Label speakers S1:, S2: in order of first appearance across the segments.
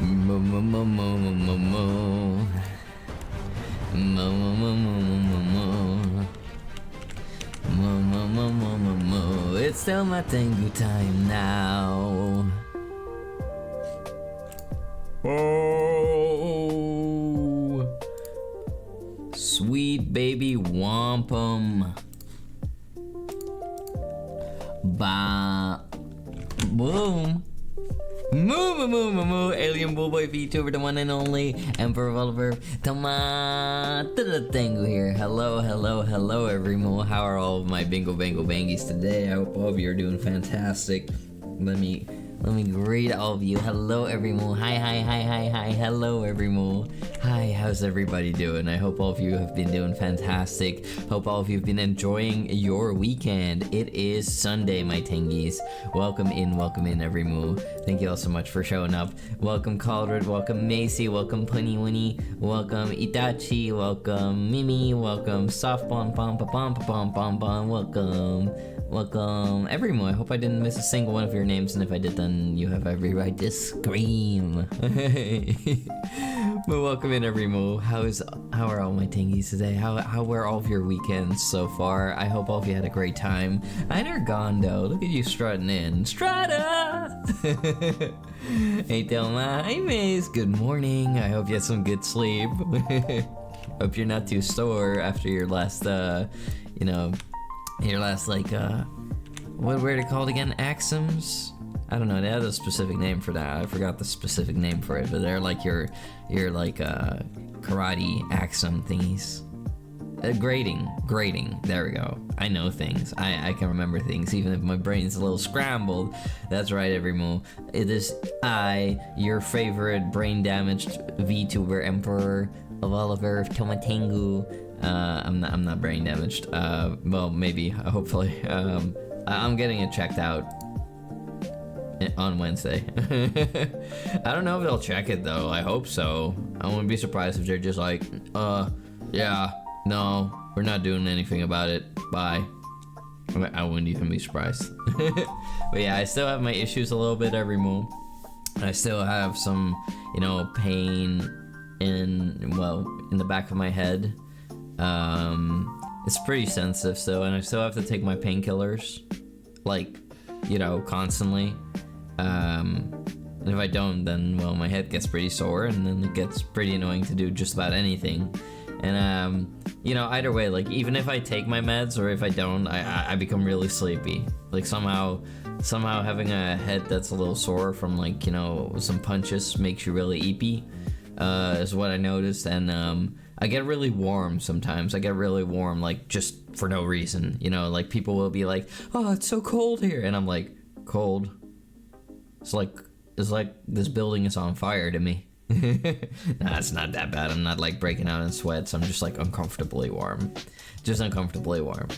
S1: Mo mo mo mo mo mo mo. Mo mo mo mo mo mo. Mo mo mo mo mo mo. It's still my tango time now. Oh, sweet baby wampum. Ba boom. Moo moo moo moo moo. Alien Bullboy VTuber, the one and only Emperor of Oliver. Tama tango here. Hello, hello, hello everyone. How are all of my bingo bango bangies today? I hope all of you are doing fantastic. Let me greet all of you. Hello everyone. Hi. Hello everyone. Hi, how's everybody doing? I hope all of you have been doing fantastic. Hope all of you have been enjoying your weekend. It is Sunday, my tangies. Welcome in everyone. Thank you all so much for showing up. Welcome Caldred, welcome Macy, welcome Punny Winnie, welcome Itachi, welcome Mimi, welcome Soft Bon Bon Bon Bon Bon Bon, welcome everyone. I hope I didn't miss a single one of your names, and if I did, then you have every right to scream. But welcome in everyone. How are all my tangies today? How were all of your weekends so far? I hope all of you had a great time. Gondo, look at you strutting in. Strata! Hey Delma, hey Maze, good morning. I hope you had some good sleep. Hope you're not too sore after your last what were they called again? Axums? I don't know, they had a specific name for that. I forgot the specific name for it, but they're like your karate axum thingies. Grading, there we go. I know things, I can remember things, even if my brain's a little scrambled. That's right, everyone. It is I, your favorite brain-damaged VTuber, Emperor of Oliver, Tomatengu. I'm not brain damaged. Well, maybe, hopefully. I'm getting it checked out on Wednesday. I don't know if they'll check it though. I hope so. I wouldn't be surprised if they're just like, yeah, no, we're not doing anything about it. Bye. I wouldn't even be surprised. But yeah, I still have my issues a little bit every move. I still have some, pain in the back of my head. It's pretty sensitive still, and I still have to take my painkillers, constantly. And if I don't, then, my head gets pretty sore, and then it gets pretty annoying to do just about anything. And, either way, even if I take my meds, or if I don't, I become really sleepy. Somehow having a head that's a little sore from, some punches makes you really eepy, is what I noticed. And, I get really warm sometimes. I get really warm, just for no reason. People will be like, oh, it's so cold here. And I'm like, cold? It's like this building is on fire to me. Nah, it's not that bad. I'm not breaking out in sweats. I'm just uncomfortably warm. Just uncomfortably warm.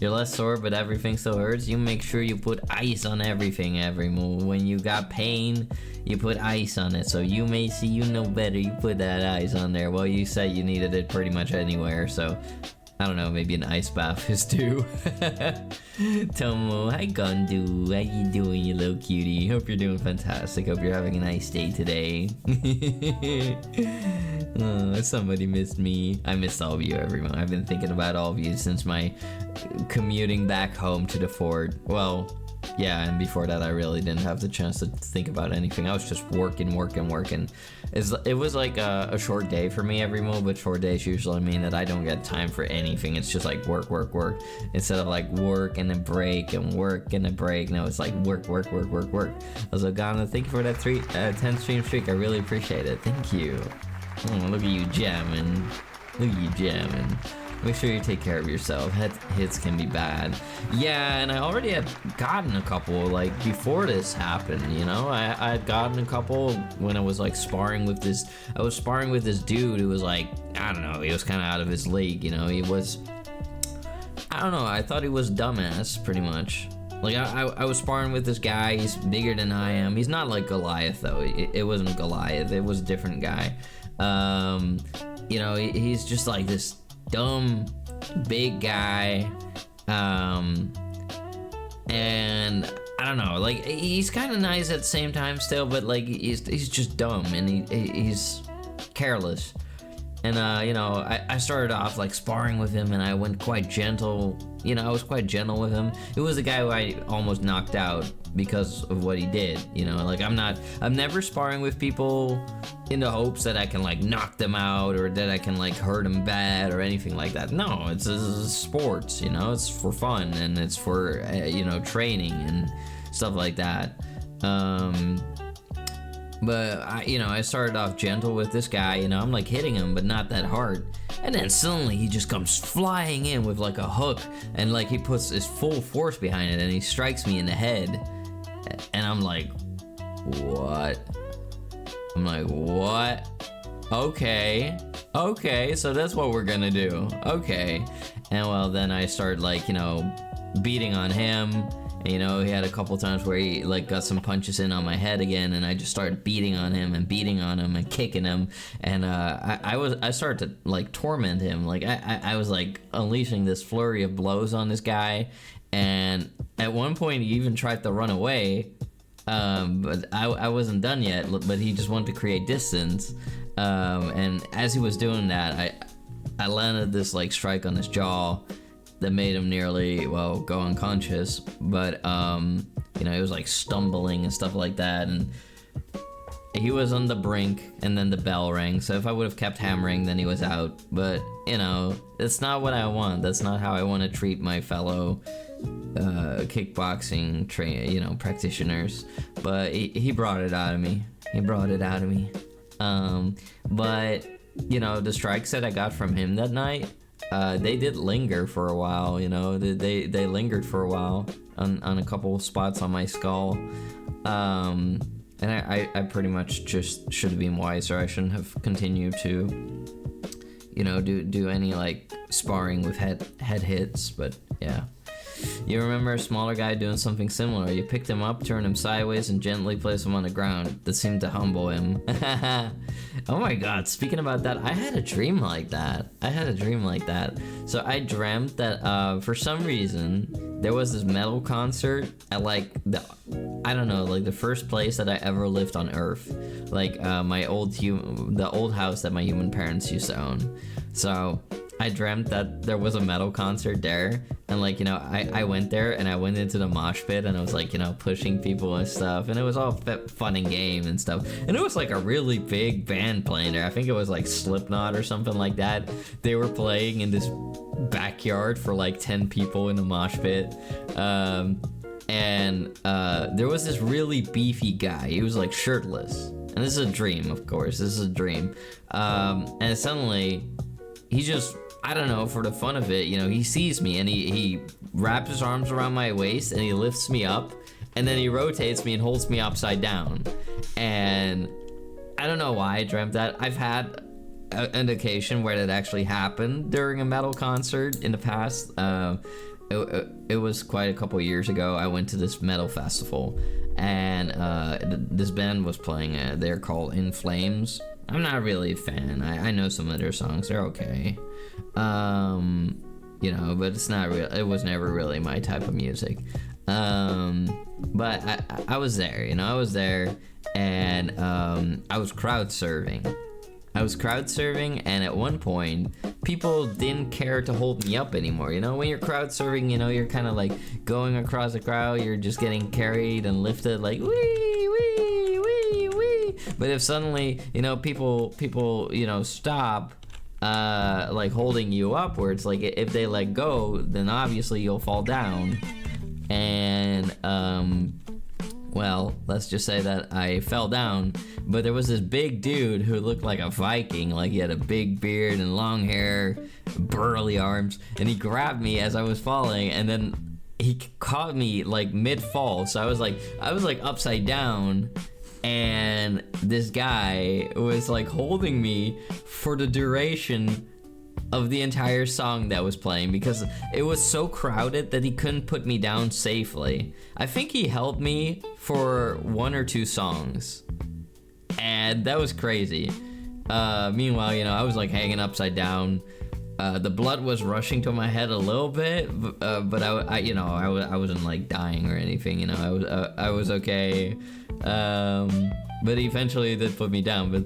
S1: You're less sore, but everything still hurts. You make sure you put ice on everything every move. When you got pain, you put ice on it. So you may see you know better. You put that ice on there. Well, you said you needed it pretty much anywhere, so I don't know, maybe an ice bath is due. Tomo, hi Gondu, how you doing, you little cutie? Hope you're doing fantastic. Hope you're having a nice day today. Oh, somebody missed me. I missed all of you, everyone. I've been thinking about all of you since my commuting back home to the fort. Well, yeah, and before that I really didn't have the chance to think about anything. I was just working. It was a short day for me every move, but short days usually mean that I don't get time for anything. It's just work. Instead of work and a break and work and a break. No, it's work. Also, Ghana, thank you for that 10 stream streak. I really appreciate it. Thank you. Oh, look at you jamming. Make sure you take care of yourself. Head hits can be bad. Yeah, and I already had gotten a couple, before this happened, I had gotten a couple when I was, sparring with this... I was sparring with this dude who was, I don't know, he was kind of out of his league, he was... I don't know, I thought he was dumbass, pretty much. I was sparring with this guy, he's bigger than I am. He's not like Goliath, though. It wasn't Goliath, it was a different guy. He's just this big guy, and I don't know, like, he's kind of nice at the same time still, but like he's just dumb, and he's careless. And you know, I started off like sparring with him, and I went quite gentle. You know, I was quite gentle with him. It was the guy who I almost knocked out because of what he did. You know, like I'm never sparring with people in the hopes that I can like knock them out or that I can like hurt them bad or anything like that. No, it's sports. You know, it's for fun, and it's for you know, training and stuff like that. But I started off gentle with this guy. You know, I'm like hitting him, but not that hard. And then suddenly he just comes flying in with like a hook, and like he puts his full force behind it, and he strikes me in the head. And I'm like, what? Okay, so that's what we're gonna do. Okay. And well, then I started like, you know, beating on him. And, you know, he had a couple times where he like got some punches in on my head again, and I just started beating on him and kicking him. And I started to like torment him. Like I was like unleashing this flurry of blows on this guy. And at one point he even tried to run away, but I wasn't done yet. But he just wanted to create distance, and as he was doing that, I landed this like strike on his jaw that made him nearly, well, go unconscious. But you know, he was like stumbling and stuff like that, and he was on the brink, and then the bell rang. So if I would have kept hammering, then he was out. But you know, it's not what I want. That's not how I want to treat my fellow kickboxing practitioners. But he brought it out of me. But you know, the strikes that I got from him that night, they did linger for a while. You know, they lingered for a while on a couple spots on my skull. And I pretty much just should have been wiser. I shouldn't have continued to, you know, do any like sparring with head hits. But yeah. You remember a smaller guy doing something similar. You picked him up, turned him sideways, and gently placed him on the ground. That seemed to humble him. Oh my god, speaking about that, I had a dream like that. So I dreamt that for some reason there was this metal concert at like the first place that I ever lived on Earth. Like the old house that my human parents used to own. So I dreamt that there was a metal concert there, and like, you know, I went there, and I went into the mosh pit, and I was like, you know, pushing people and stuff, and it was all fun and game and stuff, and it was like a really big band playing there. I think it was like Slipknot or something like that. They were playing in this backyard for like 10 people in the mosh pit, and there was this really beefy guy. He was like shirtless, and this is a dream, of course, and suddenly he just, I don't know, for the fun of it, you know, he sees me, and he wraps his arms around my waist, and he lifts me up, and then he rotates me and holds me upside down. And I don't know why I dreamt that. I've had an occasion where that actually happened during a metal concert in the past. It was quite a couple years ago. I went to this metal festival, and this band was playing. They're called In Flames. I'm not really a fan. I know some of their songs. They're okay. You know, but it's not real. It was never really my type of music. But I was there, you know, and I was crowd serving. And at one point, people didn't care to hold me up anymore. You know, when you're crowd serving, you know, you're kind of like going across the crowd, you're just getting carried and lifted like wee, wee, wee, wee. But if suddenly, you know, people, you know, stop, like holding you upwards, like if they let go, then obviously you'll fall down. And, well, let's just say that I fell down, but there was this big dude who looked like a Viking, like he had a big beard and long hair, burly arms, and he grabbed me as I was falling, and then he caught me like mid-fall, so I was like upside down, and this guy was like holding me for the duration of the entire song that was playing, because it was so crowded that he couldn't put me down safely. I think he held me for 1 or 2 songs, and that was crazy. Meanwhile, you know, I was like hanging upside down, The blood was rushing to my head a little bit, but I wasn't like dying or anything. You know, I was okay. But eventually it did put me down. But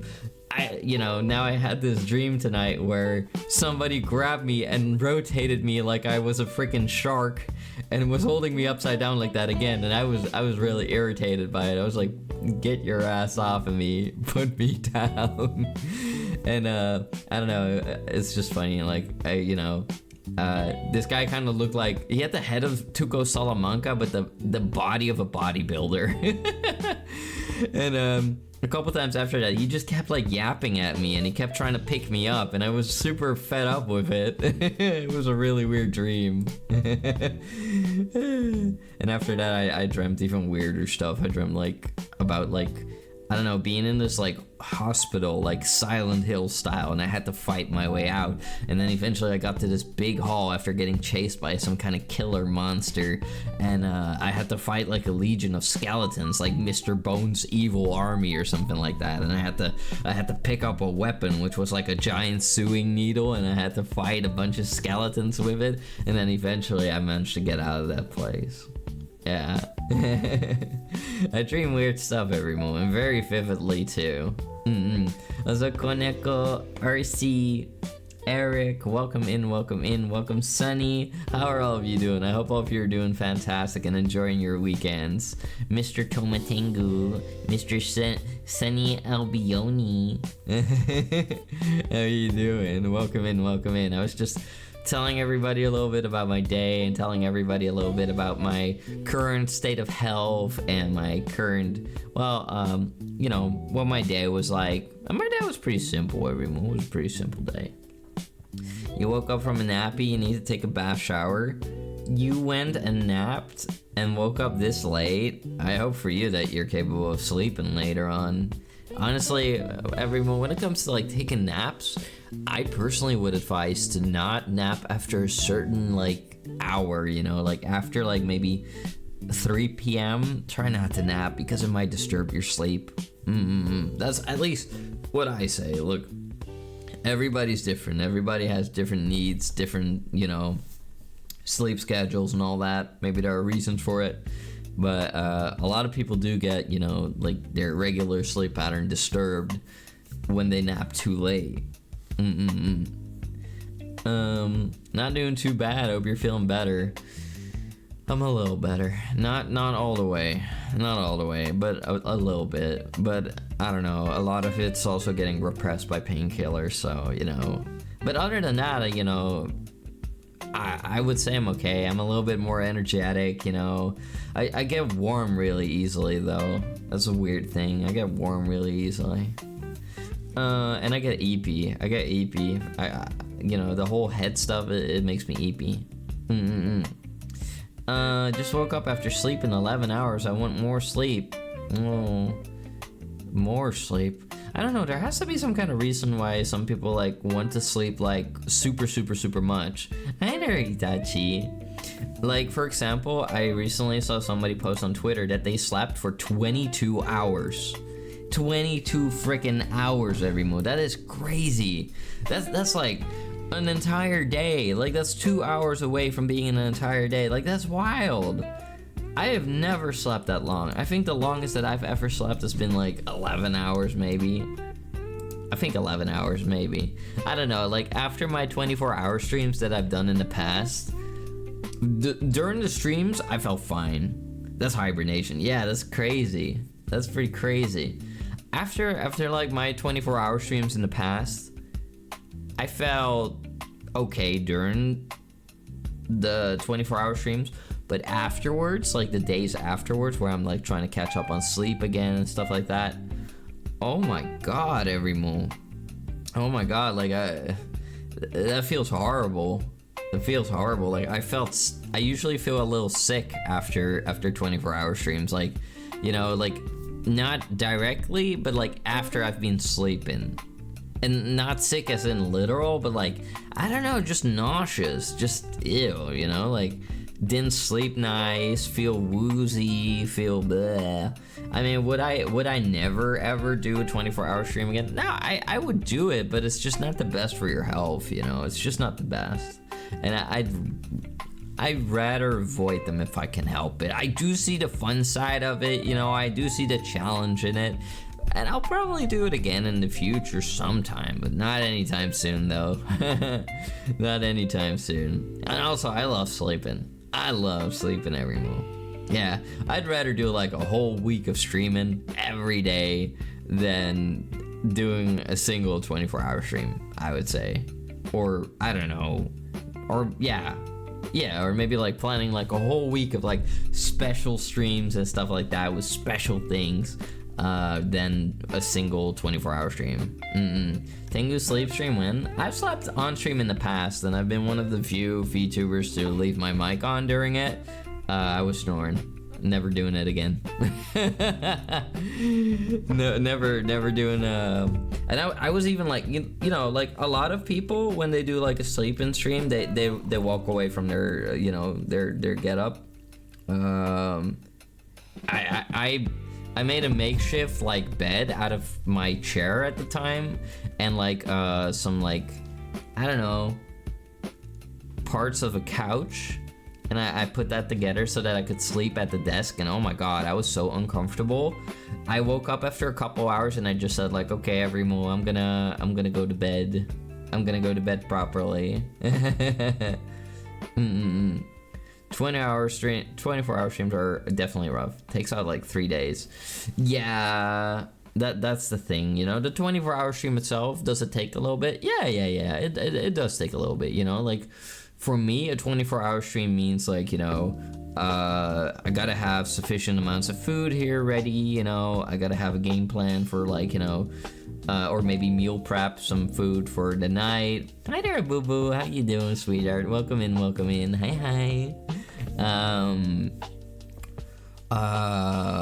S1: now I had this dream tonight where somebody grabbed me and rotated me like I was a freaking shark, and was holding me upside down like that again. And I was really irritated by it. I was like, get your ass off of me, put me down. And I don't know, it's just funny, like, this guy kind of looked like, he had the head of Tuco Salamanca, but the body of a bodybuilder. And a couple times after that, he just kept like yapping at me, and he kept trying to pick me up, and I was super fed up with it. It was a really weird dream. And after that, I dreamt even weirder stuff. I dreamt about I don't know, being in this like hospital, like Silent Hill style, and I had to fight my way out. And then eventually I got to this big hall after getting chased by some kind of killer monster, and I had to fight like a legion of skeletons, like Mr. Bones' evil army or something like that. And I had to pick up a weapon, which was like a giant sewing needle, and I had to fight a bunch of skeletons with it. And then eventually I managed to get out of that place. Yeah. I dream weird stuff every moment, very vividly too. Azakoneko, RC, Eric, welcome in, welcome Sunny. How are all of you doing? I hope all of you are doing fantastic and enjoying your weekends. Mr. Tomatengu, Mr. Sunny Albioni. How are you doing? Welcome in. I was just telling everybody a little bit about my day, and telling everybody a little bit about my current state of health and my current, what my day was like. And my day was pretty simple, everyone. It was a pretty simple day. You woke up from a nappy, you need to take a bath shower. You went and napped and woke up this late. I hope for you that you're capable of sleeping later on. Honestly, everyone, when it comes to like taking naps, I personally would advise to not nap after a certain like hour, like after like maybe 3 p.m. Try not to nap because it might disturb your sleep. That's at least what I say. Look, everybody's different. Everybody has different needs, different, sleep schedules and all that. Maybe there are reasons for it. But a lot of people do get, like their regular sleep pattern disturbed when they nap too late. Not doing too bad. Hope you're feeling better. I'm a little better. Not all the way. Not all the way, but a little bit. But I don't know. A lot of it's also getting repressed by painkillers, so, But other than that, I would say I'm okay. I'm a little bit more energetic, I get warm really easily, though. That's a weird thing. I get warm really easily. And I get eepy. The whole head stuff, it makes me eepy. Just woke up after sleeping 11 hours. I want more sleep. Oh, more sleep. I don't know, there has to be some kind of reason why some people like want to sleep like super much. Hi there, Itachi. Like, for example, I recently saw somebody post on Twitter that they slept for 22 hours. 22 freaking hours every month. That is crazy. That's like an entire day. Like, that's 2 hours away from being an entire day. Like, that's wild. I have never slept that long. I think the longest that I've ever slept has been like 11 hours maybe. I think 11 hours maybe. I don't know, like after my 24-hour streams that I've done in the past, during the streams, I felt fine. That's hibernation. Yeah, that's crazy. That's pretty crazy. After like my 24-hour streams in the past, I felt okay during the 24-hour streams, but afterwards, like the days afterwards where I'm like trying to catch up on sleep again and stuff like that, oh my god, everyone. Oh my god, like that feels horrible. It feels horrible. Like I usually feel a little sick after 24-hour streams, like, like not directly, but like after I've been sleeping. And not sick as in literal, but like, I don't know, just nauseous, just ew, like didn't sleep nice, feel woozy, feel bleh. I mean, would I never ever do a 24-hour stream again? No, I would do it, but it's just not the best for your health, you know? It's just not the best. And I'd rather avoid them if I can help it. I do see the fun side of it, you know, I do see the challenge in it. And I'll probably do it again in the future sometime, but not anytime soon though. Not anytime soon. And also, I love sleeping. I love sleeping every move. Yeah, I'd rather do like a whole week of streaming every day than doing a single 24-hour stream, I would say. Or, I don't know. Or, yeah, or maybe like planning like a whole week of like special streams and stuff like that with special things. Than a single 24-hour stream. Tengu sleep stream when? I've slept on stream in the past, and I've been one of the few VTubers to leave my mic on during it. I was snoring. Never doing it again. No, never doing. And I was even like, you know, like a lot of people when they do like a sleeping stream, they walk away from their, you know, their get up. I made a makeshift like bed out of my chair at the time, and like some like, I don't know, parts of a couch, and I put that together so that I could sleep at the desk. And oh my god, I was so uncomfortable. I woke up after a couple hours and I just said like, okay, Everymo, I'm gonna go to bed. I'm gonna go to bed properly. 24-hour streams are definitely rough. Takes out like 3 days. Yeah, that's the thing, you know. The 24-hour stream itself, does it take a little bit? Yeah. It does take a little bit, you know. Like for me, a 24-hour stream means like, you know, I gotta have sufficient amounts of food here ready, you know. I gotta have a game plan for like, you know, or maybe meal prep some food for the night. Hi there, boo boo. How you doing, sweetheart? Welcome in. Hi.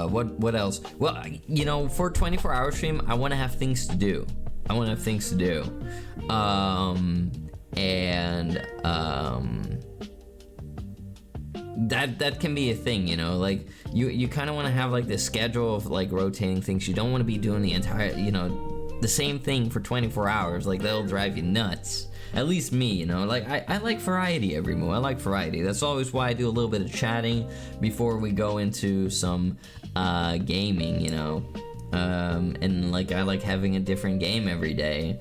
S1: What else? Well, you know, for a 24-hour stream, I want to have things to do. That can be a thing, you know, like you kind of want to have like this schedule of like rotating things. You don't want to be doing the entire, you know, the same thing for 24 hours. Like that'll drive you nuts. At least me, you know, like I like variety every move. I like variety. That's always why I do a little bit of chatting before we go into some gaming, you know. And like I like having a different game every day.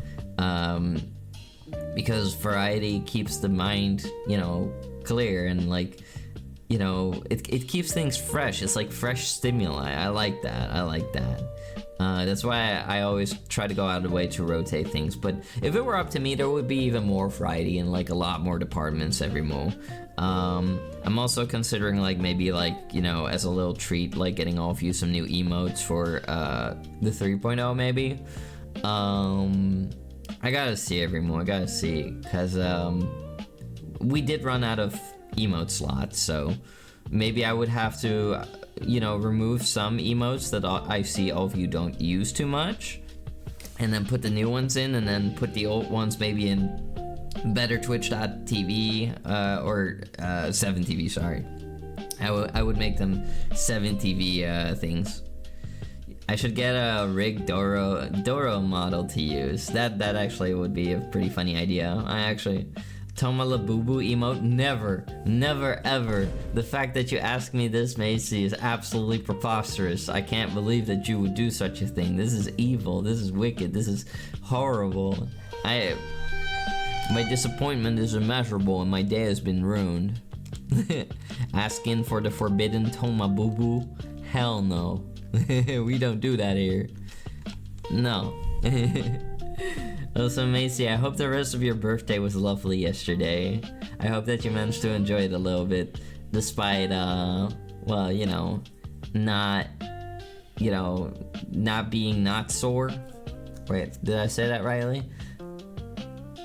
S1: Because variety keeps the mind, you know, clear, and like, you know, it keeps things fresh. It's like fresh stimuli. I like that. That's why I always try to go out of the way to rotate things. But if it were up to me, there would be even more variety and like a lot more departments every move. I'm also considering like maybe like, you know, as a little treat, like getting all of you some new emotes for the 3.0 maybe. I gotta see every move. Because we did run out of emote slots, so maybe I would have to, you know, remove some emotes that I see all of you don't use too much, and then put the new ones in, and then put the old ones maybe in better twitch.tv or 7TV, sorry. I would make them 7TV things. I should get a rigged Doro model to use. That actually would be a pretty funny idea. I actually... Toma Labubu emote? Never ever. The fact that you ask me this, Macy, is absolutely preposterous. I can't believe that you would do such a thing. This is evil. This is wicked. This is horrible. My disappointment is immeasurable and my day has been ruined. Asking for the forbidden Toma Bubu? Hell no. We don't do that here. No. Also, Macy, I hope the rest of your birthday was lovely yesterday. I hope that you managed to enjoy it a little bit, despite, well, you know, not being not sore. Wait, did I say that rightly?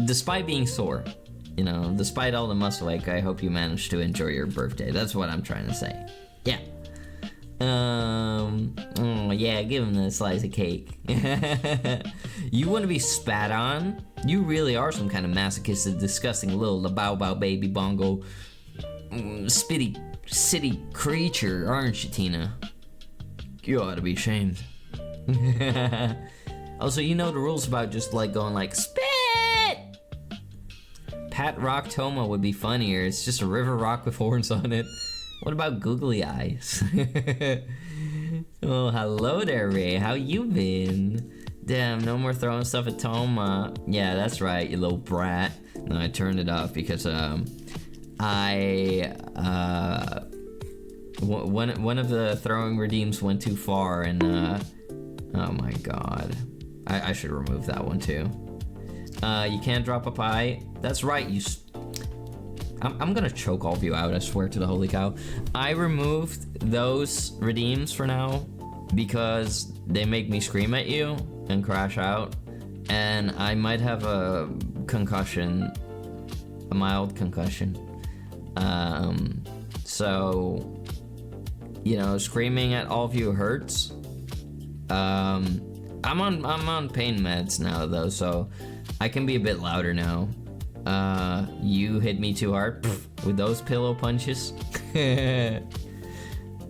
S1: Despite being sore, you know, despite all the muscle ache, I hope you managed to enjoy your birthday. That's what I'm trying to say. Yeah. Oh yeah, give him a slice of cake. You want to be spat on? You really are some kind of masochistic, disgusting little labow bow baby bongo. spitty city creature, aren't you, Tina? You ought to be ashamed. Also, you know the rules about just like going like spit. Pat Rock Toma would be funnier. It's just a river rock with horns on it. What about googly eyes? Oh, hello there, Ray. How you been? Damn, no more throwing stuff at Toma. Yeah, that's right, you little brat. No, I turned it off because one of the throwing redeems went too far, and oh my god, I should remove that one too. You can't drop a pie. That's right. I'm gonna choke all of you out. I swear to the holy cow. I removed those redeems for now because they make me scream at you and crash out, and I might have a concussion, a mild concussion. So, you know, screaming at all of you hurts. I'm on pain meds now though, so I can be a bit louder now. You hit me too hard with those pillow punches.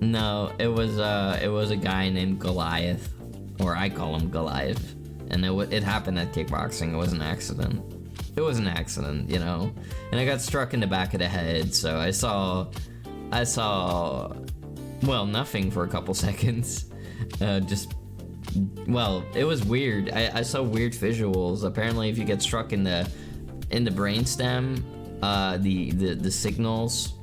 S1: No, it was a guy named Goliath, or I call him Goliath, and it happened at kickboxing. It was an accident. It was an accident, you know, and I got struck in the back of the head. So I saw, well, nothing for a couple seconds. Well, it was weird. I saw weird visuals. Apparently, if you get struck in the brainstem, the signals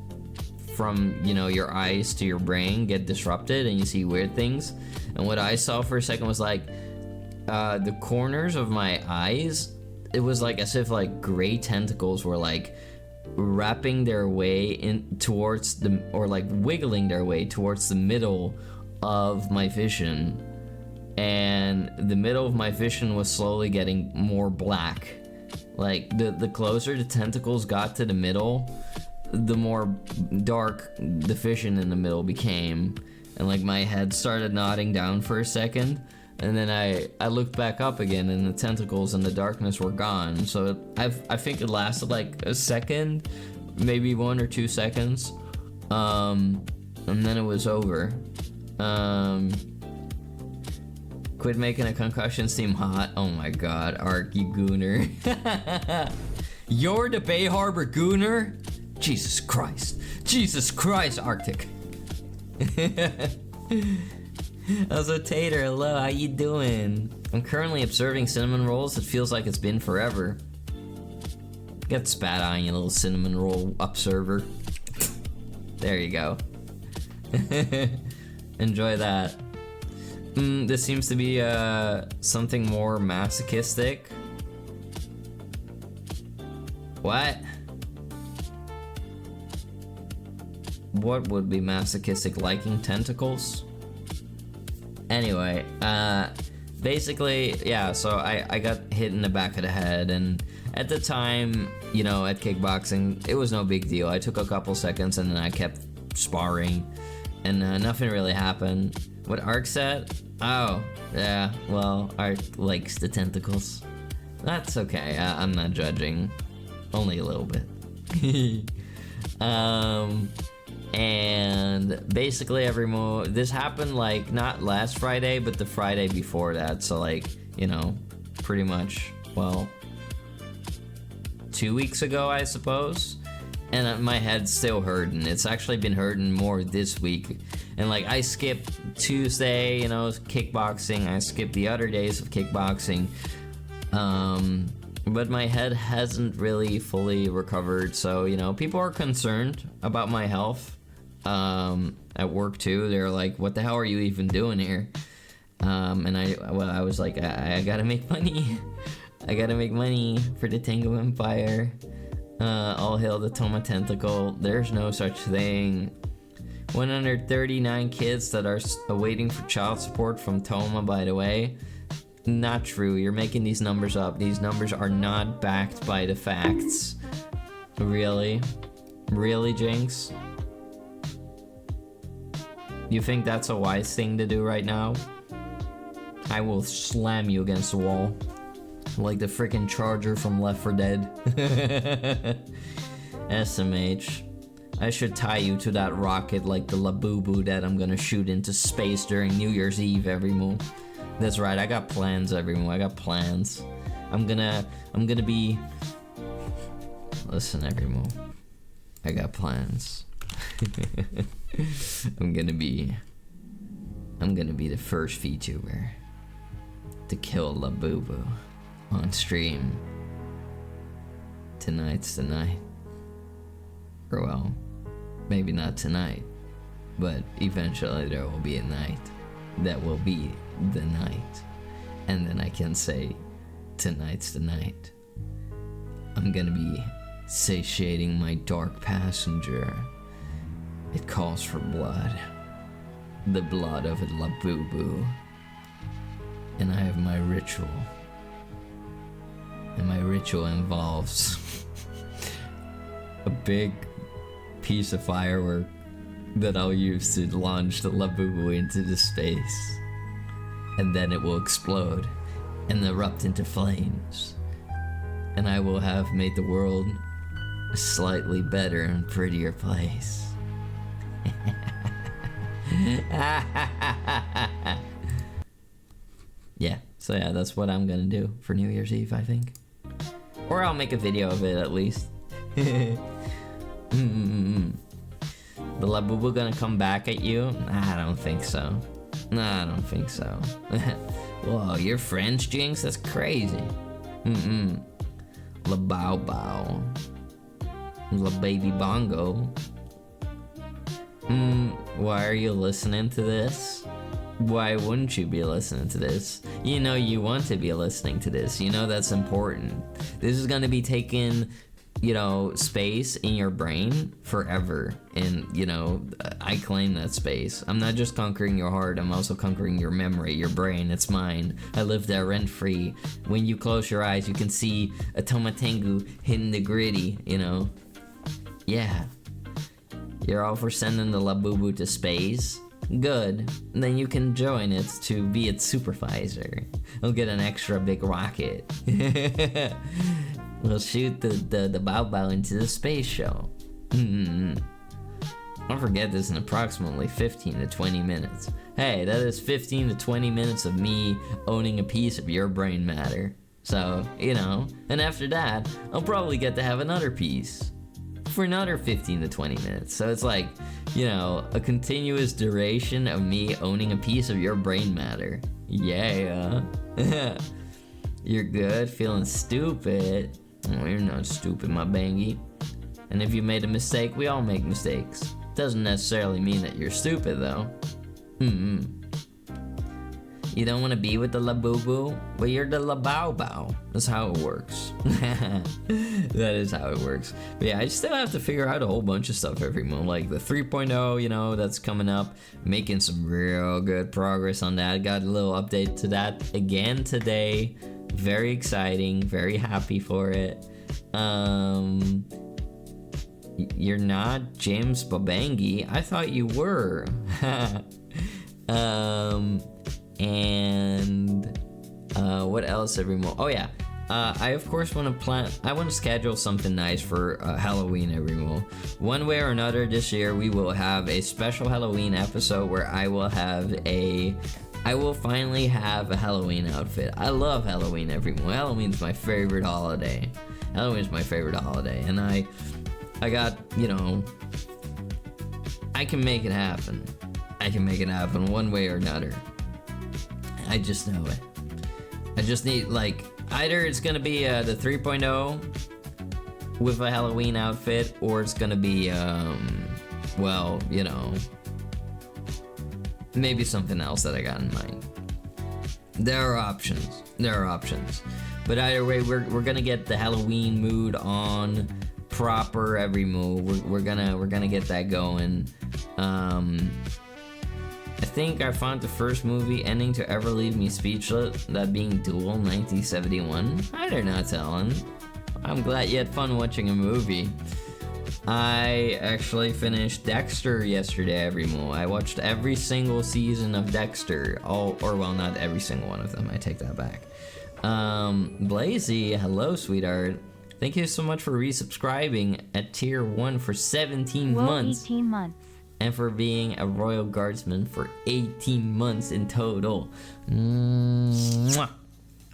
S1: from, you know, your eyes to your brain get disrupted, and you see weird things. And what I saw for a second was like the corners of my eyes. It was like as if like gray tentacles were like wrapping their way in towards or like wiggling their way towards the middle of my vision. And the middle of my vision was slowly getting more black. Like the closer the tentacles got to the middle, the more dark the vision in the middle became. And like my head started nodding down for a second, and then I looked back up again, and the tentacles and the darkness were gone. So I think it lasted like a second, maybe 1 or 2 seconds, and then it was over. Quit making a concussion seem hot. Oh my god, Ark, you gooner. You're the Bay Harbor gooner? Jesus Christ. Jesus Christ, Arctic. Also, Tater, hello, how you doing? I'm currently observing cinnamon rolls. It feels like it's been forever. Get spat on, you little cinnamon roll observer. There you go. Enjoy that. This seems to be something more masochistic. What? What would be masochistic? Liking tentacles? Anyway, basically, yeah, so I got hit in the back of the head, and at the time, you know, at kickboxing, it was no big deal. I took a couple seconds and then I kept sparring, and nothing really happened. What Ark said? Oh, yeah, well, Ark likes the tentacles. That's okay, I'm not judging. Only a little bit. And basically this happened like not last Friday, but the Friday before that. So like, you know, pretty much, well, 2 weeks ago, I suppose. And my head's still hurting. It's actually been hurting more this week. And like, I skipped Tuesday, you know, kickboxing. I skipped the other days of kickboxing. But my head hasn't really fully recovered. So, you know, people are concerned about my health. At work too. They're like, what the hell are you even doing here? And I was like, I gotta make money. I gotta make money for the Tango Empire. All hail the Toma Tentacle. There's no such thing. 139 kids that are awaiting for child support from Toma, by the way. Not true. You're making these numbers up. These numbers are not backed by the facts. Really? Really, Jinx? You think that's a wise thing to do right now? I will slam you against the wall. Like the freaking charger from Left 4 Dead. SMH. I should tie you to that rocket like the Labubu that I'm gonna shoot into space during New Year's Eve, Everymoo. That's right, I got plans, Everymoo. I got plans. I'm gonna be... Listen, Everymoo. I got plans. I'm gonna be the first VTuber to kill Labubu on stream. Tonight's the night. Or well, maybe not tonight, but eventually there will be a night that will be the night. And then I can say, tonight's the night. I'm gonna be satiating my dark passenger. It calls for blood. The blood of a Labubu. And I have my ritual. And my ritual involves a big piece of firework that I'll use to launch the Labubu into the space. And then it will explode and erupt into flames. And I will have made the world a slightly better and prettier place. Yeah, so yeah, that's what I'm gonna do for New Year's Eve, I think. Or I'll make a video of it at least. The Labubu gonna come back at you? Nah, I don't think so. Nah, I don't think so. Whoa, you're French, Jinx? That's crazy. La Bow Bow. La Baby Bongo. Why are you listening to this? Why wouldn't you be listening to this? You know you want to be listening to this. You know that's important. This is gonna be taking, you know, space in your brain forever. And, you know, I claim that space. I'm not just conquering your heart, I'm also conquering your memory, your brain. It's mine. I live there rent-free. When you close your eyes, you can see a Tomatengu hitting the gritty, you know? Yeah. You're all for sending the Labubu to space? Good. Then you can join it to be its supervisor. We'll get an extra big rocket. We'll shoot the Bow Bow into the space show. I'll forget this in approximately 15 to 20 minutes. Hey, that is 15 to 20 minutes of me owning a piece of your brain matter. So, you know, and after that, I'll probably get to have another piece for another 15 to 20 minutes. So it's like, you know, a continuous duration of me owning a piece of your brain matter. Yeah. You're good, feeling stupid. Oh, you're not stupid, my Bengie. And if you made a mistake, we all make mistakes. Doesn't necessarily mean that you're stupid, though. You don't want to be with the Labubu? Well, you're the Labow Bow. That's how it works. That is how it works. But yeah, I still have to figure out a whole bunch of stuff every month. Like the 3.0, you know, that's coming up. Making some real good progress on that. Got a little update to that again today. Very exciting. Very happy for it. You're not James Babangi. I thought you were. What else every month? Oh yeah, I of course want to schedule something nice for Halloween every month. One way or another this year we will have a special Halloween episode where I will finally have a Halloween outfit. I love Halloween every month. Halloween's my favorite holiday. And I got, you know, I can make it happen. One way or another. I just know it. I just need, like, either it's gonna be the 3.0 with a Halloween outfit, or it's gonna be, well, you know, maybe something else that I got in mind. There are options. But either way, we're gonna get the Halloween mood on proper every move. We're gonna get that going. I think I found the first movie ending to ever leave me speechless, that being Duel 1971. I dare not telling. I'm glad you had fun watching a movie. I actually finished Dexter yesterday, I watched every single season of Dexter. Well, not every single one of them, I take that back. Blazy, hello, sweetheart. Thank you so much for resubscribing at tier 1 for 17 months.
S2: 18 months.
S1: And for being a Royal Guardsman for 18 months in total. Mwah.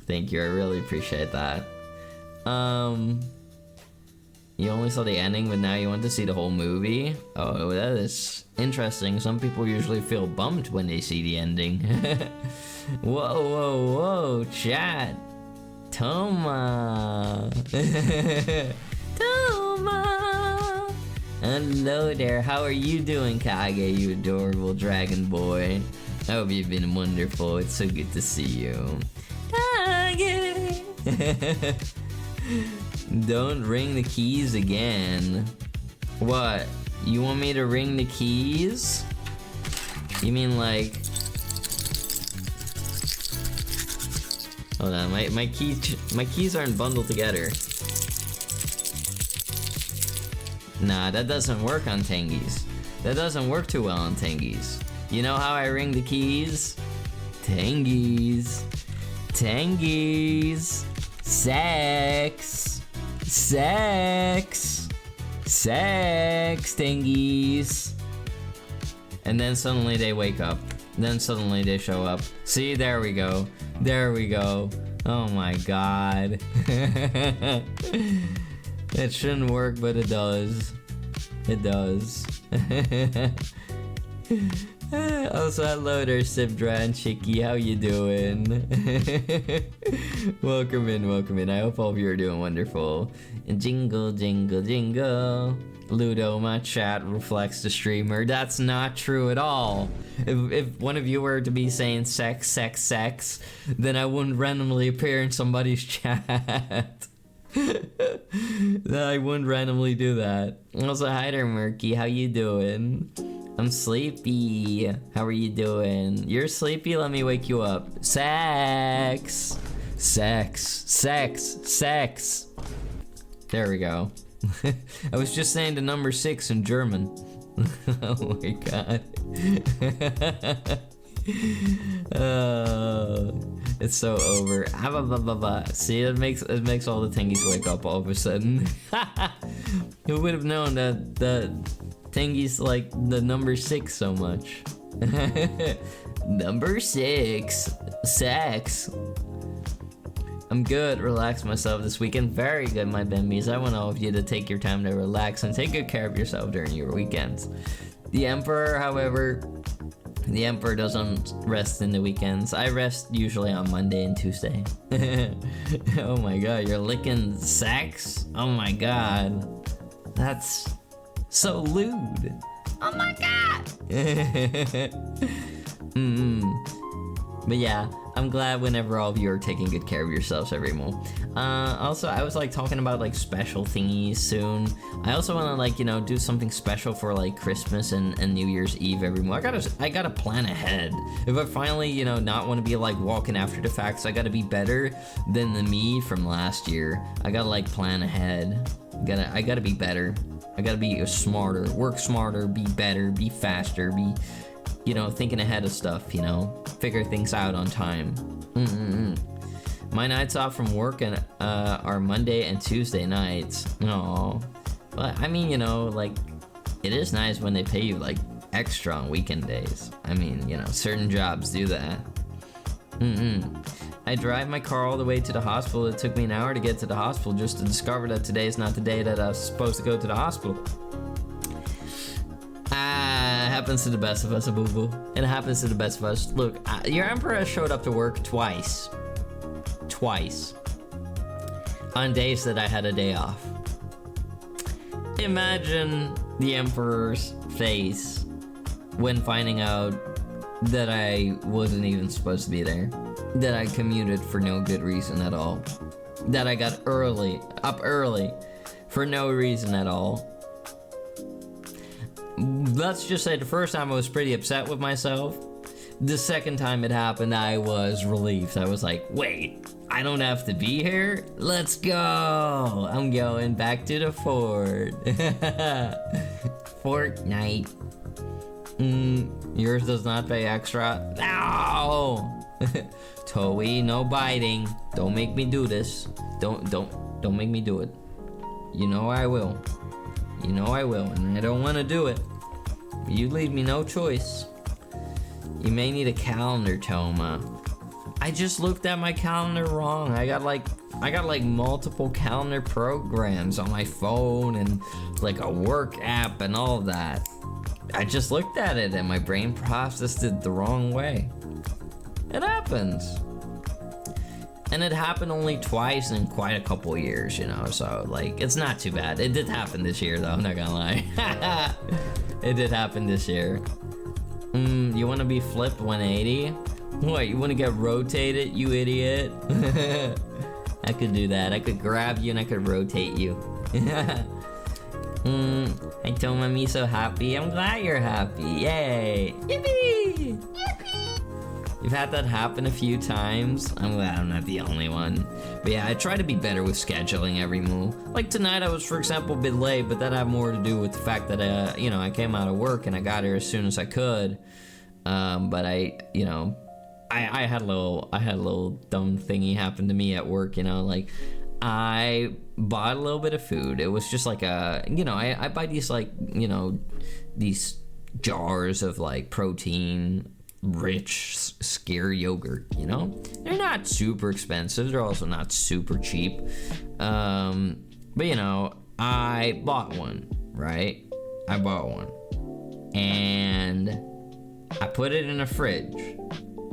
S1: Thank you, I really appreciate that. You only saw the ending, but now you want to see the whole movie? Oh, that is interesting. Some people usually feel bummed when they see the ending. Whoa, chat. Toma. Toma. Hello there, how are you doing, Kage, you adorable dragon boy? I hope you've been wonderful, it's so good to see you. Kage! Don't ring the keys again. What? You want me to ring the keys? You mean like... Hold on, my keys aren't bundled together. Nah, that doesn't work on Tengies. That doesn't work too well on Tengies. You know how I ring the keys? Tengies. Tengies. Sex. Sex. Sex, Tengies. And then suddenly they wake up. Then suddenly they show up. See, there we go. There we go. Oh my god. It shouldn't work, but it does. It does. Also, hello there, Sibdra and Chicky. How you doing? Welcome in, welcome in. I hope all of you are doing wonderful. And jingle, jingle, jingle. Ludo, my chat reflects the streamer. That's not true at all. If one of you were to be saying sex, sex, sex, then I wouldn't randomly appear in somebody's chat. I wouldn't randomly do that. Also, hi there, Murky. How you doing? I'm sleepy. How are you doing? You're sleepy? Let me wake you up. Sex. Sex. Sex. Sex. There we go. I was just saying the number 6 in German. Oh my god. It's so over. See, it makes all the Tengies wake up all of a sudden. Who would have known that the Tengies like the number 6 so much? Number 6. Sex. I'm good, relax myself this weekend. Very good, my Bembies. I want all of you to take your time to relax and take good care of yourself during your weekends. The Emperor, however, the Emperor doesn't rest in the weekends. I rest usually on Monday and Tuesday. Oh my god, you're licking sex? Oh my god. That's so lewd. Oh my god! But yeah, I'm glad whenever all of you are taking good care of yourselves every month. Also, I was like talking about like special thingies soon. I also want to like, you know, do something special for like Christmas and New Year's Eve every month. I gotta plan ahead. If I finally, you know, not want to be like walking after the facts, I gotta be better than the me from last year. I gotta like plan ahead. I gotta be better. I gotta be smarter, work smarter, be better, be faster, be, you know, thinking ahead of stuff, you know, figure things out on time. My nights off from work are Monday and Tuesday nights. No, but I mean, you know, like, it is nice when they pay you like extra on weekend days. I mean, you know, certain jobs do that. I drive my car all the way to the hospital. It took me an hour to get to the hospital just to discover that today is not the day that I was supposed to go to the hospital. Happens to the best of us, boo-boo. It happens to the best of us. Look, your Emperor has showed up to work twice. Twice. On days that I had a day off. Imagine the Emperor's face when finding out that I wasn't even supposed to be there. That I commuted for no good reason at all. That I got up early, for no reason at all. Let's just say the first time I was pretty upset with myself. The second time it happened, I was relieved. I was like, wait, I don't have to be here? Let's go! I'm going back to the fort. Fortnite. Yours does not pay extra. No! Toei, no biting. Don't make me do this. Don't make me do it. You know I will. You know I will, and I don't want to do it. You leave me no choice. You may need a calendar, Toma. I just looked at my calendar wrong. I got like multiple calendar programs on my phone and like a work app and all of that. I just looked at it and my brain processed it the wrong way. It happens. And it happened only twice in quite a couple years, you know, so like it's not too bad. It did happen this year though, I'm not gonna lie. It did happen this year. You wanna be flipped 180? What, you wanna get rotated, you idiot? I could do that. I could grab you and I could rotate you. I told Mommy so happy. I'm glad you're happy. Yay! Yippee! Yippee! You've had that happen a few times. I'm glad I'm not the only one. But yeah, I try to be better with scheduling every move. Like tonight I was, for example, a bit late, but that had more to do with the fact that, I came out of work and I got here as soon as I could. But I had a little dumb thingy happen to me at work, like I bought a little bit of food. It was just like I buy these these jars of like protein rich skyr yogurt, They're not super expensive. They're also not super cheap. But I bought one, right? I bought one. And I put it in a fridge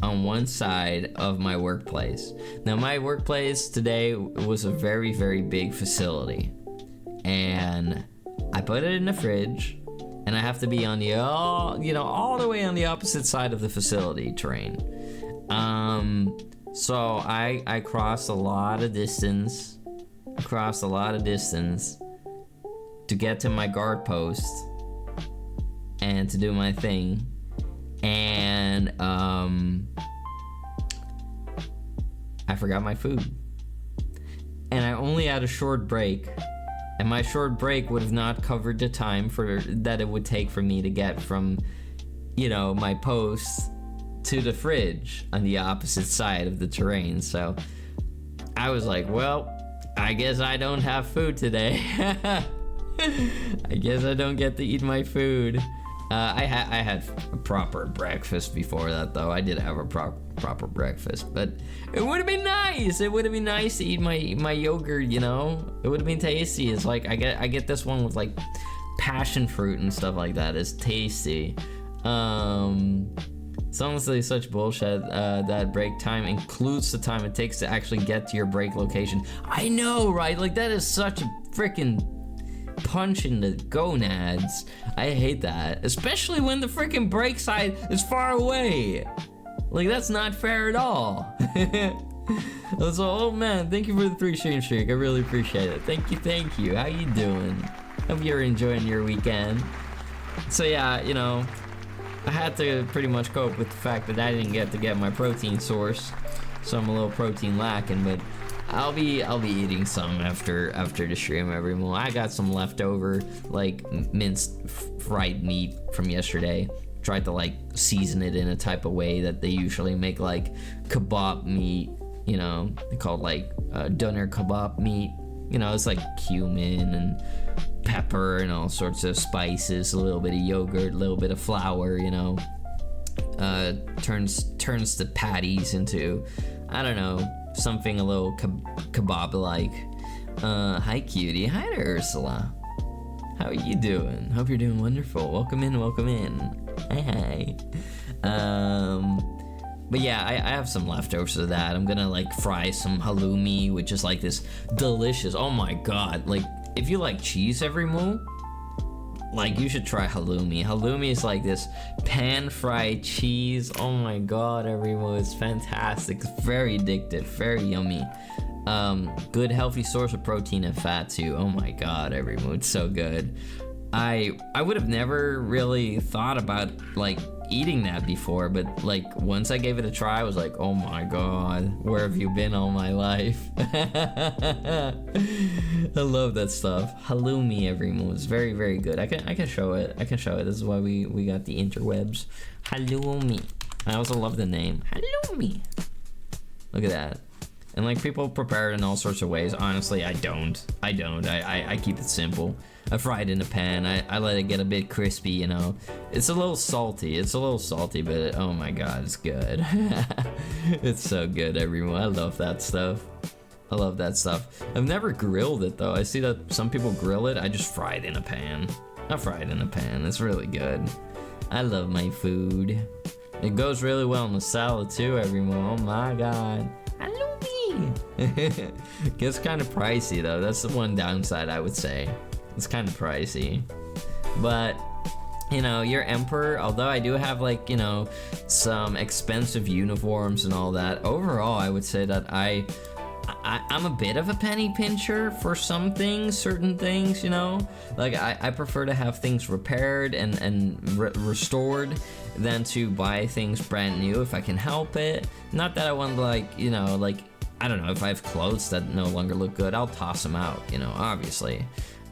S1: on one side of my workplace. Now, my workplace today was a very, very big facility. And I put it in the fridge, and I have to be on the, all the way on the opposite side of the facility terrain. So I crossed a lot of distance, to get to my guard post and to do my thing. And I forgot my food, and I only had a short break, and my short break would have not covered the time that it would take for me to get from my post to the fridge on the opposite side of the terrain. So I was like, well, I guess I don't have food today. I guess I don't get to eat my food. I had a proper breakfast before that, though. I did have a proper breakfast, but it would have been nice. It would have been nice to eat my yogurt, It would have been tasty. It's like I get this one with like passion fruit and stuff like that. It's tasty. It's honestly such bullshit that break time includes the time it takes to actually get to your break location. I know, right? Like that is such a freaking punch in the gonads. I hate that, especially when the freaking break side is far away. Like that's not fair at all. So, oh man, thank you for the 3 stream streak. I really appreciate it. Thank you. How you doing? Hope you're enjoying your weekend. So yeah, I had to pretty much cope with the fact that I didn't get to get my protein source, so I'm a little protein lacking, but I'll be eating some after the stream every morning. I got some leftover like minced fried meat from yesterday. Tried to like season it in a type of way that they usually make like kebab meat. They call it like doner kebab meat. It's like cumin and pepper and all sorts of spices, a little bit of yogurt, a little bit of flour. Turns the patties into, I don't know, something a little kebab-like. Hi, cutie. Hi there, Ursula. How are you doing? Hope you're doing wonderful. Welcome in. Hey. But yeah, I have some leftovers of that. I'm gonna like fry some halloumi, which is like this delicious, oh my god, like if you like cheese every meal, like you should try halloumi. Halloumi is like this pan-fried cheese. Oh my god, every meal is fantastic. It's very addictive, very yummy. Good healthy source of protein and fat too. Oh my god, every meal, it's so good. I would have never really thought about like eating that before, but like once I gave it a try, I was like, oh my god, where have you been all my life? I love that stuff. Halloumi every meal is very, very good. I can show it. This is why we got the interwebs. Halloumi. I also love the name halloumi. Look at that. And like people prepare it in all sorts of ways. Honestly, I don't. I keep it simple. I fry it in a pan. I let it get a bit crispy, you know. It's a little salty. But oh my god, it's good. It's so good, everyone. I love that stuff. I've never grilled it though. I see that some people grill it. I just fry it in a pan. It's really good. I love my food. It goes really well in the salad too, everyone. Oh my god. I love it. Gets kind of pricey though. That's the one downside, I would say. It's kind of pricey. But you know, your emperor, although I do have like, you know, some expensive uniforms and all that, overall I would say that I'm a bit of a penny pincher for some things, certain things, you know? Like, I prefer to have things repaired and restored than to buy things brand new if I can help it. Not that I want to, like, you know, like, I don't know, if I have clothes that no longer look good, I'll toss them out, you know, obviously.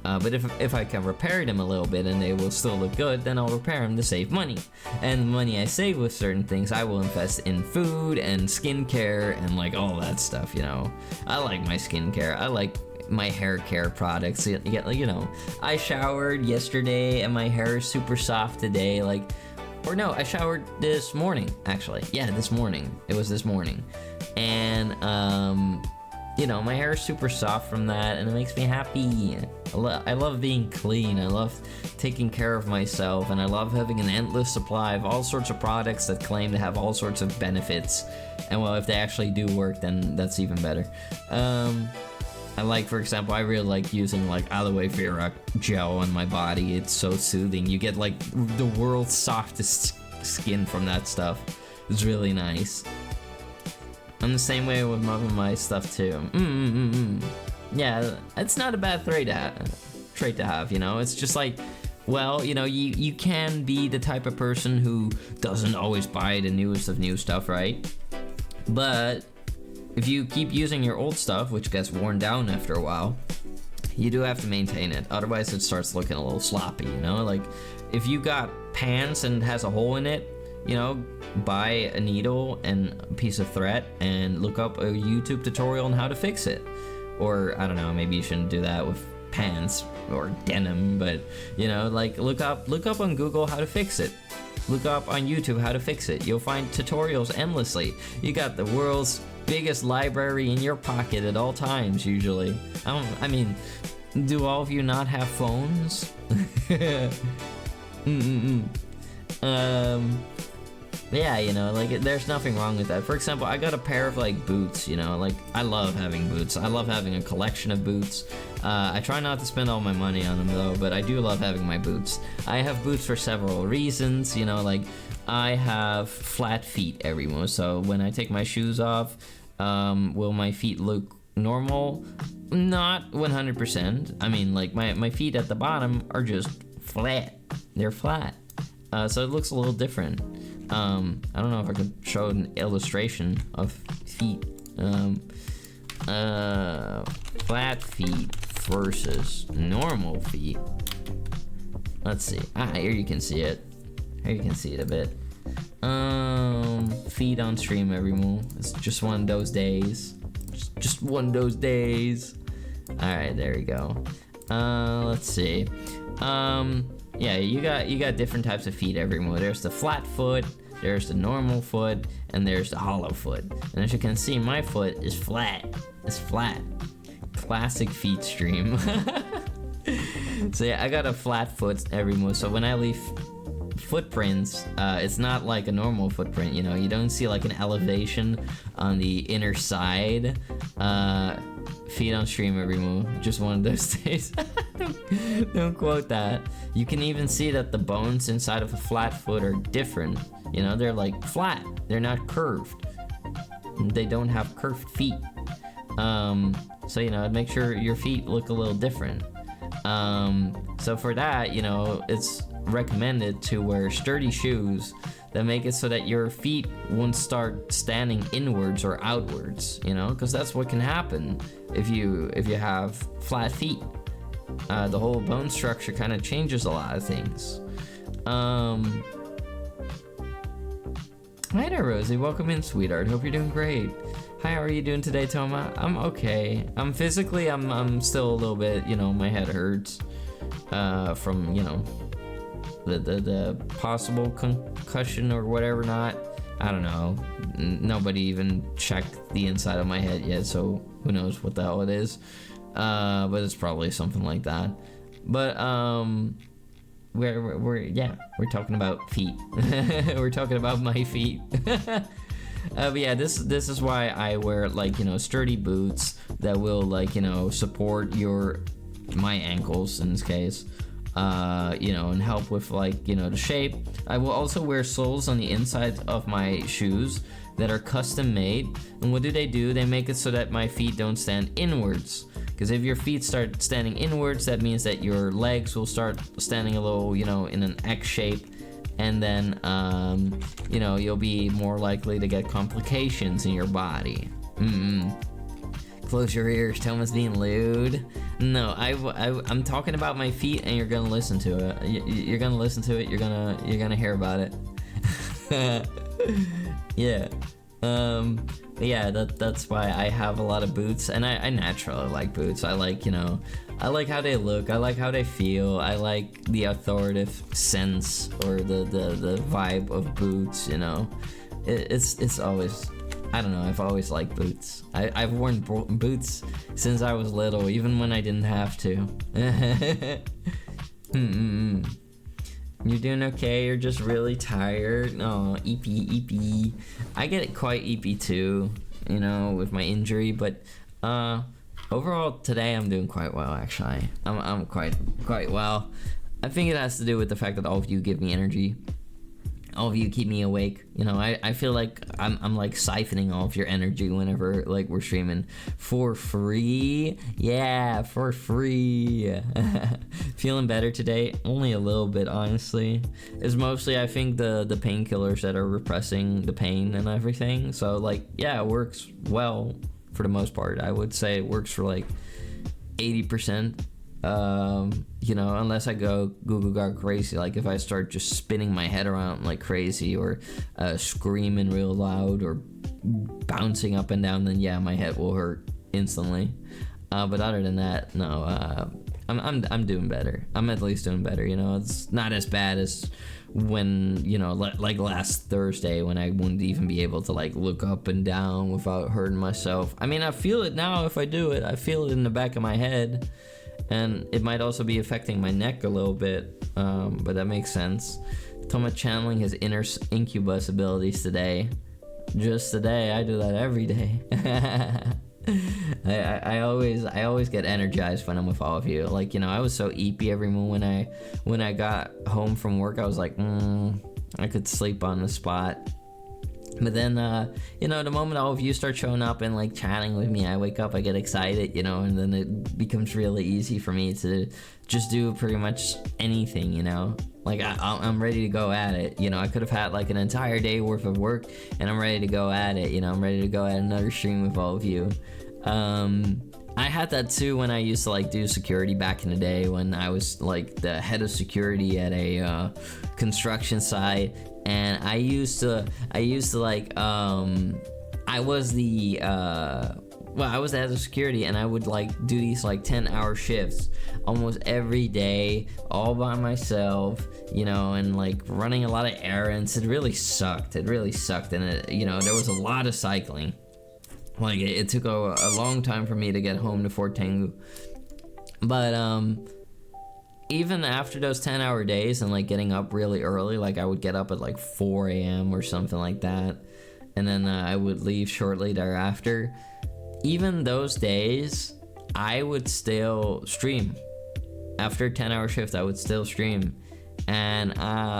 S1: But if I can repair them a little bit and they will still look good, then I'll repair them to save money. And the money I save with certain things, I will invest in food and skincare and like all that stuff, you know. I like my skincare. I like my hair care products. You know, I showered yesterday and my hair is super soft today. Like, or no, I showered this morning, actually. Yeah, this morning. It was this morning. And, you know, my hair is super soft from that, and it makes me happy. I love being clean. I love taking care of myself, and I love having an endless supply of all sorts of products that claim to have all sorts of benefits. And well, if they actually do work, then that's even better. I like, for example, I really like using like aloe vera gel on my body. It's so soothing. You get like the world's softest skin from that stuff. It's really nice. I'm the same way with my stuff too. Yeah, it's not a bad trait to have, you know? It's just like, well, you know, you can be the type of person who doesn't always buy the newest of new stuff, right? But if you keep using your old stuff, which gets worn down after a while, you do have to maintain it. Otherwise, it starts looking a little sloppy, you know? Like, if you got pants and it has a hole in it, you know, buy a needle and a piece of thread and look up a YouTube tutorial on how to fix it. Or, I don't know, maybe you shouldn't do that with pants or denim, but, you know, like, look up on Google how to fix it. Look up on YouTube how to fix it. You'll find tutorials endlessly. You got the world's biggest library in your pocket at all times, usually. I mean, do all of you not have phones? Yeah, you know, like, there's nothing wrong with that. For example, I got a pair of, like, boots, you know, like, I love having boots. I love having a collection of boots. I try not to spend all my money on them, though, but I do love having my boots. I have boots for several reasons, you know, like, I have flat feet, everyone, so when I take my shoes off, will my feet look normal? Not 100%. I mean, like, my feet at the bottom are just flat. They're flat. So it looks a little different. I don't know if I could show an illustration of feet. Flat feet versus normal feet. Let's see. Here you can see it. Here you can see it a bit. Feet on stream, everyone. It's just one of those days. Just one of those days. Alright, there we go. Let's see. Yeah, you got different types of feet, everyone. There's the flat foot, there's the normal foot, and there's the hollow foot. And as you can see, my foot is flat. It's flat. Classic feet stream. So yeah, I got a flat foot, everyone. So when I leave footprints, it's not like a normal footprint, you know. You don't see like an elevation on the inner side. Feet on stream, everyone. Just one of those days. Don't quote that. You can even see that the bones inside of a flat foot are different. You know, they're like flat. They're not curved. They don't have curved feet. So, you know, make sure your feet look a little different. So for that, you know, it's recommended to wear sturdy shoes that make it so that your feet won't start standing inwards or outwards, you know, because that's what can happen if you have flat feet. The whole bone structure kind of changes a lot of things. Hi there, Rosie. Welcome in, sweetheart. Hope you're doing great. Hi, How are you doing today, Toma? I'm okay. Physically, I'm still a little bit, you know, my head hurts from, you know, the possible concussion or whatever not. I don't know. Nobody even checked the inside of my head yet, so who knows what the hell it is. But it's probably something like that. But we're talking about feet. We're talking about my feet. But yeah, this is why I wear, like, you know, sturdy boots that will, like, you know, support my ankles in this case. You know, and help with, like, you know, the shape. I will also wear soles on the inside of my shoes that are custom made. And what do? They make it so that my feet don't stand inwards. Because if your feet start standing inwards, that means that your legs will start standing a little, you know, in an X shape. And then, you know, you'll be more likely to get complications in your body. Close your ears, Thomas being lewd. No, I'm talking about my feet, and you're gonna listen to it. You're gonna listen to it. You're gonna hear about it. Yeah. Yeah, that's why I have a lot of boots, and I naturally like boots. I like, you know, I like how they look. I like how they feel. I like the authoritative sense or the vibe of boots. You know, it's always. I don't know, I've always liked boots. I've worn boots since I was little, even when I didn't have to. You're doing okay? You're just really tired? Oh, eepy. I get quite eepy too, you know, with my injury, but overall today I'm doing quite well, actually. I'm quite well. I think it has to do with the fact that all of you give me energy. All of you keep me awake. You know, I feel like I'm like siphoning all of your energy whenever, like, we're streaming for free. Yeah, for free. Feeling better today? Only a little bit, honestly. It's mostly, I think, the painkillers that are repressing the pain and everything. So, like, yeah, it works well for the most part. I would say it works for like 80%. You know, unless I go Google crazy, like if I start just spinning my head around like crazy or screaming real loud or bouncing up and down, then yeah, my head will hurt instantly. But other than that, no, I'm doing better. I'm at least doing better, you know. It's not as bad as when, you know, like last Thursday when I wouldn't even be able to like look up and down without hurting myself. I mean, I feel it now if I do it. I feel it in the back of my head. And it might also be affecting my neck a little bit, but that makes sense. Toma channeling his inner incubus abilities today. Just today, I do that every day. I always get energized when I'm with all of you. Like, you know, I was so eepy every morning when I got home from work. I was like, I could sleep on the spot. But then, you know, the moment all of you start showing up and, like, chatting with me, I wake up, I get excited, you know, and then it becomes really easy for me to just do pretty much anything, you know? Like, I'm ready to go at it, you know? I could have had, like, an entire day worth of work, and I'm ready to go at it, you know? I'm ready to go at another stream with all of you. I had that, too, when I used to, like, do security back in the day, when I was, like, the head of security at a construction site. And I used to like, I was the head of security, and I would like do these like 10-hour shifts almost every day, all by myself, you know, and like running a lot of errands. It really sucked, and you know, there was a lot of cycling. Like, it took a long time for me to get home to Fort Tengu. But, even after those 10-hour days and like getting up really early, like I would get up at like 4 a.m. or something like that, and then I would leave shortly thereafter. Even those days, I would still stream. After a 10-hour shift, I would still stream, and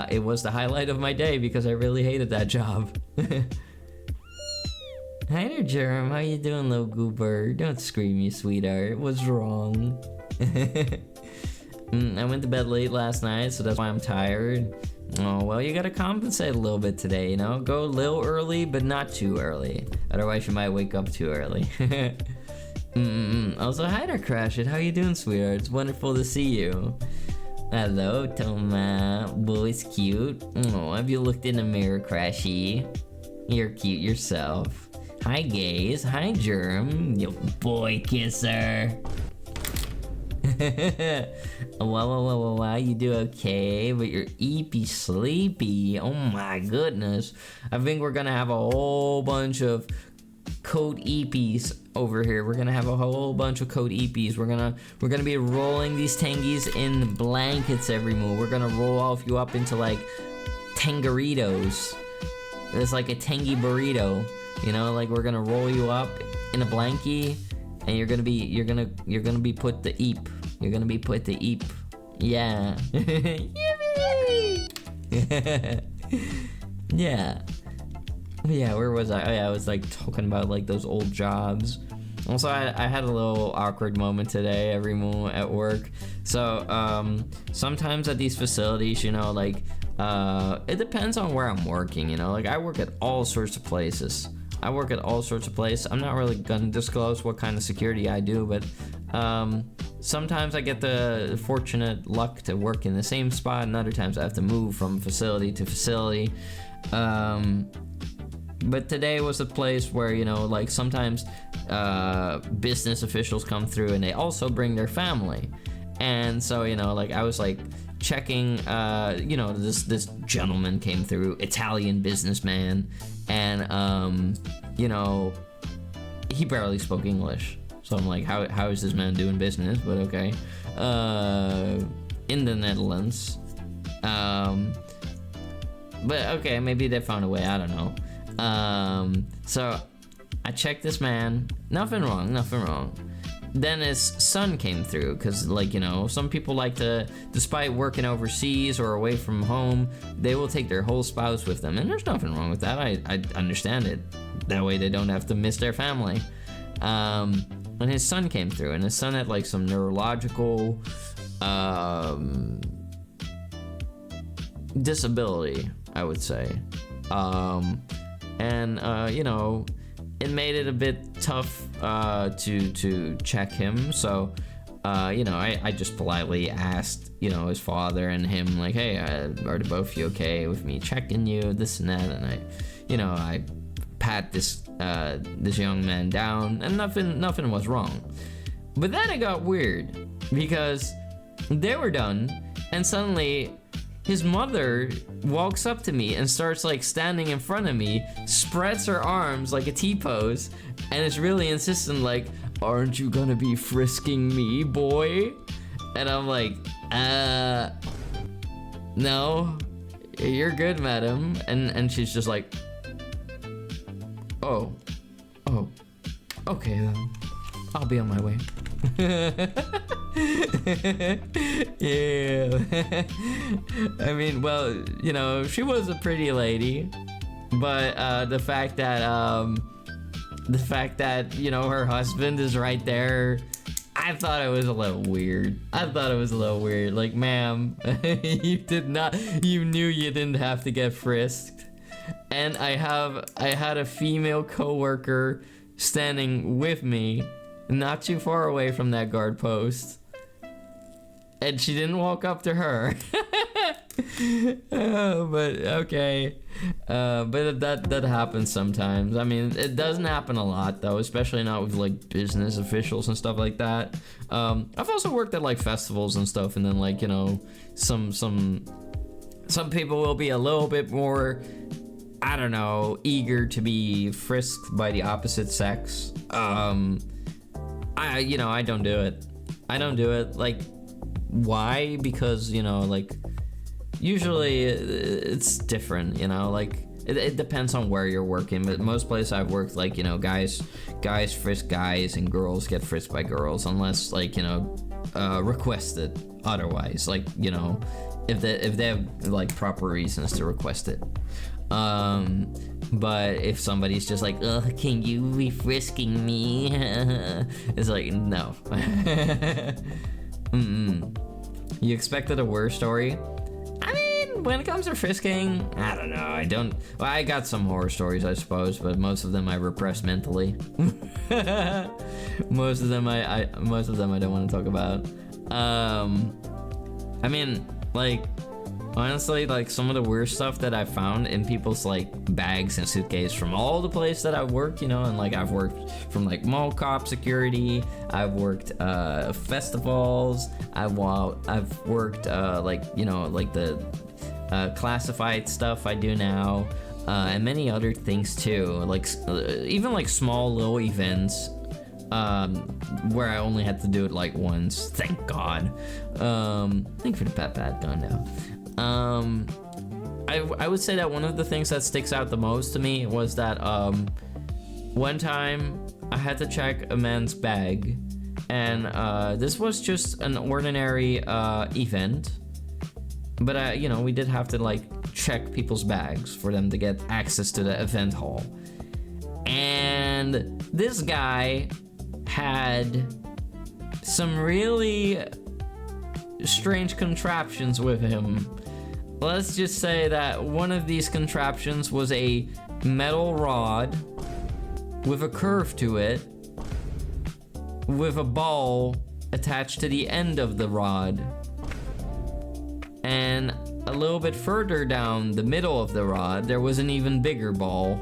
S1: it was the highlight of my day because I really hated that job. Hi there, Jerem. How you doing, little goober? Don't scream, you sweetheart. What's wrong? I went to bed late last night, so that's why I'm tired. Oh, well, you gotta compensate a little bit today, you know? Go a little early, but not too early. Otherwise, you might wake up too early. Also, hi there, Crash It. How you doing, sweetheart? It's wonderful to see you. Hello, Toma. Boy's cute. Oh, have you looked in the mirror, Crashy? You're cute yourself. Hi, gays. Hi, Germ. Yo, boy kisser. Wow, you do okay, but you're eepy sleepy. Oh my goodness. I think we're gonna have a whole bunch of code EPs over here. We're gonna have a whole bunch of code EPs. We're gonna be rolling these tangies in blankets every move. We're gonna roll off you up into like tangaritos. It's like a tangy burrito, you know, like we're gonna roll you up in a blankie and you're gonna be put to eep. You're gonna be put to eep. Yeah. Yeah. Yeah, where was I? Oh yeah, I was like talking about like those old jobs. Also, I had a little awkward moment today, every moment at work. So, sometimes at these facilities, you know, like, it depends on where I'm working, you know? Like, I work at all sorts of places. I'm not really gonna disclose what kind of security I do, but, sometimes I get the fortunate luck to work in the same spot, and other times I have to move from facility to facility. But today was a place where, you know, like sometimes business officials come through and they also bring their family. And so, you know, like I was like checking, you know, this gentleman came through, Italian businessman, and, you know, he barely spoke English. So I'm like, how is this man doing business? But okay. In the Netherlands. But okay, maybe they found a way, I don't know. So I checked this man, nothing wrong. Then his son came through, cause like, you know, some people like to, despite working overseas or away from home, they will take their whole spouse with them, and there's nothing wrong with that. I understand it. That way they don't have to miss their family. And his son came through, and his son had like some neurological, disability, I would say. You know, it made it a bit tough to check him. So, you know, I just politely asked, you know, his father and him, like, hey, are the both of you okay with me checking you, this and that? And I pat this young man down, and nothing was wrong. But then it got weird, because they were done, and suddenly his mother walks up to me and starts like standing in front of me, spreads her arms like a T-pose, and is really insistent, like, aren't you gonna be frisking me, boy? And I'm like, no, you're good, madam. And she's just like, oh, okay then, I'll be on my way. Yeah. I mean, well, you know, she was a pretty lady, but the fact that you know, her husband is right there, I thought it was a little weird. Like, ma'am, you knew you didn't have to get frisked. And I had a female coworker standing with me, not too far away from that guard post, and she didn't walk up to her. But okay. But that happens sometimes. I mean, it doesn't happen a lot though, especially not with like business officials and stuff like that. I've also worked at like festivals and stuff, and then like, you know, some people will be a little bit more, I don't know, eager to be frisked by the opposite sex. I don't do it. Like, why? Because, you know, like, usually it's different, you know, like, it depends on where you're working, but most places I've worked, like, you know, guys frisk guys and girls get frisked by girls, unless, like, you know, requested otherwise, like, you know, if they have, like, proper reasons to request it. But if somebody's just like, ugh, can you be frisking me? It's like, no. You expected a worse story? I mean, when it comes to frisking, I don't know. I got some horror stories, I suppose, but most of them I repress mentally. Most of them I don't want to talk about. I mean, like, Honestly, like, some of the worst stuff that I found in people's, like, bags and suitcases from all the places that I've worked, you know, and, like, I've worked from, like, mall cop security, I've worked, festivals, I've worked, like, you know, like the, classified stuff I do now, and many other things, too, like, even, like, small little events, where I only had to do it, like, once, thank God. Thank you for the pat gun now. I would say that one of the things that sticks out the most to me was that one time I had to check a man's bag, and this was just an ordinary event, but you know, we did have to like check people's bags for them to get access to the event hall, and this guy had some really strange contraptions with him. Let's just say that one of these contraptions was a metal rod with a curve to it, with a ball attached to the end of the rod. And a little bit further down the middle of the rod, there was an even bigger ball.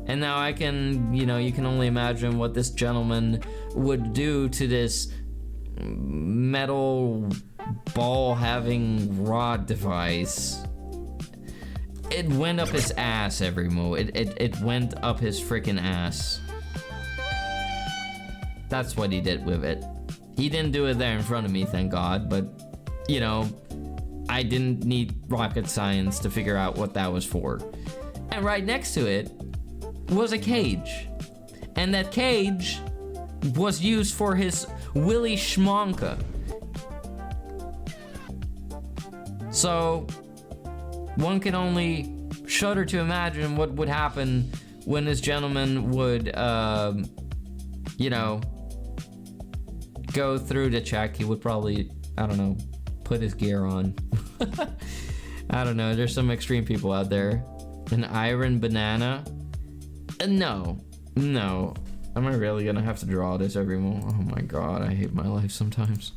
S1: And now I can, you know, you can only imagine what this gentleman would do to this metal ball having rod device. It went up his ass every move. It went up his freaking ass. That's what he did with it. He didn't do it there in front of me, thank God, but you know, I didn't need rocket science to figure out what that was for. And right next to it was a cage. And that cage was used for his Willy Schmonka. So, one can only shudder to imagine what would happen when this gentleman would, you know, go through the check. He would probably, I don't know, put his gear on. I don't know, there's some extreme people out there. An iron banana? No. Am I really gonna have to draw this every moment? Oh my god, I hate my life sometimes.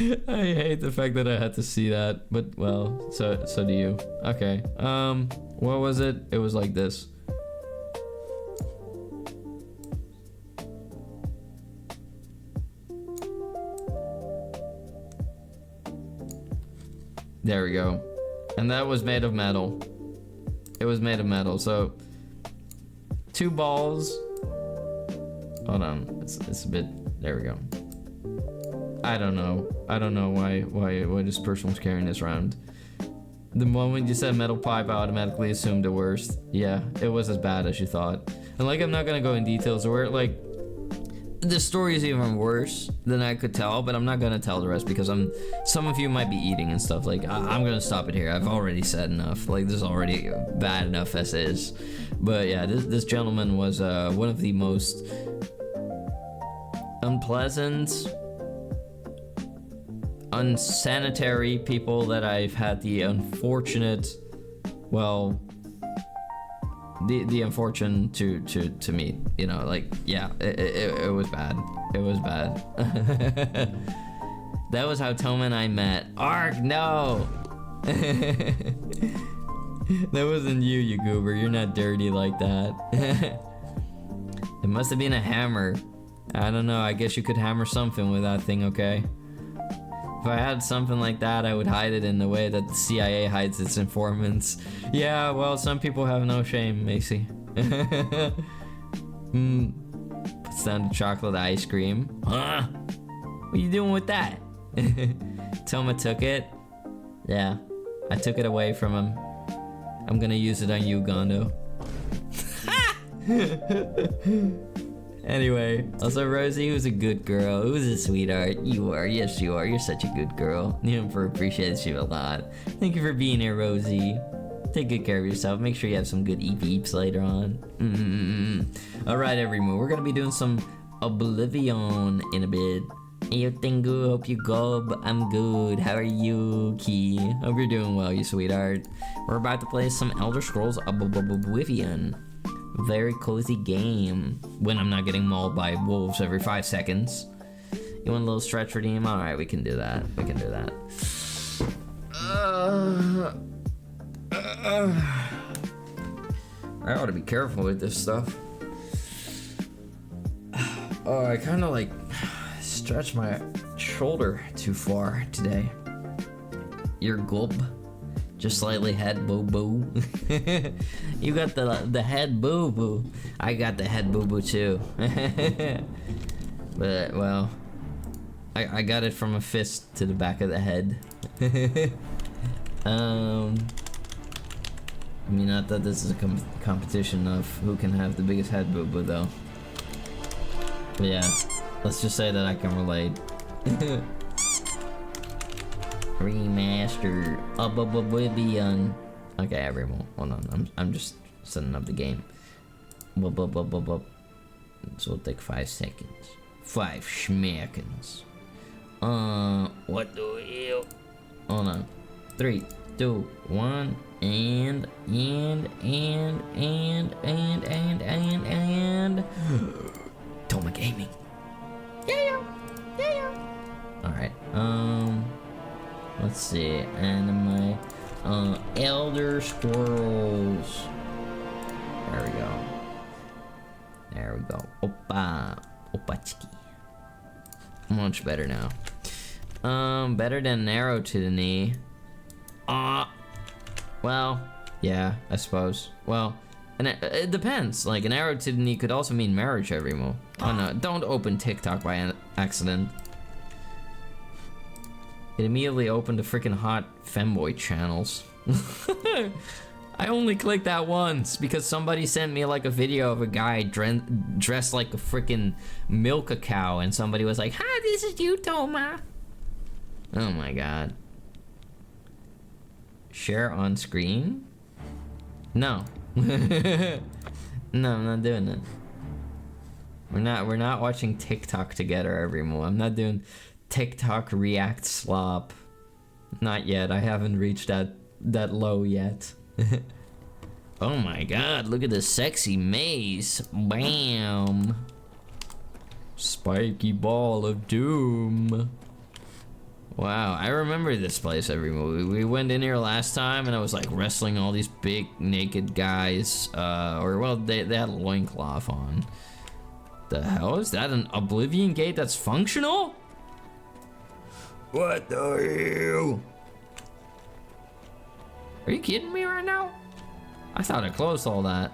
S1: I hate the fact that I had to see that, but well, so do you. Okay, what was it? It was like this. There we go. And that was made of metal. It was made of metal, so 2 balls. Hold on, it's a bit, there we go. I don't know why this person was carrying this around. The moment you said metal pipe, I automatically assumed the worst. Yeah, it was as bad as you thought. And like, I'm not gonna go in details where like the story is even worse than I could tell, but I'm not gonna tell the rest because some of you might be eating and stuff. Like, I'm gonna stop it here. I've already said enough. Like, this is already bad enough as is. But yeah, this gentleman was one of the most unpleasant, unsanitary people that I've had the unfortunate, well, the unfortunate to meet. You know, like, yeah, it was bad. It was bad. That was how Tom and I met. Ark, no! That wasn't you, you goober. You're not dirty like that. It must have been a hammer. I don't know, I guess you could hammer something with that thing, okay? If I had something like that, I would hide it in the way that the CIA hides its informants. Yeah, well, some people have no shame, Macy. Puts down the chocolate ice cream. Huh? What are you doing with that? Toma took it. Yeah, I took it away from him. I'm gonna use it on you, Gondo. Anyway, also Rosie was a good girl. It was a sweetheart. You are, yes you are. You're such a good girl. Nimper appreciates you a lot. Thank you for being here, Rosie. Take good care of yourself. Make sure you have some good eep-eeps later on. Alright, everyone. We're gonna be doing some Oblivion in a bit. Hey, Tengu, hope you gob. I'm good. How are you, Key? Hope you're doing well, you sweetheart. We're about to play some Elder Scrolls Oblivion. Very cozy game when I'm not getting mauled by wolves every 5 seconds. You want a little stretch redeem? Alright, we can do that. We can do that. I ought to be careful with this stuff. Oh, I kind of like stretched my shoulder too far today. Your gulp. Just slightly head boo boo. You got the head boo boo. I got the head boo boo too. But well, I got it from a fist to the back of the head. I mean, not that this is a competition of who can have the biggest head boo boo though. But yeah, let's just say that I can relate. Remastered Oblivion. Okay, everyone, hold on. I'm just setting up the game. So it'll take 5 seconds. 5 schmackens. What do you? Hold on. 3, 2, 1, and. Toma Gaming. Yeah. Alright, let's see, anime, Elder Scrolls. There we go. Opachiki. Much better now. Better than an arrow to the knee. Well, yeah, I suppose. Well, and it depends. Like, an arrow to the knee could also mean marriage every move. Oh no, don't open TikTok by accident. It immediately opened the freaking hot femboy channels. I only clicked that once because somebody sent me like a video of a guy dressed like a freaking milk a cow, and somebody was like, "Hi, this is you, Toma." Oh my god. Share on screen? No. No, I'm not doing it. We're not watching TikTok together every month. I'm not doing TikTok react slop. Not yet. I haven't reached that low yet. Oh my god, look at this sexy maze. Bam. Spiky ball of doom. Wow, I remember this place every movie. We went in here last time and I was like wrestling all these big naked guys. Well, they had a loincloth on. The hell? Is that an Oblivion gate that's functional? What the hell? Are you kidding me right now? I thought I closed all that.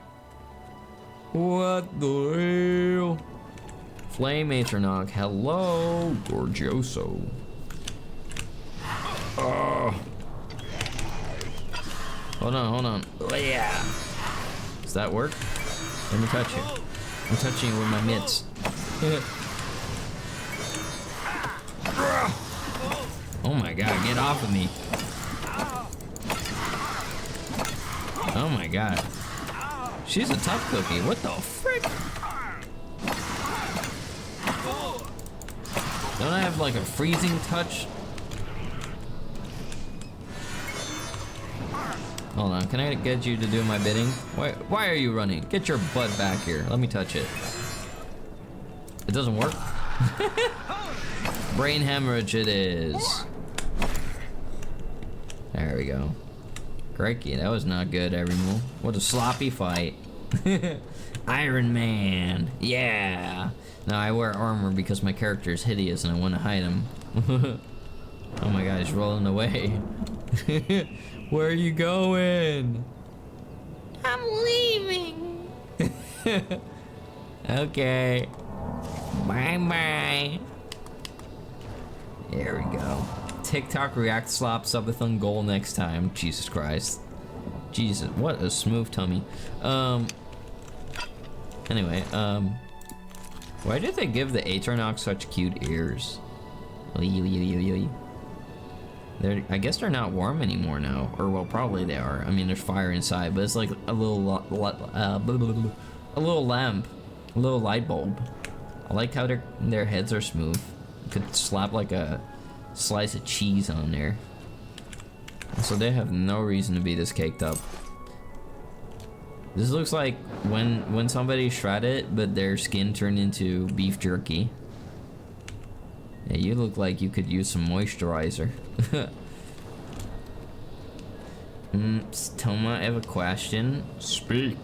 S1: What the hell? Flame Atronach, hello, Gorgioso. Oh. Hold on. Oh yeah. Does that work? Let me touch you. I'm touching you with my mitts. Oh my god, get off of me. Oh my god. She's a tough cookie. What the frick? Don't I have like a freezing touch? Hold on, can I get you to do my bidding? Why are you running? Get your butt back here. Let me touch it. It doesn't work? Brain hemorrhage it is. There we go. Crikey, that was not good, everyone. What a sloppy fight. Iron Man. Yeah. Now I wear armor because my character is hideous and I want to hide him. Oh my god, he's rolling away. Where are you going? I'm leaving. Okay. Bye. There we go. TikTok react slop subathon goal next time. Jesus Christ. Jesus, what a smooth tummy. Anyway, why did they give the Atronach such cute ears? I guess they're not warm anymore now, or well, probably they are. I mean, there's fire inside, but it's like a little lamp, a little light bulb. I like how their heads are smooth. You could slap like a slice of cheese on there. So they have no reason to be this caked up. This looks like when somebody shred it, but their skin turned into beef jerky. Yeah, you look like you could use some moisturizer. Toma, I have a question.
S2: Speak.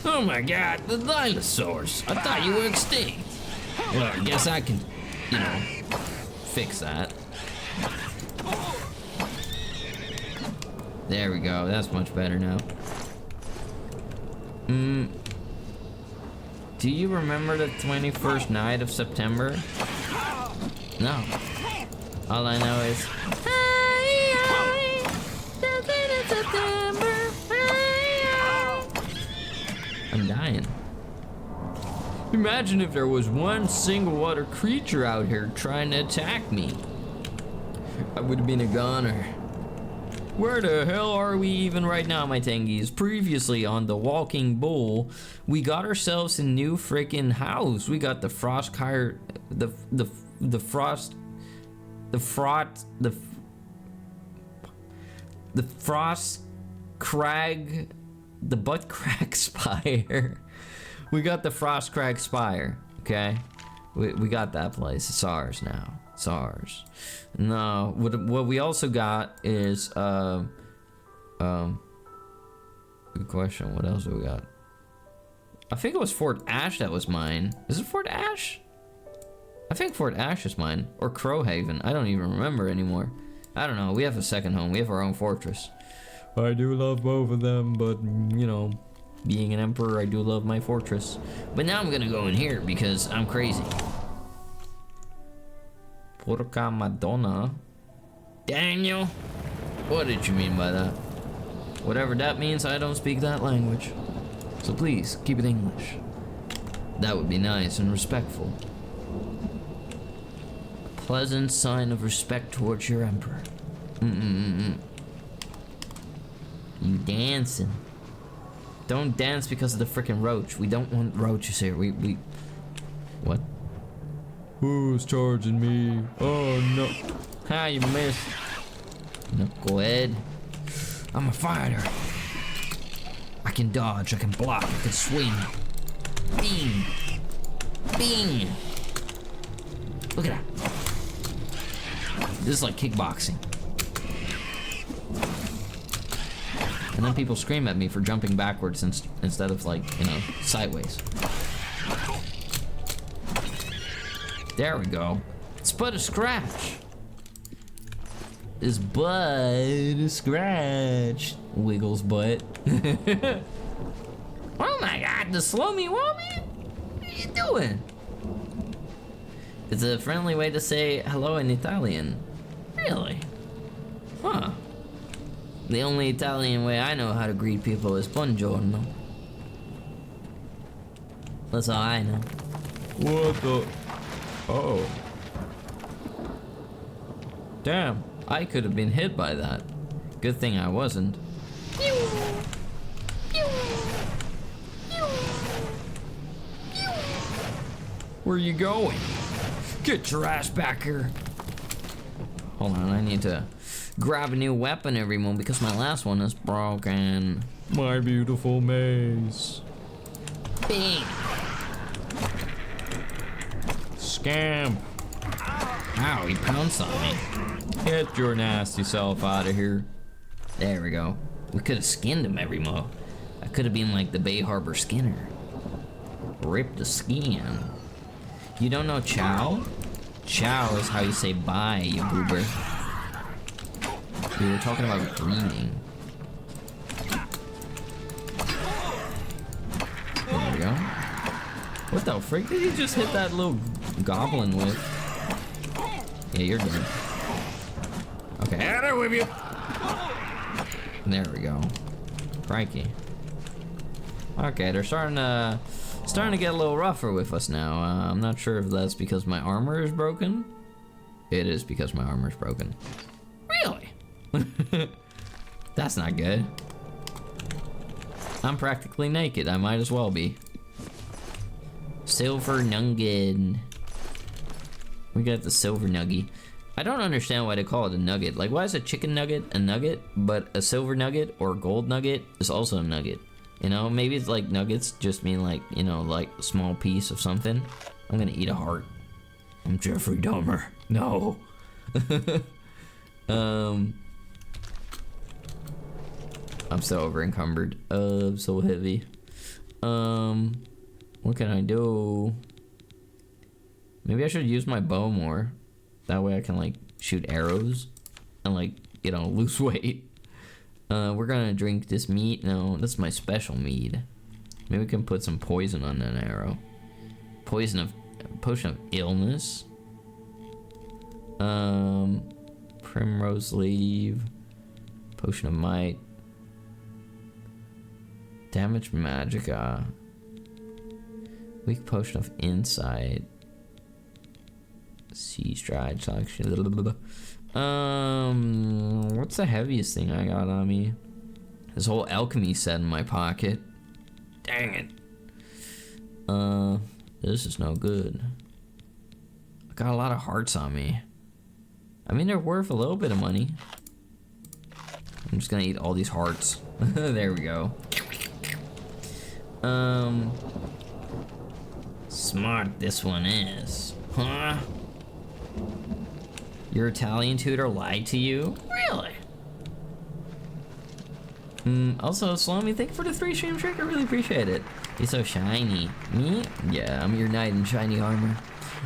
S1: Oh my god, the dinosaurs! I thought you were extinct. Well, I guess I can, you know, fix that. There we go, that's much better now. Do you remember the 21st night of September? No. All I know is... I'm dying. Imagine if there was one single other creature out here trying to attack me. I would have been a goner. Where the hell are we even right now, my tangies? Previously on The Walking Bull, we got ourselves a new freaking house. We got the frost crag, the butt crack spire. We got the frost crag spire, okay? We got that place. It's ours now. It's ours. No, what we also got is good question. What else do we got? I think it was Fort Ash that was mine. Is it Fort Ash? I think Fort Ash is mine, or Crowhaven. I don't even remember anymore. I don't know. We have a second home. We have our own fortress. I do love both of them, but you know, being an emperor, I do love my fortress. But now I'm gonna go in here because I'm crazy. Porca Madonna. Daniel? What did you mean by that? Whatever that means, I don't speak that language. So please, keep it English. That would be nice and respectful. A pleasant sign of respect towards your emperor. You dancing. Don't dance because of the freaking roach. We don't want roaches here. We... What? Who's charging me? Oh no. Ha, you missed. Knucklehead. I'm a fighter. I can dodge, I can block, I can swing. Bing. Bing. Look at that. This is like kickboxing. And then people scream at me for jumping backwards instead of, like, you know, sideways. There we go. It's but a scratch. It's but a scratch. Wiggles butt. Oh my god, the slow me woman? What are you doing? It's a friendly way to say hello in Italian. Really? Huh. The only Italian way I know how to greet people is buongiorno. That's all I know. What the? Oh. Damn, I could have been hit by that. Good thing I wasn't. Where are you going? Get your ass back here. Hold on, I need to grab a new weapon every moment because my last one is broken. My beautiful mace. Bing. Scamp. Ow, he pounced on me. Get your nasty self out of here. There we go. We could have skinned him every mo. I could have been like the Bay Harbor Skinner. Rip the skin. You don't know chow? Chow is how you say bye, you goober. We were talking about greeting. There we go. What the frick did you just hit that little goblin with? Yeah, you're dead. Okay, out of with you. There we go. Crikey. Okay, they're starting to get a little rougher with us now. I'm not sure if that's because my armor is broken. It is because my armor is broken. Really? That's not good. I'm practically naked. I might as well be. Silver nugget. We got the silver nugget. I don't understand why they call it a nugget. Like, why is a chicken nugget a nugget, but a silver nugget or gold nugget is also a nugget? You know, maybe it's like nuggets just mean like, you know, like a small piece of something. I'm gonna eat a heart. I'm Jeffrey Dahmer. No. I'm so over encumbered. I'm so heavy. What can I do? Maybe I should use my bow more. That way I can like shoot arrows and like, you know, lose weight. We're gonna drink this meat. No, that's my special mead. Maybe we can put some poison on that arrow. Potion of illness. Primrose leaf. Potion of might. Damage magicka. Weak potion of insight. Sea stride selection. What's the heaviest thing I got on me? This whole alchemy set in my pocket. Dang it. This is no good. I got a lot of hearts on me. I mean, they're worth a little bit of money. I'm just gonna eat all these hearts. There we go. Smart this one is. Huh? Your Italian tutor lied to you? Really? Also, Salami, thank you for the 3 stream trick. I really appreciate it. You're so shiny. Me? Yeah, I'm your knight in shiny armor.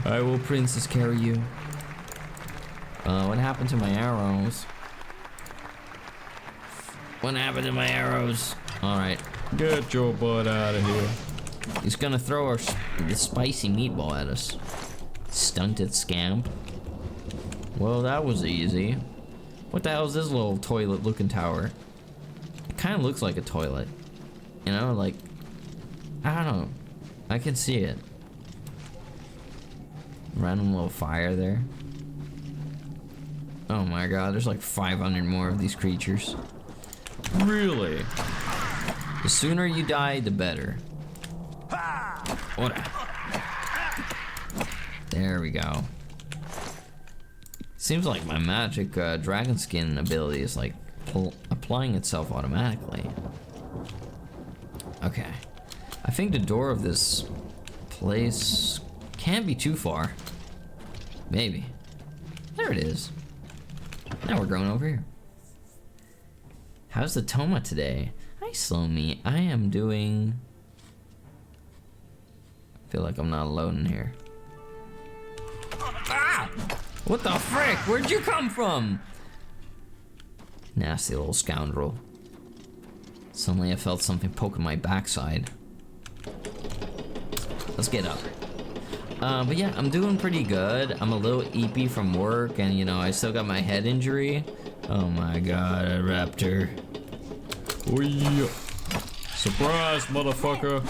S1: I will princess carry you. What happened to my arrows? What happened to my arrows? Alright. Get your butt out of here. He's gonna throw the spicy meatball at us. Stunted scamp. Well, that was easy. What the hell is this little toilet looking tower? It kind of looks like a toilet. You know, like, I don't know. I can see it. Random little fire there. Oh my god, there's like 500 more of these creatures. Really? The sooner you die, the better. What? There we go. Seems like my magic dragon skin ability is like applying itself automatically. Okay. I think the door of this place can't be too far. Maybe. There it is. Now we're going over here. How's the Toma today? Hi, Slomy. I am doing... I feel like I'm not alone in here. Ah! What the frick? Where'd you come from? Nasty little scoundrel. Suddenly I felt something poking my backside. Let's get up. But yeah, I'm doing pretty good. I'm a little eepy from work, and you know, I still got my head injury. Oh my god, a raptor. Oh yeah. Surprise, motherfucker.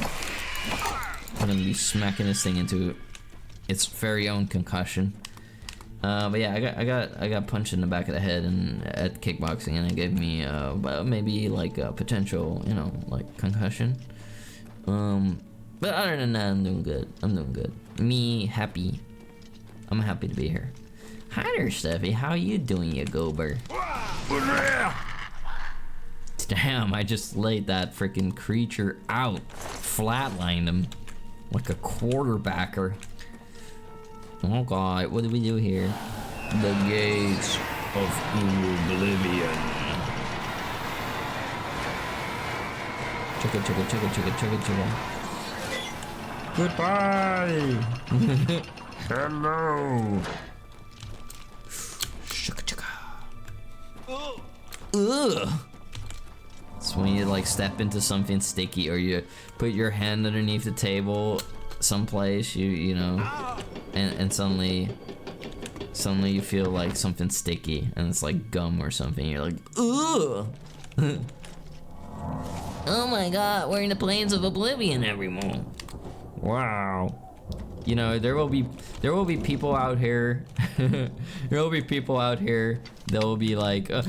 S1: I'm gonna be smacking this thing into its very own concussion. But yeah, I got punched in the back of the head and at kickboxing, and it gave me maybe like a potential, you know, like concussion. But other than that, I'm doing good. I'm doing good. Me happy. I'm happy to be here. Hi there, Steffi. How you doing, you goober? Damn, I just laid that freaking creature out. Flatlined him like a quarterbacker. Oh god, what do we do here? The gates of Oblivion. Chugga chugga chugga chugga chugga chugga. Goodbye. Hello. Chugga chugga. Ugh. It's when you like step into something sticky, or you put your hand underneath the table someplace, you know, and suddenly you feel like something sticky, and it's like gum or something. You're like, ugh. Oh my god, we're in the plains of Oblivion, everyone. Wow. You know, there will be people out here. There will be people out here that will be like, yeah,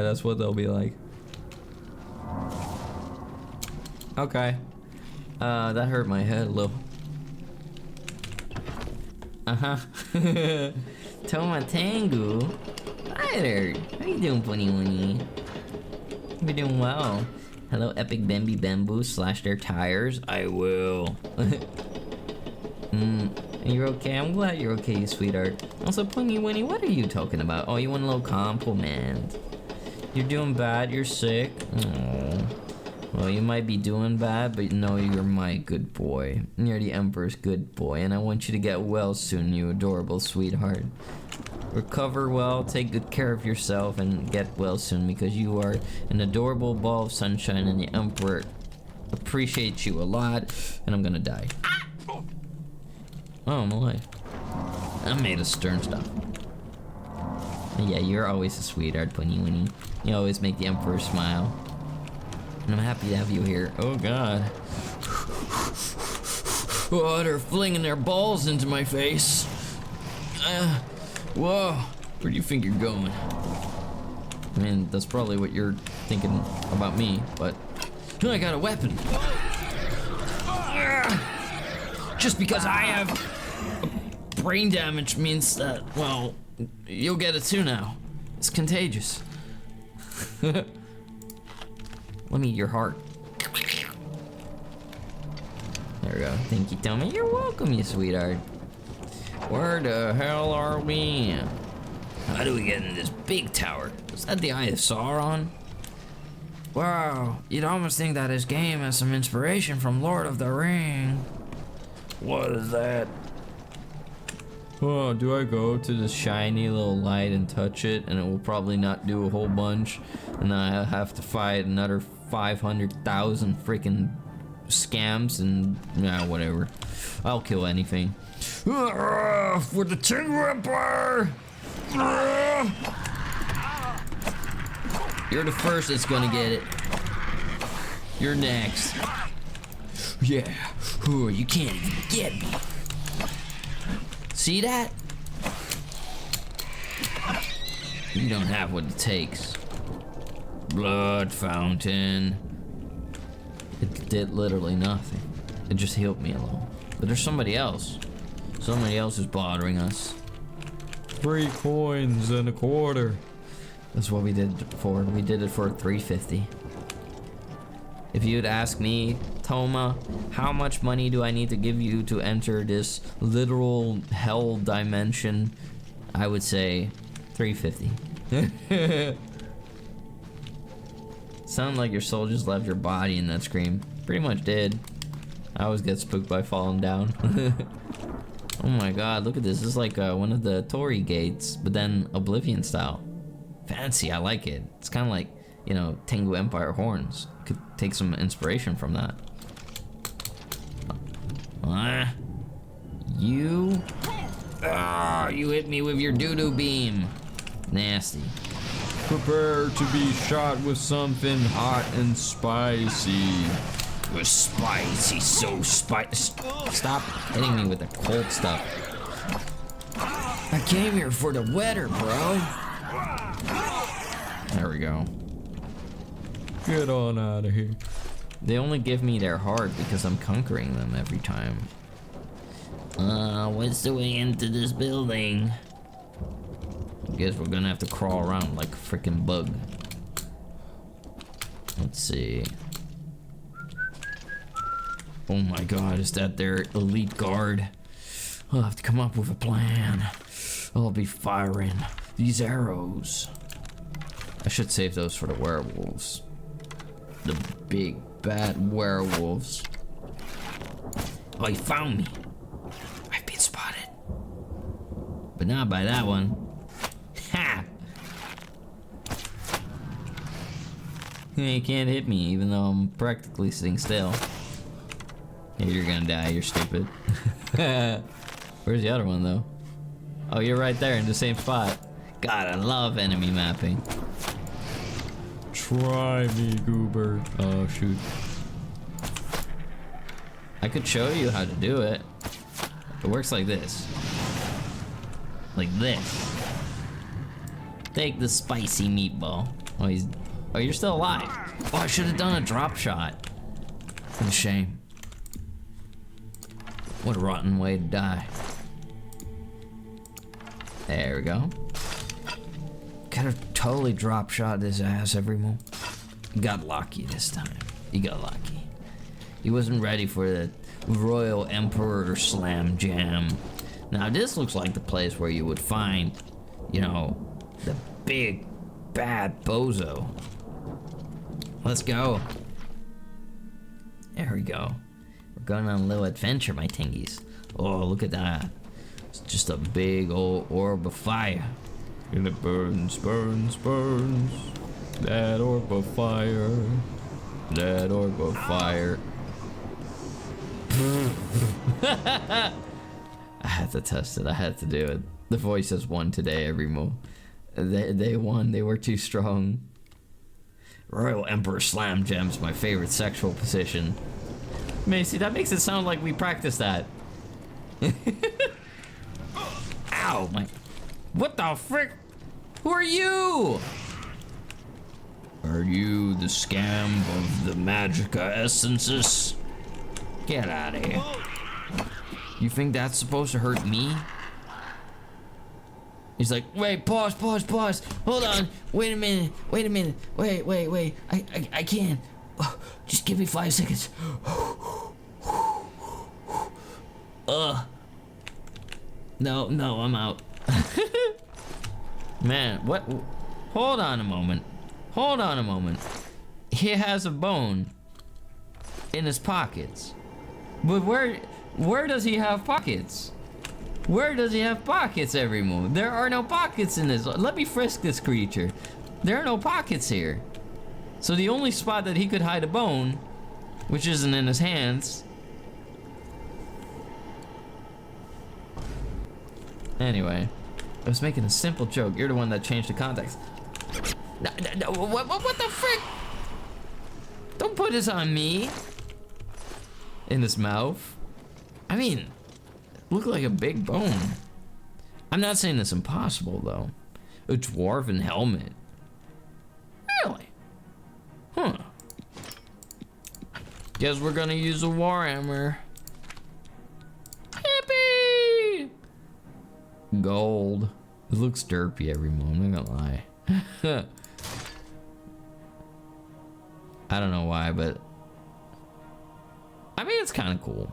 S1: that's what they'll be like. Okay. That hurt my head a little. Uh-huh. Toma Tangu. Hi there. How you doing, Bunny Winnie? You're doing well. Hello, Epic Bengie Bamboo. Slash their tires. I will. You're okay? I'm glad you're okay, sweetheart. Also, Pungy Winnie, what are you talking about? Oh, you want a little compliment? You're doing bad? You're sick? Oh. Well, you might be doing bad, but no, you're my good boy. You're the Emperor's good boy, and I want you to get well soon, you adorable sweetheart. Recover well, take good care of yourself, and get well soon, because you are an adorable ball of sunshine, and the Emperor appreciates you a lot, and I'm gonna die. Oh, I'm alive. I'm made of stern stuff. Yeah, you're always a sweetheart, Punny Winnie. You always make the Emperor smile. And I'm happy to have you here. Oh god. Oh, they're flinging their balls into my face. Whoa. Where do you think you're going? I mean, that's probably what you're thinking about me, but I got a weapon. Just because I have brain damage means that, well, you'll get it too now. It's contagious. Let me eat your heart. There we go. Thank you, Tommy. You're welcome, you sweetheart. Where the hell are we? How do we get in this big tower? Is that the Eye of Sauron? Wow, you'd almost think that this game has some inspiration from Lord of the Ring. What is that? Oh, do I go to this shiny little light and touch it, and it will probably not do a whole bunch, and then I'll have to fight another 500,000 freaking scams, and yeah, whatever. I'll kill anything. For the Tengu Empire! You're the first that's gonna get it. You're next. Yeah. Ooh, you can't even get me. See that? You don't have what it takes. Blood fountain. It did literally nothing. It just healed me a little. But there's somebody else. Somebody else is bothering us. 3 coins and a quarter. That's what we did it for. We did it for 350. If you'd ask me, Toma, how much money do I need to give you to enter this literal hell dimension? I would say 350. Sound like your soul just left your body in that scream. Pretty much did. I always get spooked by falling down. Oh my god, look at this. This is like one of the Torii gates, but then Oblivion style. Fancy, I like it. It's kind of like, you know, Tengu Empire horns. Could take some inspiration from that. You? Ah, you hit me with your doo-doo beam. Nasty. Prepare to be shot with something hot and spicy. We're spicy, so spicy. Stop hitting me with the cold stuff. I came here for the weather, bro. There we go. Get on out of here. They only give me their heart because I'm conquering them every time. What's the way into this building? I guess we're gonna have to crawl around like a freaking bug. Let's see. Oh my god, is that their elite guard? I'll have to come up with a plan. I'll be firing these arrows. I should save those for the werewolves. The big bad werewolves. Oh, he found me. I've been spotted. But not by that one. Ha! You can't hit me even though I'm practically sitting still. Yeah, you're gonna die, you're stupid. Where's the other one though? Oh, you're right there in the same spot. God, I love enemy mapping. Try me, goober. Oh, shoot. I could show you how to do it. It works like this. Like this. Take the spicy meatball. Oh, you're still alive. Oh, I should have done a drop shot. What a shame. What a rotten way to die. There we go. Could have totally drop shot his ass every move. You got lucky this time. You got lucky. He wasn't ready for the Royal Emperor Slam Jam. Now this looks like the place where you would find, you know, the big bad bozo. Let's go. There we go. We're going on a little adventure, my tingies. Oh, look at that. It's just a big old orb of fire. And it burns, burns, burns. That orb of fire. That orb of fire. I had to test it. I had to do it. The voices won today, every move. They won. They were too strong. Royal Emperor Slam Jam's my favorite sexual position. Macy, that makes it sound like we practiced that. Ow, my... What the frick? Who are you? Are you the scam of the Magica essences? Get out of here. You think that's supposed to hurt me? He's like, wait, pause. Hold on. Wait a minute. Wait. I can't. Just give me 5 seconds. No, I'm out. Man, what? Hold on a moment. He has a bone in his pockets. But where does he have pockets? Where does he have pockets, every move? There are no pockets in this. Let me frisk this creature. There are no pockets here. So the only spot that he could hide a bone, which isn't in his hands. Anyway, I was making a simple joke. You're the one that changed the context. No, what the frick? Don't put this on me. In his mouth. I mean, look like a big bone. I'm not saying it's impossible though. A dwarven helmet. Really? Huh. Guess we're gonna use a warhammer. Hippie! Gold. It looks derpy every moment, I'm not gonna lie. I don't know why, but I mean, it's kind of cool.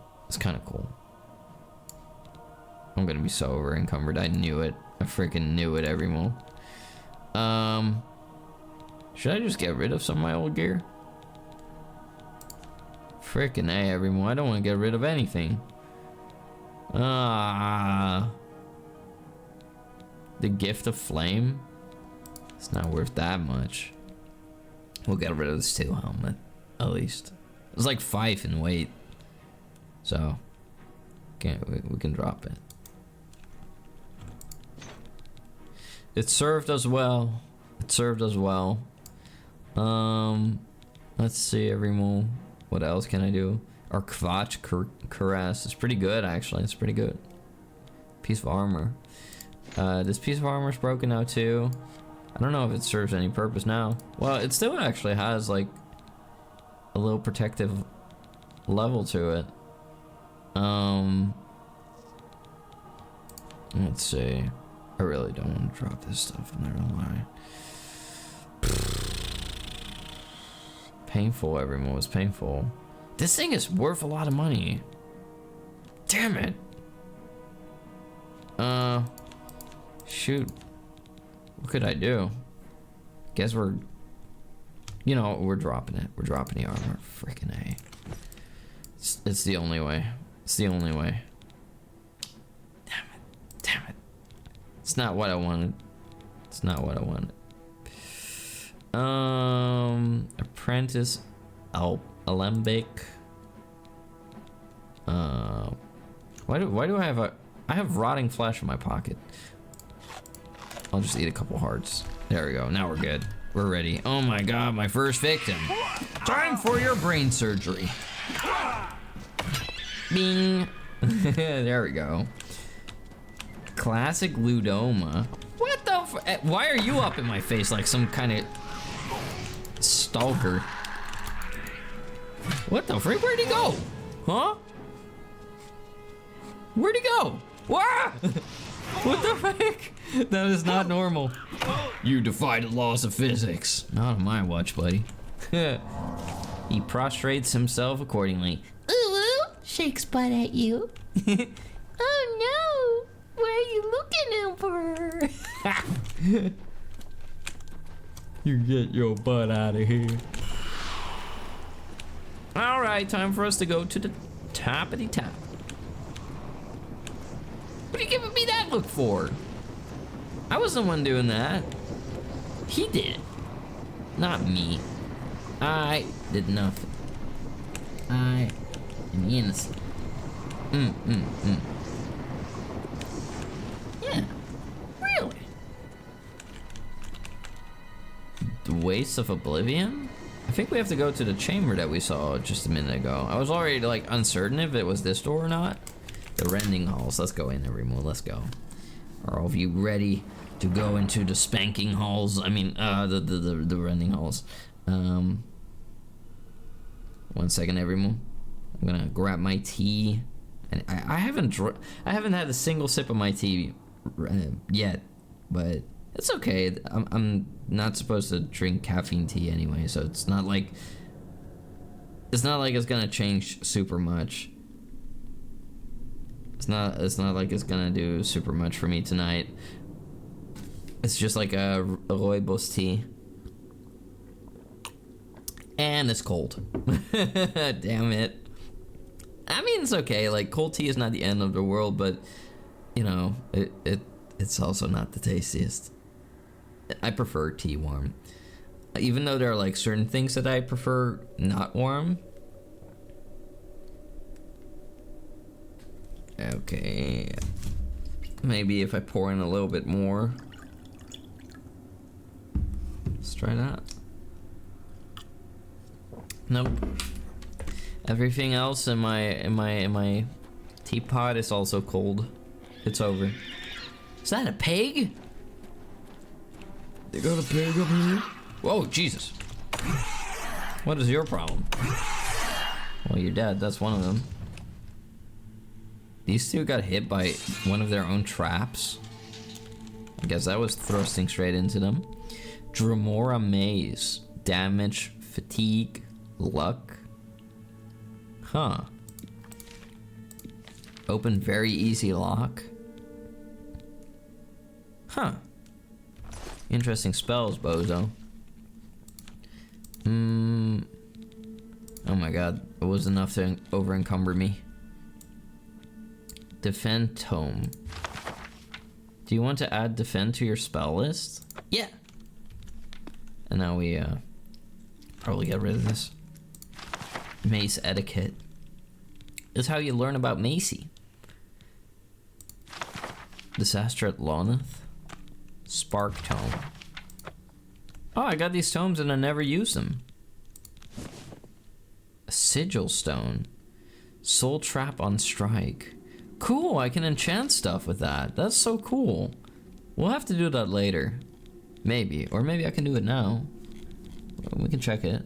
S1: I'm gonna be so over encumbered. I knew it. I freaking knew it every move. Should I just get rid of some of my old gear? Freaking A, every move. I don't want to get rid of anything. The gift of flame? It's not worth that much. We'll get rid of this steel helmet, at least. It's like 5 in weight. So, we can drop it. It served us well. Let's see, every move. What else can I do? Our Kvatch Caress is pretty good, actually. It's pretty good. Piece of armor. This piece of armor is broken now too. I don't know if it serves any purpose now. Well, it still actually has like a little protective level to it. Let's see. I really don't want to drop this stuff, I'm not gonna lie. Painful, everyone was painful. This thing is worth a lot of money. Damn it. Shoot. What could I do? Guess we're, you know, we're dropping it. We're dropping the armor. Freaking A. It's the only way. It's the only way. Damn it. It's not what I wanted. It's not what I wanted. Apprentice Alembic. Why do I have rotting flesh in my pocket? I'll just eat a couple hearts. There we go. Now we're good. We're ready. Oh my god, my first victim. Time for your brain surgery. Bing. There we go. Classic Ludoma. What the why are you up in my face like some kind of stalker? What the frick? Where'd he go? Huh? Where'd he go? What? What the frick? That is not normal. You defy the laws of physics. Not on my watch, buddy. He prostrates himself accordingly. Ooh, shakes butt at you. Oh no! Where are you looking over? You get your butt out of here. Alright, time for us to go to the toppity top. What are you giving me that look for? I wasn't the one doing that. He did. Not me. I did nothing. I am innocent. Yeah, really? The Wastes of Oblivion? I think we have to go to the chamber that we saw just a minute ago. I was already like uncertain if it was this door or not. The rending halls. Let's go in, everyone. Let's go. Are all of you ready to go into the spanking halls? I mean, the rending halls. 1 second, everyone. I'm gonna grab my tea. And I haven't had a single sip of my tea yet, but it's okay. I'm not supposed to drink caffeine tea anyway, so it's not like it's gonna change super much. It's not like it's gonna do super much for me tonight. It's just like a rooibos tea. And it's cold. Damn it. I mean, it's okay. Like, cold tea is not the end of the world, but you know, it's also not the tastiest. I prefer tea warm. Even though there are like certain things that I prefer not warm. Okay. Maybe if I pour in a little bit more. Let's try that. Nope. Everything else in my teapot is also cold. It's over. Is that a pig? They got a pig up here? Whoa, Jesus. What is your problem? Well, you're dead. That's one of them. These two got hit by one of their own traps. I guess that was thrusting straight into them. Dremora Maze. Damage, fatigue, luck. Huh. Open very easy lock. Huh. Interesting spells, bozo. Oh my god. It was enough to over-encumber me. Defend Tome. Do you want to add Defend to your spell list? Yeah. And now we probably get rid of this. Mace Etiquette. This is how you learn about Macy. Disaster at Loneth. Spark Tome. Oh, I got these tomes and I never used them. A Sigil Stone. Soul Trap on Strike. Cool, I can enchant stuff with that. That's so cool. We'll have to do that later. Maybe. Or maybe I can do it now. We can check it.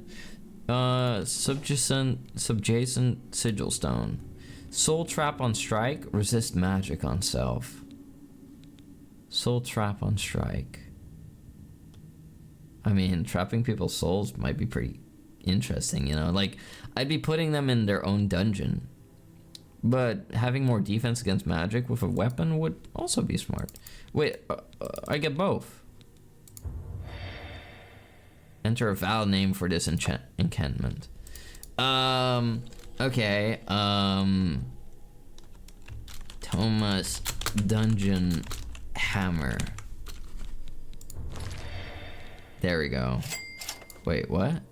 S1: Subjacent Sigil Stone. Soul Trap on Strike. Resist magic on self. Soul Trap on Strike. I mean, trapping people's souls might be pretty interesting, you know? Like, I'd be putting them in their own dungeon. But having more defense against magic with a weapon would also be smart. Wait, I get both. Enter a valid name for this enchantment. Okay, Thomas Dungeon Hammer. There we go. Wait, what?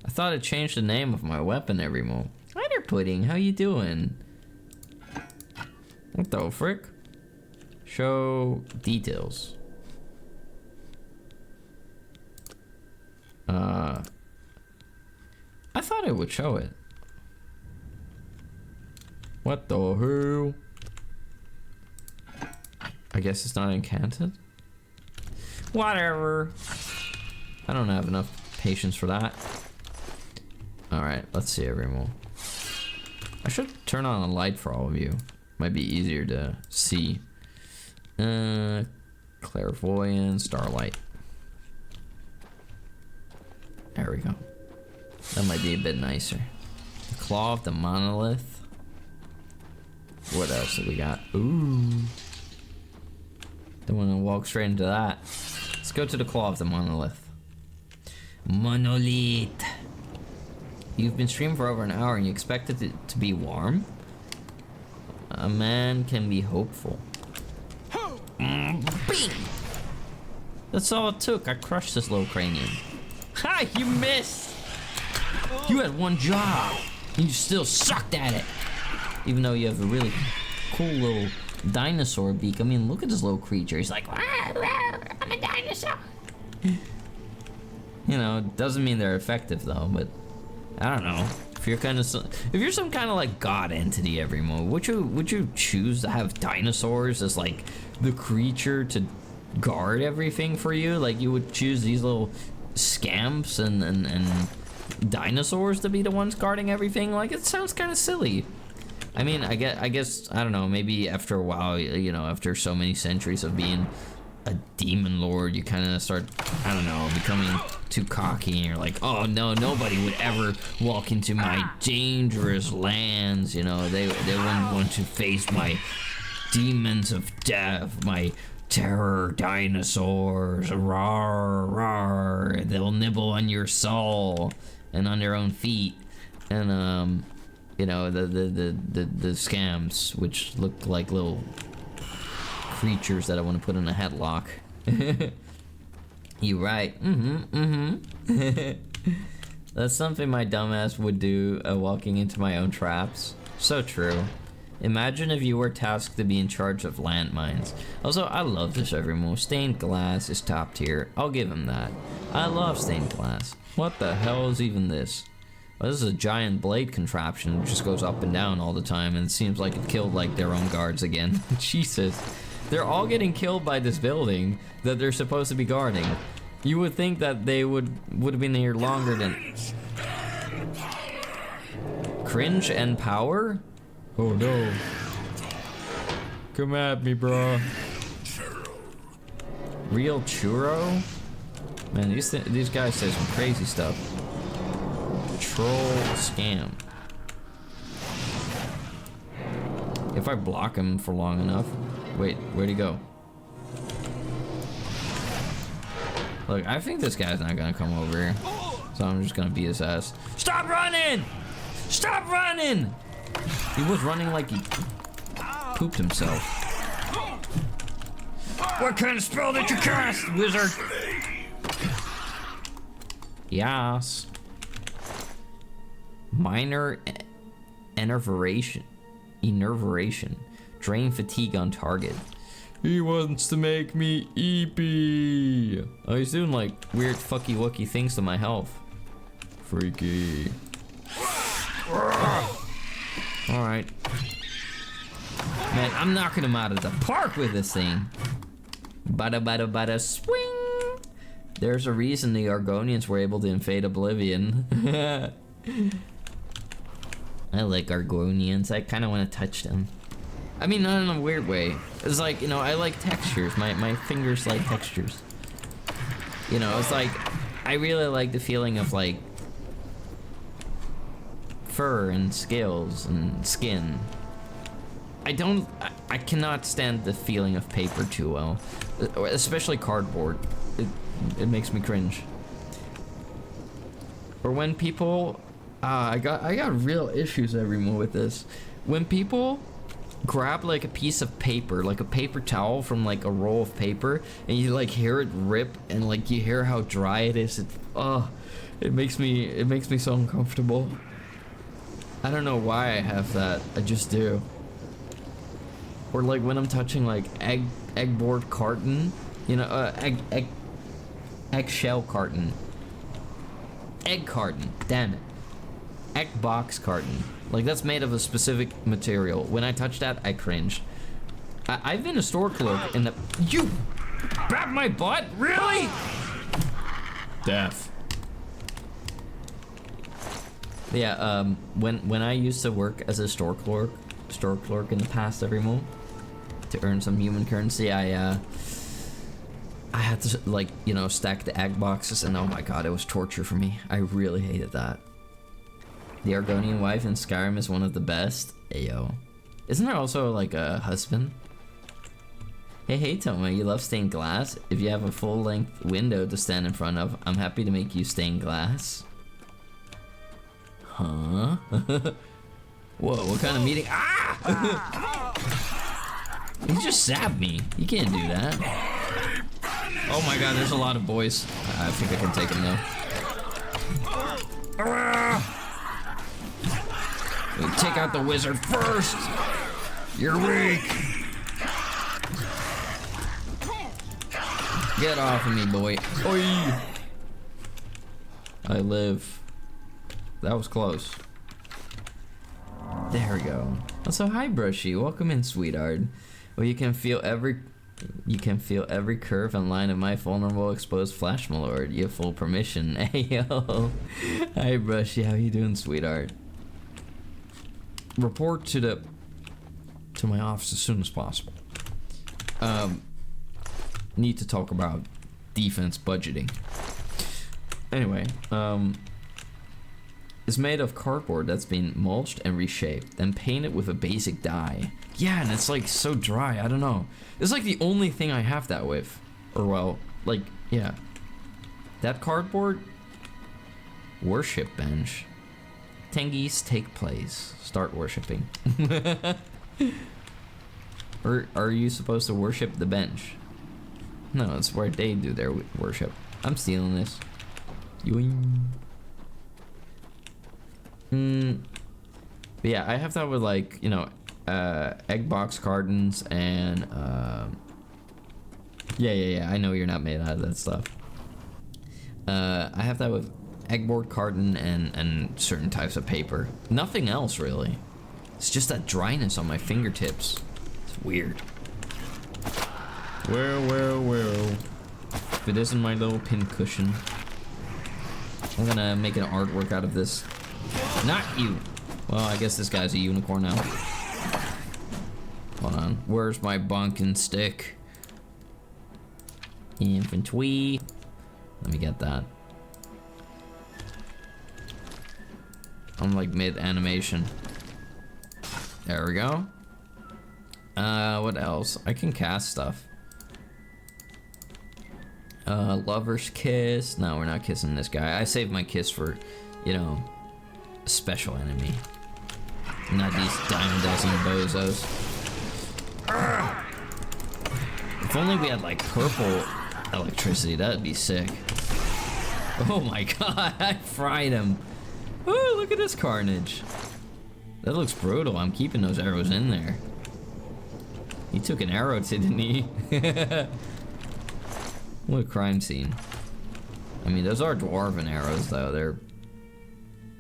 S1: I thought it changed the name of my weapon every move. Spider Pudding, how you doing? What the frick? Show details. I thought it would show it. What the hell? I guess it's not incanted? Whatever. I don't have enough patience for that. Alright, let's see everyone. I should turn on a light for all of you. Might be easier to see. Clairvoyance, starlight. There we go. That might be a bit nicer. The Claw of the Monolith. What else do we got? Ooh. Don't want to walk straight into that. Let's go to the Claw of the Monolith. Monolith. You've been streaming for over an hour and you expected it to be warm? A man can be hopeful. Bing! That's all it took. I crushed this little cranium. Ha! You missed! You had one job. And you still sucked at it. Even though you have a really cool little dinosaur beak. I mean, look at this little creature. He's like, I'm a dinosaur. You know, doesn't mean they're effective though, but I don't know. If you're some kind of like god entity every mode, would you choose to have dinosaurs as like the creature to guard everything for you? Like you would choose these little scamps and dinosaurs to be the ones guarding everything? Like it sounds kind of silly. I mean, I guess I don't know, maybe after a while, you know, after so many centuries of being a demon lord, you kind of start, I don't know, becoming too cocky, and you're like, oh no, nobody would ever walk into my dangerous lands, you know, they wouldn't want to face my demons of death, my terror dinosaurs, rawr, rawr, they'll nibble on your soul and on their own feet, and you know, the scams, which look like little creatures that I want to put in a headlock. You right. That's something my dumbass would do, walking into my own traps. So true. Imagine if you were tasked to be in charge of landmines. Also, I love this every move. Stained glass is top tier. I'll give him that. I love stained glass. What the hell is even this? Oh, this is a giant blade contraption. It just goes up and down all the time, and it seems like it killed like their own guards again. Jesus. They're all getting killed by this building that they're supposed to be guarding. You would think that they would have been here longer than... Cringe and power? Oh no. Come at me, bro. Real churro? Man, these guys say some crazy stuff. Troll scam. If I block him for long enough... Wait, where'd he go? Look, I think this guy's not gonna come over here. So I'm just gonna beat his ass. Stop running! Stop running! He was running like he pooped himself. What kind of spell did you cast, wizard? Yes. Minor enervation. Drain fatigue on target. He wants to make me eepy. Oh, he's doing like weird fucky wucky things to my health. Freaky. Alright. Man, I'm knocking him out of the park with this thing. Bada bada bada swing. There's a reason the Argonians were able to invade Oblivion. I like Argonians. I kind of want to touch them. I mean, not in a weird way. It's like, you know, I like textures. My fingers like textures. You know, it's like, I really like the feeling of like fur and scales and skin. I cannot stand the feeling of paper too well. Especially cardboard. It makes me cringe. Or when people, I got real issues every more with this. When people grab like a piece of paper, like a paper towel from like a roll of paper, and you like hear it rip, and like you hear how dry it is. It makes me so uncomfortable. I don't know why I have that. I just do. Or like when I'm touching like eggboard carton, you know, eggshell carton, egg carton. Damn it, egg box carton. Like, that's made of a specific material. When I touch that, I cringe. I've been a store clerk in the... You grabbed my butt? Really? Death. Yeah, when I used to work as a store clerk in the past every month to earn some human currency, I had to, like, you know, stack the egg boxes, and oh my god, it was torture for me. I really hated that. The Argonian wife in Skyrim is one of the best. Ayo. Isn't there also like a husband? Hey Toma, you love stained glass? If you have a full-length window to stand in front of, I'm happy to make you stained glass. Huh? Whoa, what kind of meeting? Ah! He just stabbed me. You can't do that. Oh my god, there's a lot of boys. I think I can take him though. Take out the wizard first. You're weak. Get off of me, boy. Oi. I live. That was close. There we go. Also, hi Brushy. Welcome in, sweetheart. Well, you can feel every curve and line of my vulnerable exposed flesh, my lord. You have full permission. Hey yo. Hi Brushy. How you doing, sweetheart? Report to my office as soon as possible. Need to talk about defense budgeting. Anyway, it's made of cardboard that's been mulched and reshaped, then painted with a basic dye. Yeah, and it's like so dry, I don't know. It's like the only thing I have that with. Or well, like, yeah. That cardboard, worship bench. Tengies take place. Start worshipping. Or are you supposed to worship the bench? No, it's where they do their worship. I'm stealing this. Yoing. But yeah, I have that with like, you know, egg box cartons and yeah, I know you're not made out of that stuff. I have that with egg board carton and certain types of paper. Nothing else really. It's just that dryness on my fingertips. It's weird. Well. If it isn't my little pin cushion, I'm gonna make an artwork out of this. Not you. Well, I guess this guy's a unicorn now. Hold on. Where's my bunkin stick? Infantry. Let me get that. I'm like mid animation. There we go. What else? I can cast stuff. Lover's kiss. No, we're not kissing this guy. I saved my kiss for, you know, a special enemy. Not these dime dozen bozos. If only we had like purple electricity, that'd be sick. Oh my god, I fried him. Oh, look at this carnage. That looks brutal. I'm keeping those arrows in there. He took an arrow, didn't he? What a crime scene. I mean, those are dwarven arrows, though. They're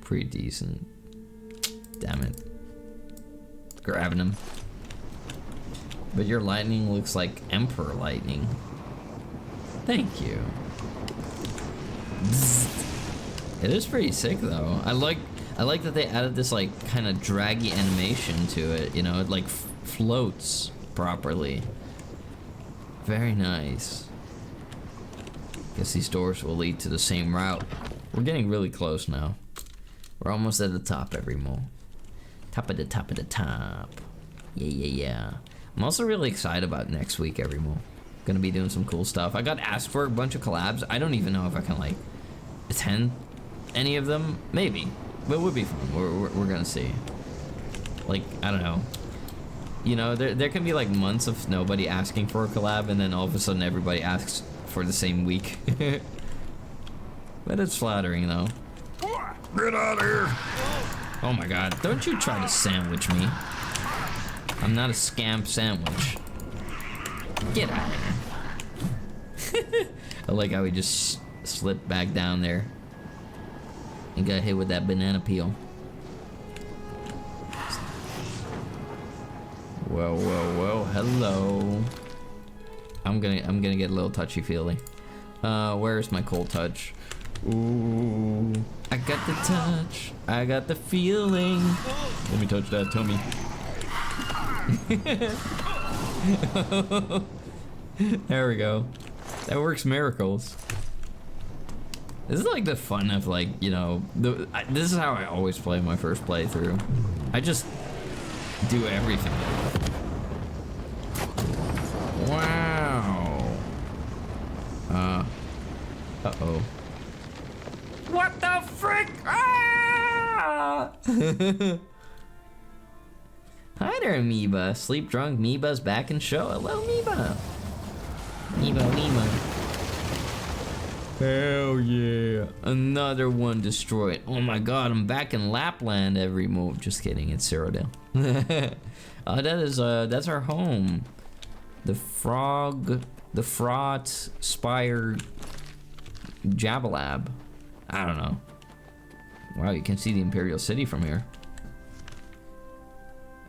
S1: pretty decent. Damn it. Grabbing them. But your lightning looks like Emperor lightning. Thank you. It is pretty sick, though. I like that they added this, like, kind of draggy animation to it. You know, it, like, floats properly. Very nice. Guess these doors will lead to the same route. We're getting really close now. We're almost at the top, every mole. Top of the top of the top. Yeah. I'm also really excited about next week, every mole. Gonna be doing some cool stuff. I got asked for a bunch of collabs. I don't even know if I can, like, attend any of them. Maybe. But it would be fun. We're gonna see. Like, I don't know. You know, there can be, like, months of nobody asking for a collab, and then all of a sudden everybody asks for the same week. But it's flattering, though. Get out of here! Oh my god, don't you try to sandwich me. I'm not a scamp sandwich. Get out of here. I like how he just slipped back down there and got hit with that banana peel. Whoa, hello. I'm gonna get a little touchy-feely. Where's my cold touch? Ooh, I got the touch. I got the feeling. Let me touch that tummy. There we go. That works miracles. This is like the fun of like, you know, this is how I always play my first playthrough. I just do everything. Wow. Uh-oh. What the frick? Ah! Hi there, Amoeba. Sleep drunk Amoeba's back in show. Hello, Amoeba. Amoeba. Hell yeah. Another one destroyed. Oh my god, I'm back in Lapland every move. Just kidding, it's Cyrodiil. That's our home. The Fraught Spire Jabalab. I don't know. Wow, you can see the Imperial City from here.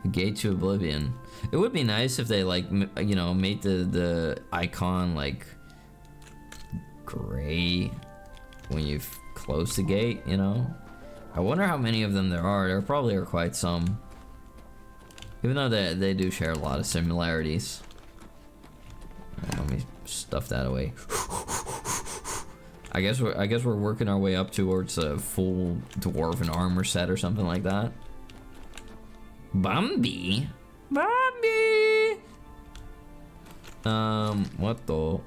S1: A gate to Oblivion. It would be nice if they like, you know, made the icon like gray when you close the gate, you know? I wonder how many of them there are. There probably are quite some. Even though they do share a lot of similarities. Right, let me stuff that away. I guess we're working our way up towards a full dwarven armor set or something like that. Bambi. What the?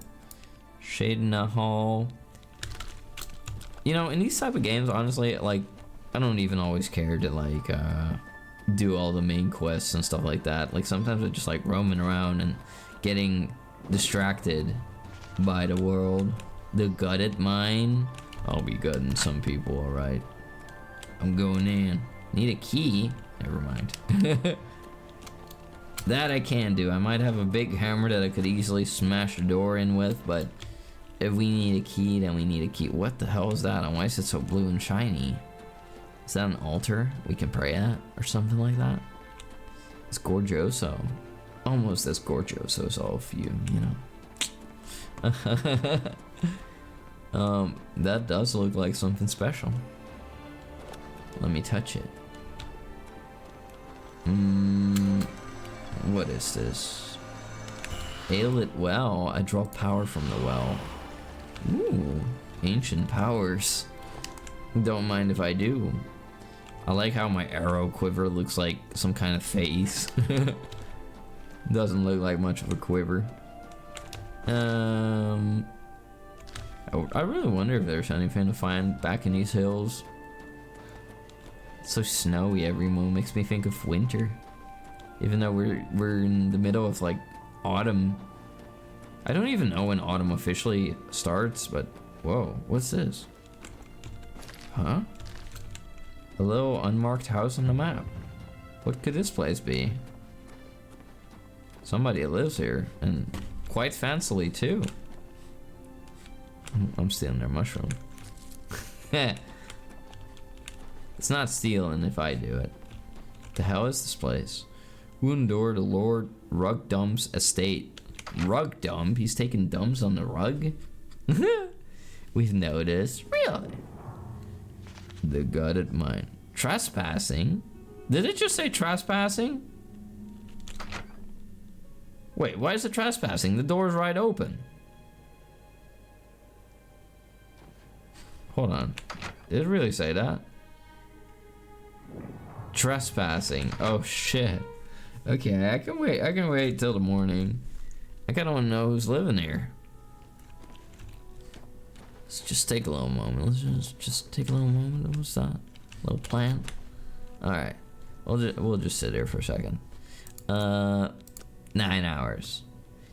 S1: Shade in a hall. You know, in these type of games, honestly, like, I don't even always care to like do all the main quests and stuff like that. Like sometimes I'm just like roaming around and getting distracted by the world. The gutted mine. I'll be gutting some people, alright. I'm going in. Need a key. Never mind. That I can do. I might have a big hammer that I could easily smash the door in with, but if we need a key, then we need a key. What the hell is that? And why is it so blue and shiny? Is that an altar we can pray at or something like that? It's Gorgioso. Almost as Gorgioso as all of you, you know. That does look like something special. Let me touch it. What is this? Ale it well. I draw power from the well. Ooh, ancient powers. Don't mind if I do. I like how my arrow quiver looks like some kind of face. Doesn't look like much of a quiver. I really wonder if there's anything to find back in these hills. It's so snowy every move, makes me think of winter. Even though we're in the middle of like autumn. I don't even know when autumn officially starts, but whoa, what's this? Huh? A little unmarked house on the map. What could this place be? Somebody lives here, and quite fancily too. I'm stealing their mushroom. It's not stealing if I do it. What the hell is this place? Wound door to Lord Rugdump's estate. Rugdump? He's taking dumps on the rug? We've noticed. Really? The gutted mine. Trespassing? Did it just say trespassing? Wait, why is it trespassing? The door's right open. Hold on. Did it really say that? Trespassing. Oh shit. Okay, I can wait till the morning. I kinda wanna know who's living here. Let's just take a little moment. Let's just take a little moment. What's that? A little plant? Alright. We'll just sit here for a second. 9 hours.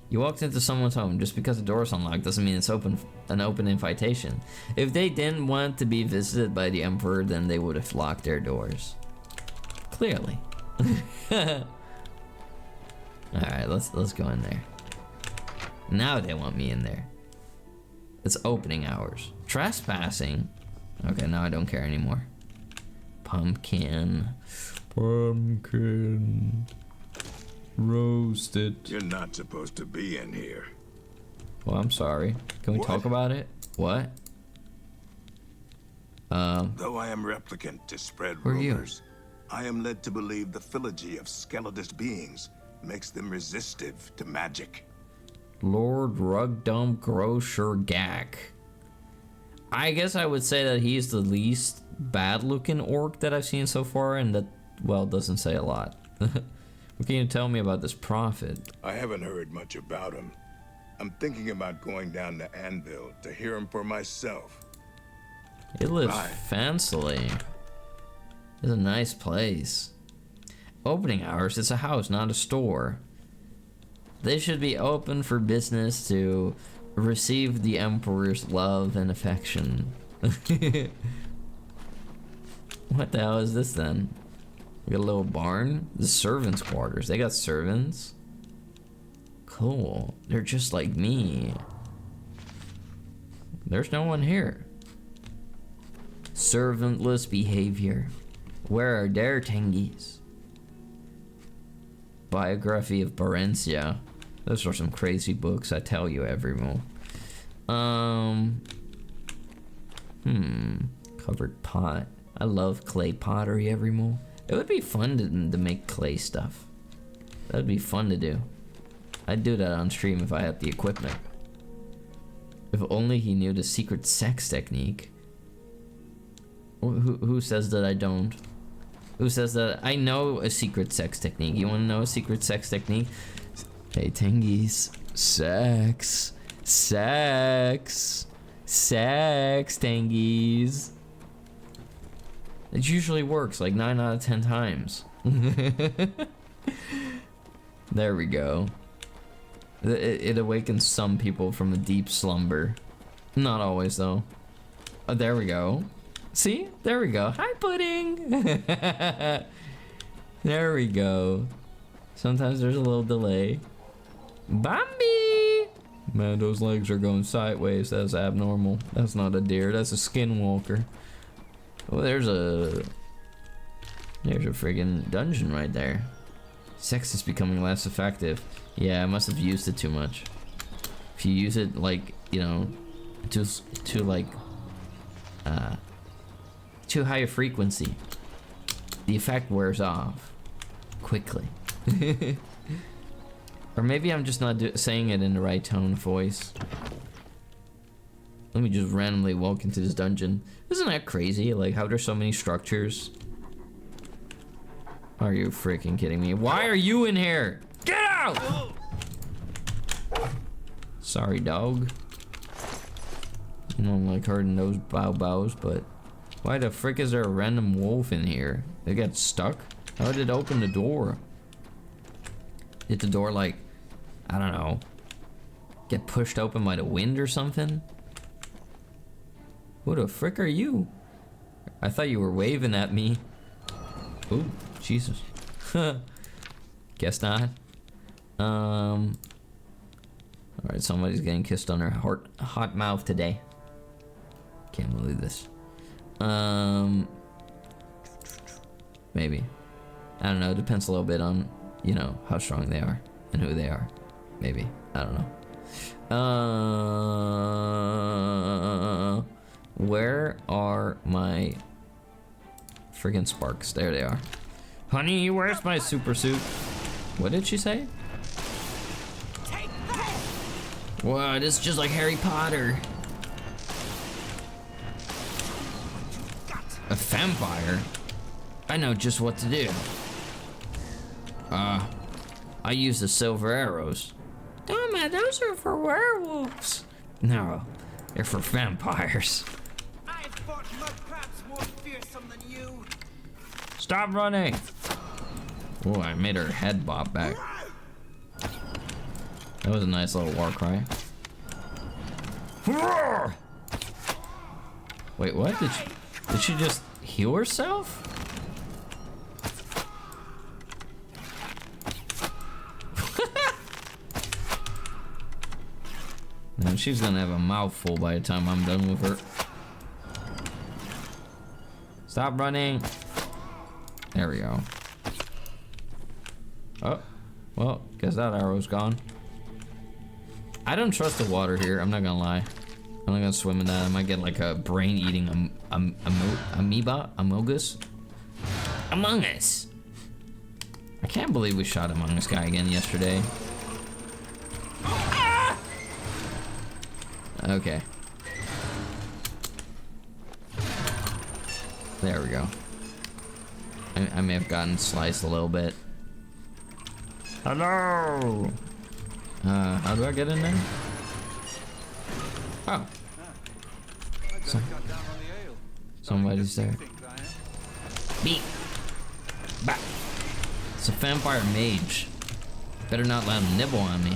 S1: You walked into someone's home. Just because the door's unlocked doesn't mean it's an open invitation. If they didn't want to be visited by the Emperor, then they would have locked their doors. Clearly. Alright, let's go in there. Now they want me in there. It's opening hours. Trespassing. Okay, now I don't care anymore. Pumpkin. Roasted.
S2: You're not supposed to be in here.
S1: Well, I'm sorry. Can we talk about it? What?
S2: Though I am replicant to spread rumors, I am led to believe the phylogeny of skeletal beings makes them resistive to magic.
S1: Lord Rugdump Grosher Gak. I guess I would say that he's the least bad-looking orc that I've seen so far, and that, well, doesn't say a lot. What can you tell me about this prophet?
S2: I haven't heard much about him. I'm thinking about going down to Anvil to hear him for myself.
S1: It lives fancily. It's a nice place. Opening hours, it's a house, not a store. They should be open for business to receive the Emperor's love and affection. What the hell is this then? We got a little barn? The servants' quarters. They got servants? Cool. They're just like me. There's no one here. Servantless behavior. Where are their tengies? Biography of Barencia. Those are some crazy books, I tell you, everyone. Covered pot. I love clay pottery, everyone. It would be fun to make clay stuff. That would be fun to do. I'd do that on stream if I had the equipment. If only he knew the secret sex technique. Who says that I don't? Who says that I know a secret sex technique? You want to know a secret sex technique? Hey, Tengies. Sex. Sex. Sex, Tengies. It usually works like 9 out of 10 times. There we go. It awakens some people from a deep slumber. Not always, though. Oh, there we go. See? There we go. Hi, Pudding! There we go. Sometimes there's a little delay. Bambi! Man, those legs are going sideways. That's abnormal. That's not a deer. That's a skinwalker. Oh, there's a friggin' dungeon right there. Sex is becoming less effective. Yeah, I must have used it too much. If you use it like, you know, to like too high a frequency, the effect wears off quickly. Or maybe I'm just not saying it in the right tone of voice. Let me just randomly walk into this dungeon. Isn't that crazy? Like, how there's so many structures? Are you freaking kidding me? Why are you in here? Get out! Sorry, dog. I don't like hurting those bows, but why the frick is there a random wolf in here? They got stuck? How did it open the door? Did the door, like, I don't know, get pushed open by the wind or something? Who the frick are you? I thought you were waving at me. Ooh, Jesus. Guess not. Alright, somebody's getting kissed on her hot mouth today. Can't believe this. Maybe. I don't know, it depends a little bit on, you know, how strong they are and who they are. Maybe. I don't know. Where are my friggin' sparks? There they are. Honey, where's my super suit? What did she say? What? It's just like Harry Potter. A vampire? I know just what to do. I use the silver arrows. Oh man, those are for werewolves. No, they're for vampires.
S3: I've fought mud crabs more fearsome than you.
S1: Stop running. Oh, I made her head bop back. That was a nice little war cry. Wait, what? Did she just heal herself? Man, she's gonna have a mouthful by the time I'm done with her. Stop running. There we go. Oh, well, guess that arrow's gone. I don't trust the water here, I'm not gonna lie. I'm not gonna swim in that. I might get like a brain-eating amoeba? Amogus? Among Us! I can't believe we shot Among Us guy again yesterday. Okay. There we go. I may have gotten sliced a little bit. Hello! How do I get in there? Oh. Somebody's there. Beat! Back! It's a vampire mage. Better not let him nibble on me.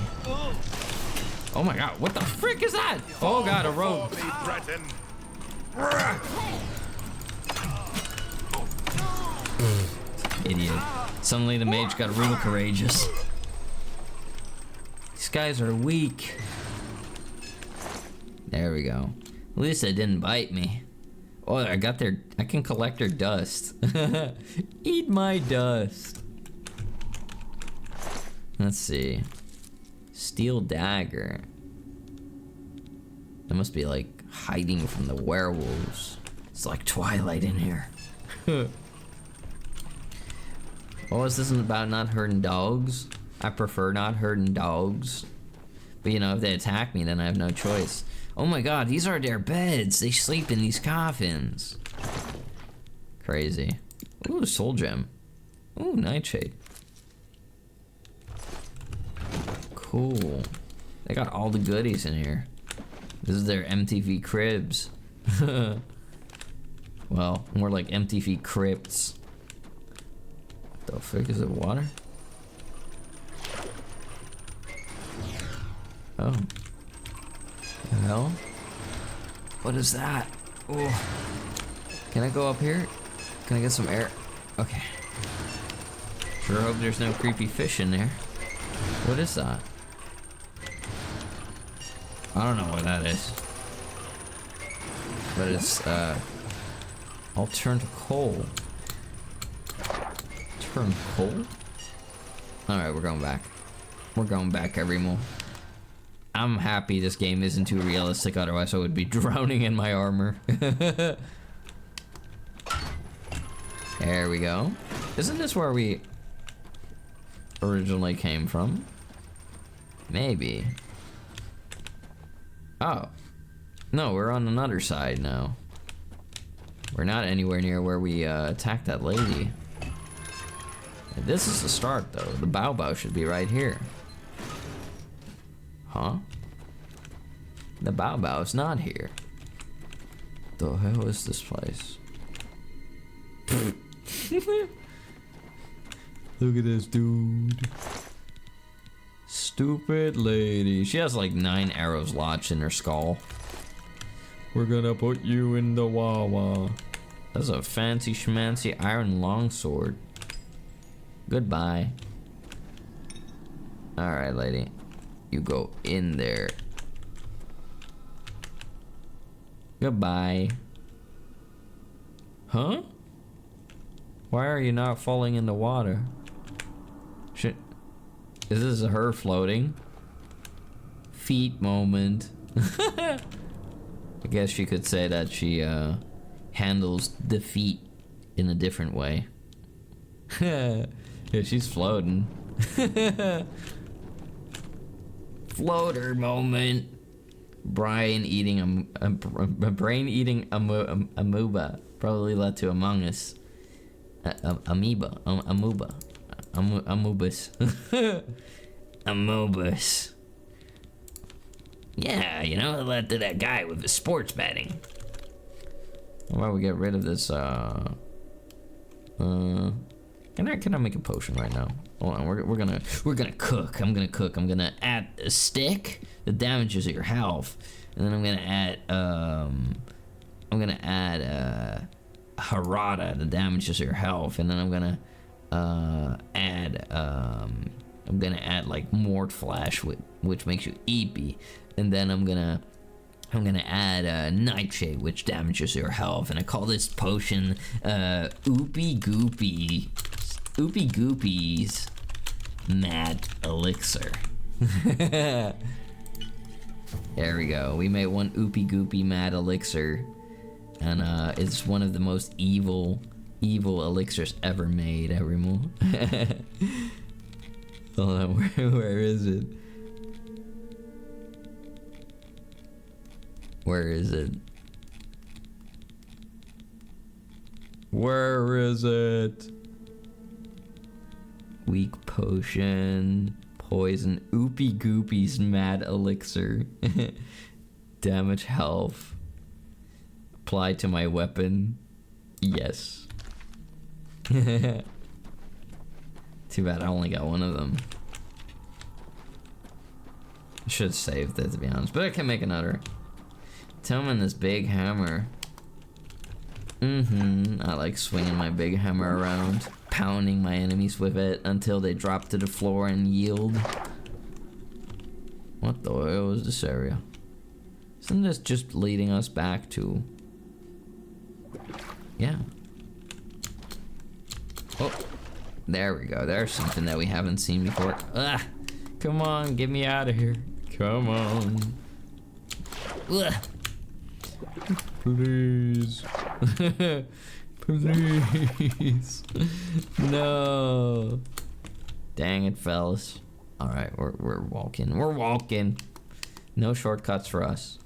S1: Oh my god, what the frick is that? Oh god, a rogue. Idiot. Suddenly the mage got real courageous. These guys are weak. There we go. At least they didn't bite me. Oh, I can collect their dust. Eat my dust. Let's see. Steel dagger. That must be like hiding from the werewolves. It's like Twilight in here. Oh, this isn't about not hurting dogs. I prefer not hurting dogs. But you know, if they attack me, then I have no choice. Oh my god, these are their beds. They sleep in these coffins. Crazy. Ooh, soul gem. Ooh, nightshade. Cool. They got all the goodies in here. This is their MTV cribs. Well, more like MTV crypts. What the frick is it? Water? Oh. The hell? What is that? Oh. Can I go up here? Can I get some air? Okay. Sure hope there's no creepy fish in there. What is that? I don't know what that is. But it's, I'll turn to coal. Turn coal? Alright, we're going back. We're going back, everyone. I'm happy this game isn't too realistic, otherwise I would be drowning in my armor. There we go. Isn't this where we originally came from? Maybe. Oh. No, we're on another side now. We're not anywhere near where we attacked that lady. This is the start, though. The Bao should be right here. Huh? The Bao is not here. The hell is this place? Look at this dude. Stupid lady. She has like 9 arrows lodged in her skull. We're gonna put you in the Wawa. That's a fancy schmancy iron longsword. Goodbye. Alright, lady. You go in there. Goodbye. Huh? Why are you not falling in the water? Shit. Is this her floating? Feet moment. I guess you could say that she handles defeat in a different way. Yeah, she's floating. Floater moment. Brain eating amoeba probably led to Among Us. Amoebus. Amoebus. Yeah, you know, it led to that guy with the sports betting. How about we get rid of this, can I make a potion right now? Hold on, we're gonna cook. I'm gonna add a stick that damages your health, and then I'm gonna add harada that damages your health, and then I'm gonna add like mort flash, which makes you eepy, and then I'm gonna add nightshade, which damages your health, and I call this potion Oopie Goopie's Mad Elixir. There we go. We made one Oopie Goopie Mad Elixir, and it's one of the most evil elixirs ever made. Everyone. Hold on, where is it? Where is it? Where is it? Weak potion. Poison. Oopie Goopie's mad elixir. Damage health. Apply to my weapon. Yes. Too bad I only got one of them. I should have saved it, to be honest, but I can make another. Tillman, this big hammer. I like swinging my big hammer around, pounding my enemies with it until they drop to the floor and yield. What the hell is this area? Isn't this just leading us back to... Yeah. Oh, there we go. There's something that we haven't seen before. Ah, come on, get me out of here. Come on. Ugh. Please. Please. No. Dang it, fellas. Alright, we're walking. We're walking. No shortcuts for us.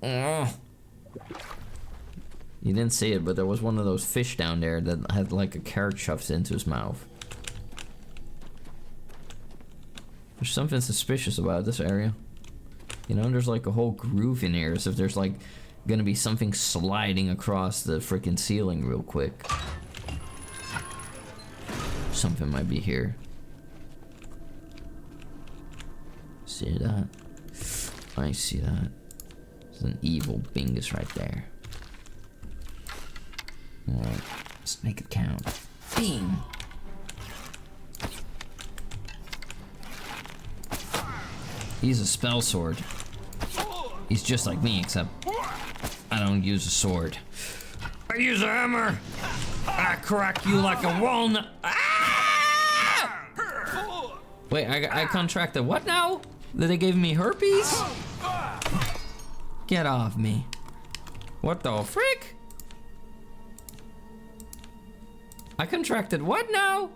S1: Ugh. You didn't see it, but there was one of those fish down there that had like a carrot shoved into his mouth. There's something suspicious about this area. You know, there's like a whole groove in here, as if there's like gonna be something sliding across the freaking ceiling real quick. Something might be here. See that? I see that. There's an evil bingus right there. Alright, let's make it count. Bing! He's a spell sword. He's just like me, except I don't use a sword. I use a hammer! I crack you like a walnut! Ah! Wait, I contracted what now? That they gave me herpes? Get off me. What the frick? I contracted what now?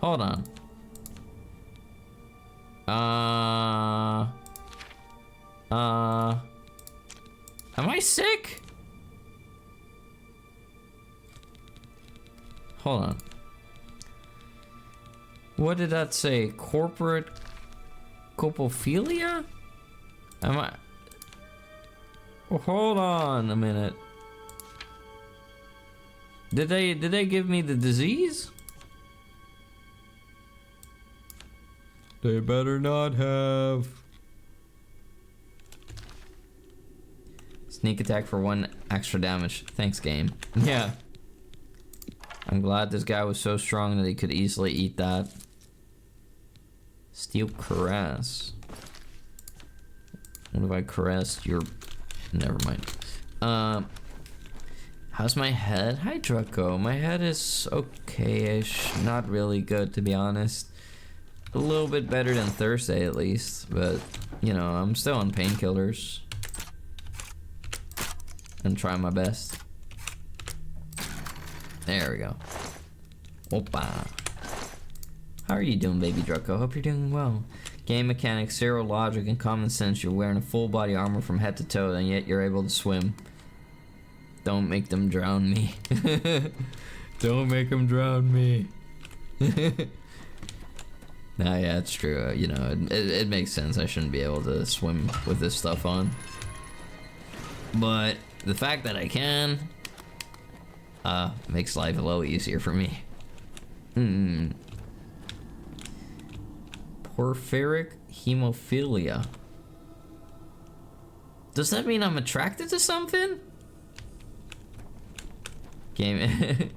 S1: Hold on. Am I sick? Hold on. What did that say? Corporate copophilia? Am I... Oh, hold on a minute. Did they give me the disease? They better not have. Sneak attack for 1 extra damage. Thanks, game. Yeah. I'm glad this guy was so strong that he could easily eat that. Steel caress. What if I caressed your... Never mind. How's my head? Hi, Draco. My head is okay-ish. Not really good, to be honest. A little bit better than Thursday, at least. But, you know, I'm still on painkillers. And trying my best. There we go. Opa. How are you doing, baby Draco? Hope you're doing well. Game mechanics, zero logic, and common sense. You're wearing a full body armor from head to toe, and yet you're able to swim. Don't make them drown me. Don't make them drown me. Nah, yeah, it's true. You know, it makes sense. I shouldn't be able to swim with this stuff on. But the fact that I can, makes life a little easier for me. Porphyric hemophilia. Does that mean I'm attracted to something? Game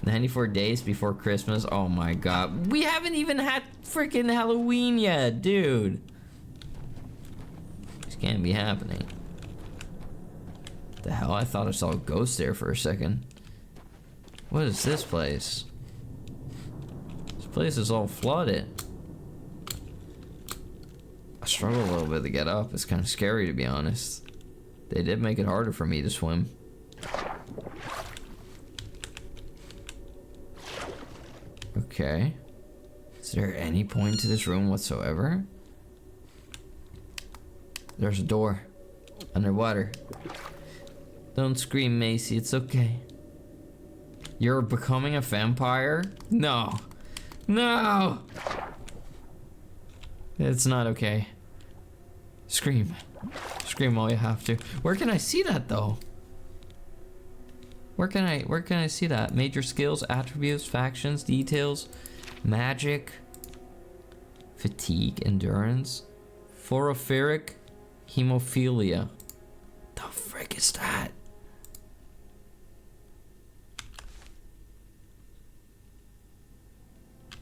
S1: 94 days before Christmas. Oh my god. We haven't even had freaking Halloween yet, dude. This can't be happening. What the hell? I thought I saw a ghost there for a second. What is this place? This place is all flooded. I struggle a little bit to get up. It's kind of scary, to be honest. They did make it harder for me to swim. Okay. Is there any point to this room whatsoever? There's a door. Underwater. Don't scream, Macy. It's okay. You're becoming a vampire? No. No! It's not okay. Scream. Scream all you have to. Where can I see that though? Where can I see that? Major skills, attributes, factions, details, magic, fatigue, endurance, phorophoric, hemophilia. The frick is that?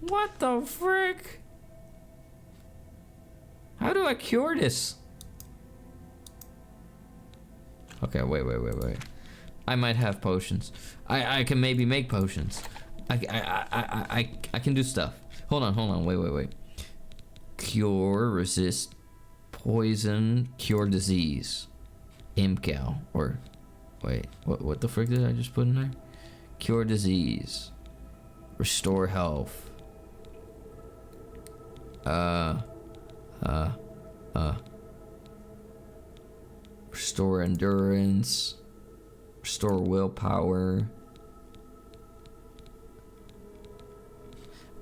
S1: What the frick? How do I cure this? Okay, wait. I might have potions. I can maybe make potions. I can do stuff. Hold on. Wait. Cure, resist poison, cure disease. Imcal, or wait, what the frick did I just put in there? Cure disease. Restore health. Restore endurance. Restore willpower.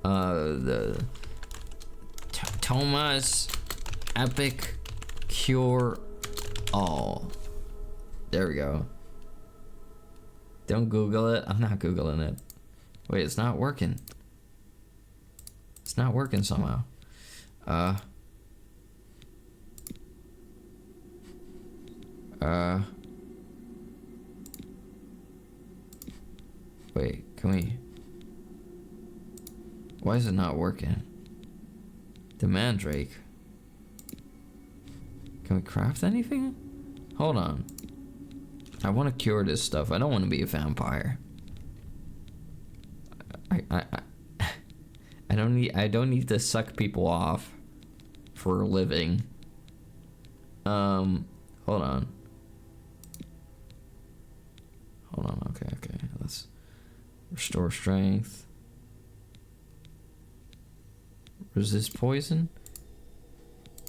S1: The Thomas Epic Cure All. There we go. Don't Google it. I'm not Googling it. Wait, it's not working. It's not working somehow. Wait, can we... Why is it not working? The mandrake. Can we craft anything? Hold on. I want to cure this stuff. I don't want to be a vampire. I don't need to suck people off for a living. Hold on. Okay. Let's restore strength. Resist poison.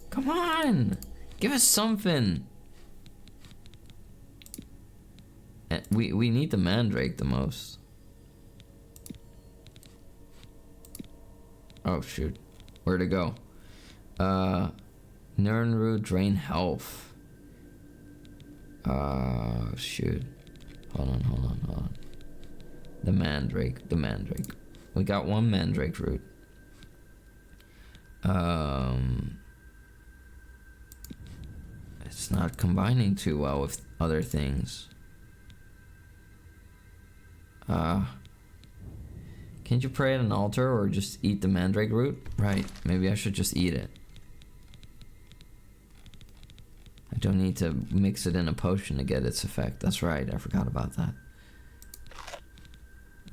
S1: Come on, give us something. And we need the mandrake the most. Oh shoot, where'd it go? Nernroot drain health. Shoot. Hold on. The mandrake. We got one mandrake root. It's not combining too well with other things. Can't you pray at an altar or just eat the mandrake root? Right, maybe I should just eat it. I don't need to mix it in a potion to get its effect. That's right, I forgot about that.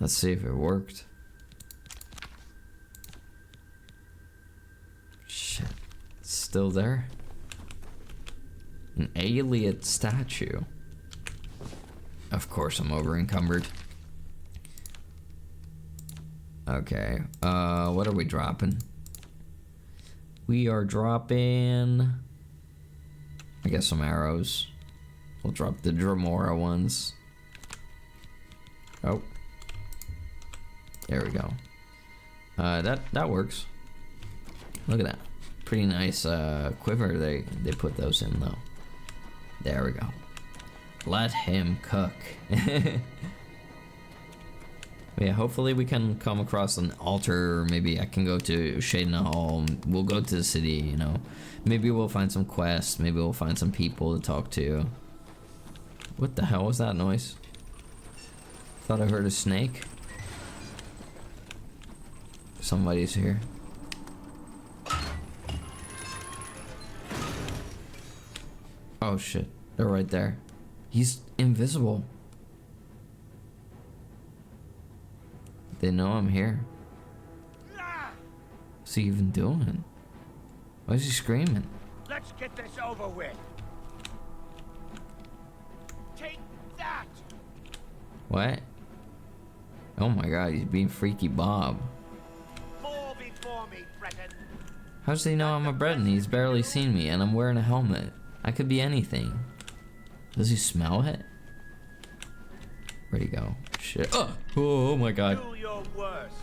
S1: Let's see if it worked. Shit, it's still there? An alien statue. Of course I'm over encumbered. Okay, what are we dropping? We are dropping, I guess, some arrows. We'll drop the Dremora ones. Oh. There we go. That works. Look at that. Pretty nice quiver they put those in though. There we go. Let him cook. Yeah, hopefully we can come across an altar, or maybe I can go to Shadna Hall. We'll go to the city, you know. Maybe we'll find some quests. Maybe we'll find some people to talk to. What the hell was that noise? Thought I heard a snake. Somebody's here. Oh shit, they're right there. He's invisible. They know I'm here. What's he even doing? Why is he screaming?
S3: Let's get this over with. Take that.
S1: What? Oh my god, he's being freaky Bob.
S3: Fall before me, Breton.
S1: How does he know I'm a Breton? He's barely seen me and I'm wearing a helmet. I could be anything. Does he smell it? Where'd he go? Shit. Oh my god.
S3: Do your worst.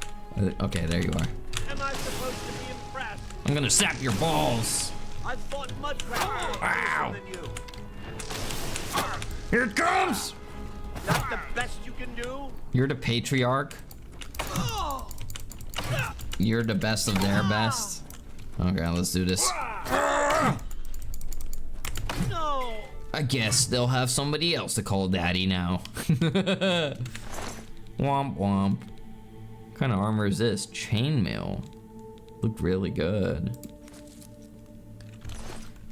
S1: Okay, there you are.
S3: Am I supposed to be impressed?
S1: I'm gonna sap your balls.
S3: I've fought mud crabs more
S1: Ow.
S3: than you.
S1: Here it comes!
S3: That's the best you can do?
S1: You're the patriarch. You're the best of their best. Okay, let's do this.
S3: No.
S1: I guess they'll have somebody else to call daddy now. Womp womp. What kind of armor is this? Chainmail. Looked really good.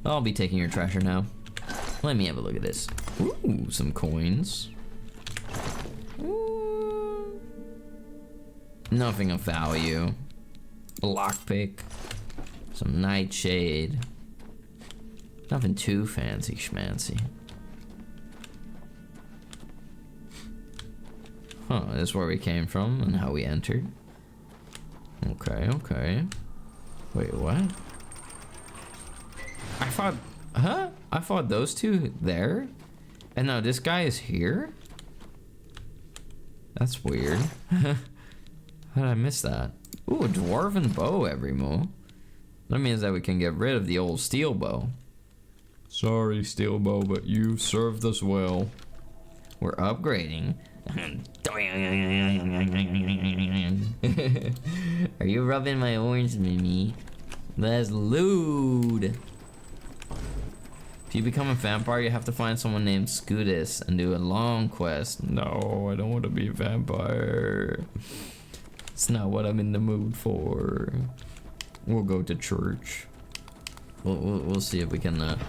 S1: I'll be taking your treasure now. Let me have a look at this. Ooh, some coins. Ooh. Nothing of value. A lockpick. Some nightshade. Nothing too fancy schmancy. Huh, this is where we came from and how we entered. Okay, okay. Wait, what? I thought, huh? I thought those two there? And now this guy is here? That's weird. How did I miss that? Ooh, a dwarven bow every move. That means that we can get rid of the old steel bow. Sorry, steel bow, but you've served us well. We're upgrading. Are you rubbing my orange, Mimi? Let's loot. If you become a vampire, you have to find someone named Scudis and do a long quest. No, I don't want to be a vampire. It's not what I'm in the mood for. We'll go to church. We'll see if we can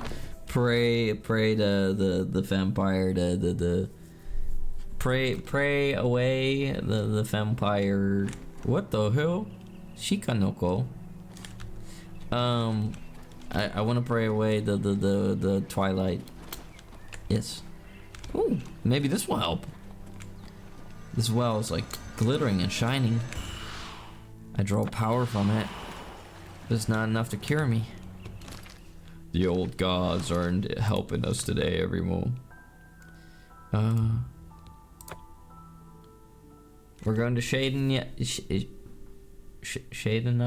S1: pray the vampire pray away the vampire. What the hell? Shikanoko. I want to pray away the twilight. Yes. Ooh, maybe this will help. This well is like glittering and shining. I draw power from it, but it's not enough to cure me. The old gods aren't helping us today, everyone. We're going to Shaden yet? Shaden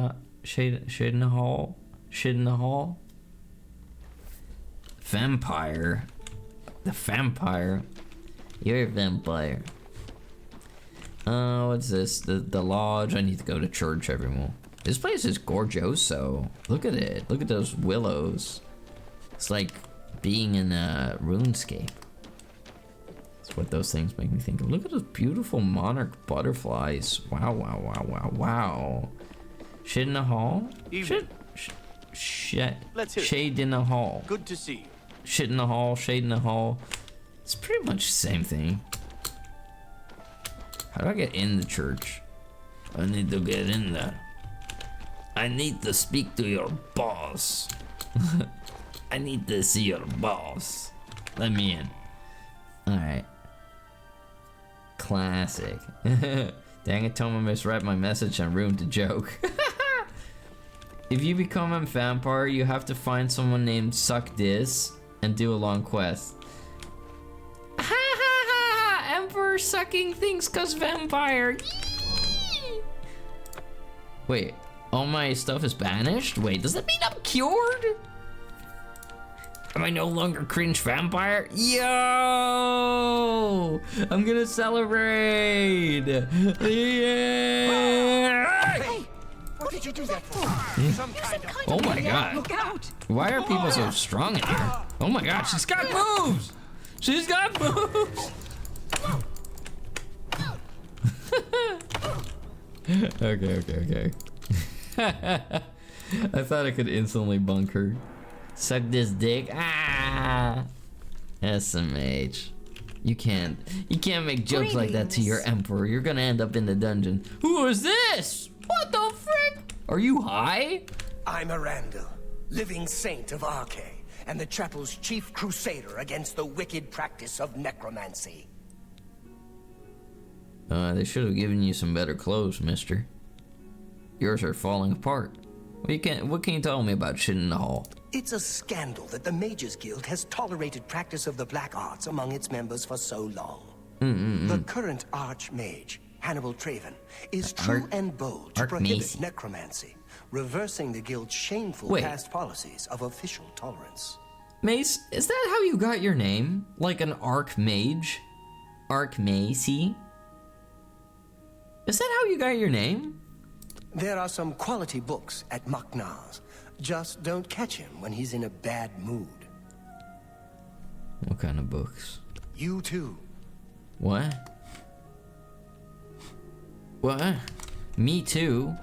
S1: Hall? Shidden Hall? Vampire? The vampire? You're a vampire. What's this? The lodge. I need to go to church, everyone. This place is gorgeoso. Look at it. Look at those willows. It's like being in a RuneScape. That's what those things make me think of. Look at those beautiful monarch butterflies. Wow, wow, wow, wow, wow. Shit in the hall? Shit. Shade in the hall.
S3: Good to see you.
S1: Shit in the hall, shade in the hall. It's pretty much the same thing. How do I get in the church? I need to get in there. I need to speak to your boss. I need to see your boss. Let me in. Alright. Classic. Dang it, Toma misread my message and ruined the joke. If you become a vampire, you have to find someone named Suck This and do a long quest. Ha ha ha! Emperor sucking things cause vampire. Yee! Wait, all my stuff is banished? Wait, does that mean I'm cured? Am I no longer cringe vampire? Yo! I'm gonna celebrate! Yeah!
S3: Hey! What did you do that for? Some kind of...
S1: Oh my god.
S4: Look out!
S1: Why are people so strong in here? Oh my god, she's got moves! She's got moves! Okay. I thought I could instantly bunk her. Suck this dick. Ah! SMH. You can't make jokes like that to your emperor. You're gonna end up in the dungeon. Who is this? What the frick? Are you high?
S5: I'm Arandel, living saint of Arche, and the chapel's chief crusader against the wicked practice of necromancy.
S1: They should have given you some better clothes, mister. Yours are falling apart. What can you tell me about shit in the hall?
S5: It's a scandal that the Mages Guild has tolerated practice of the black arts among its members for so long. The current Archmage, Hannibal Traven, is true and bold to prohibit necromancy, reversing the guild's shameful past policies of official tolerance.
S1: Mace, is that how you got your name? Like an Archmage? Archmacy? Is that how you got your name?
S5: There are some quality books at Maknaz. Just don't catch him when he's in a bad mood.
S1: What kind of books?
S5: You too.
S1: What? What? Me too?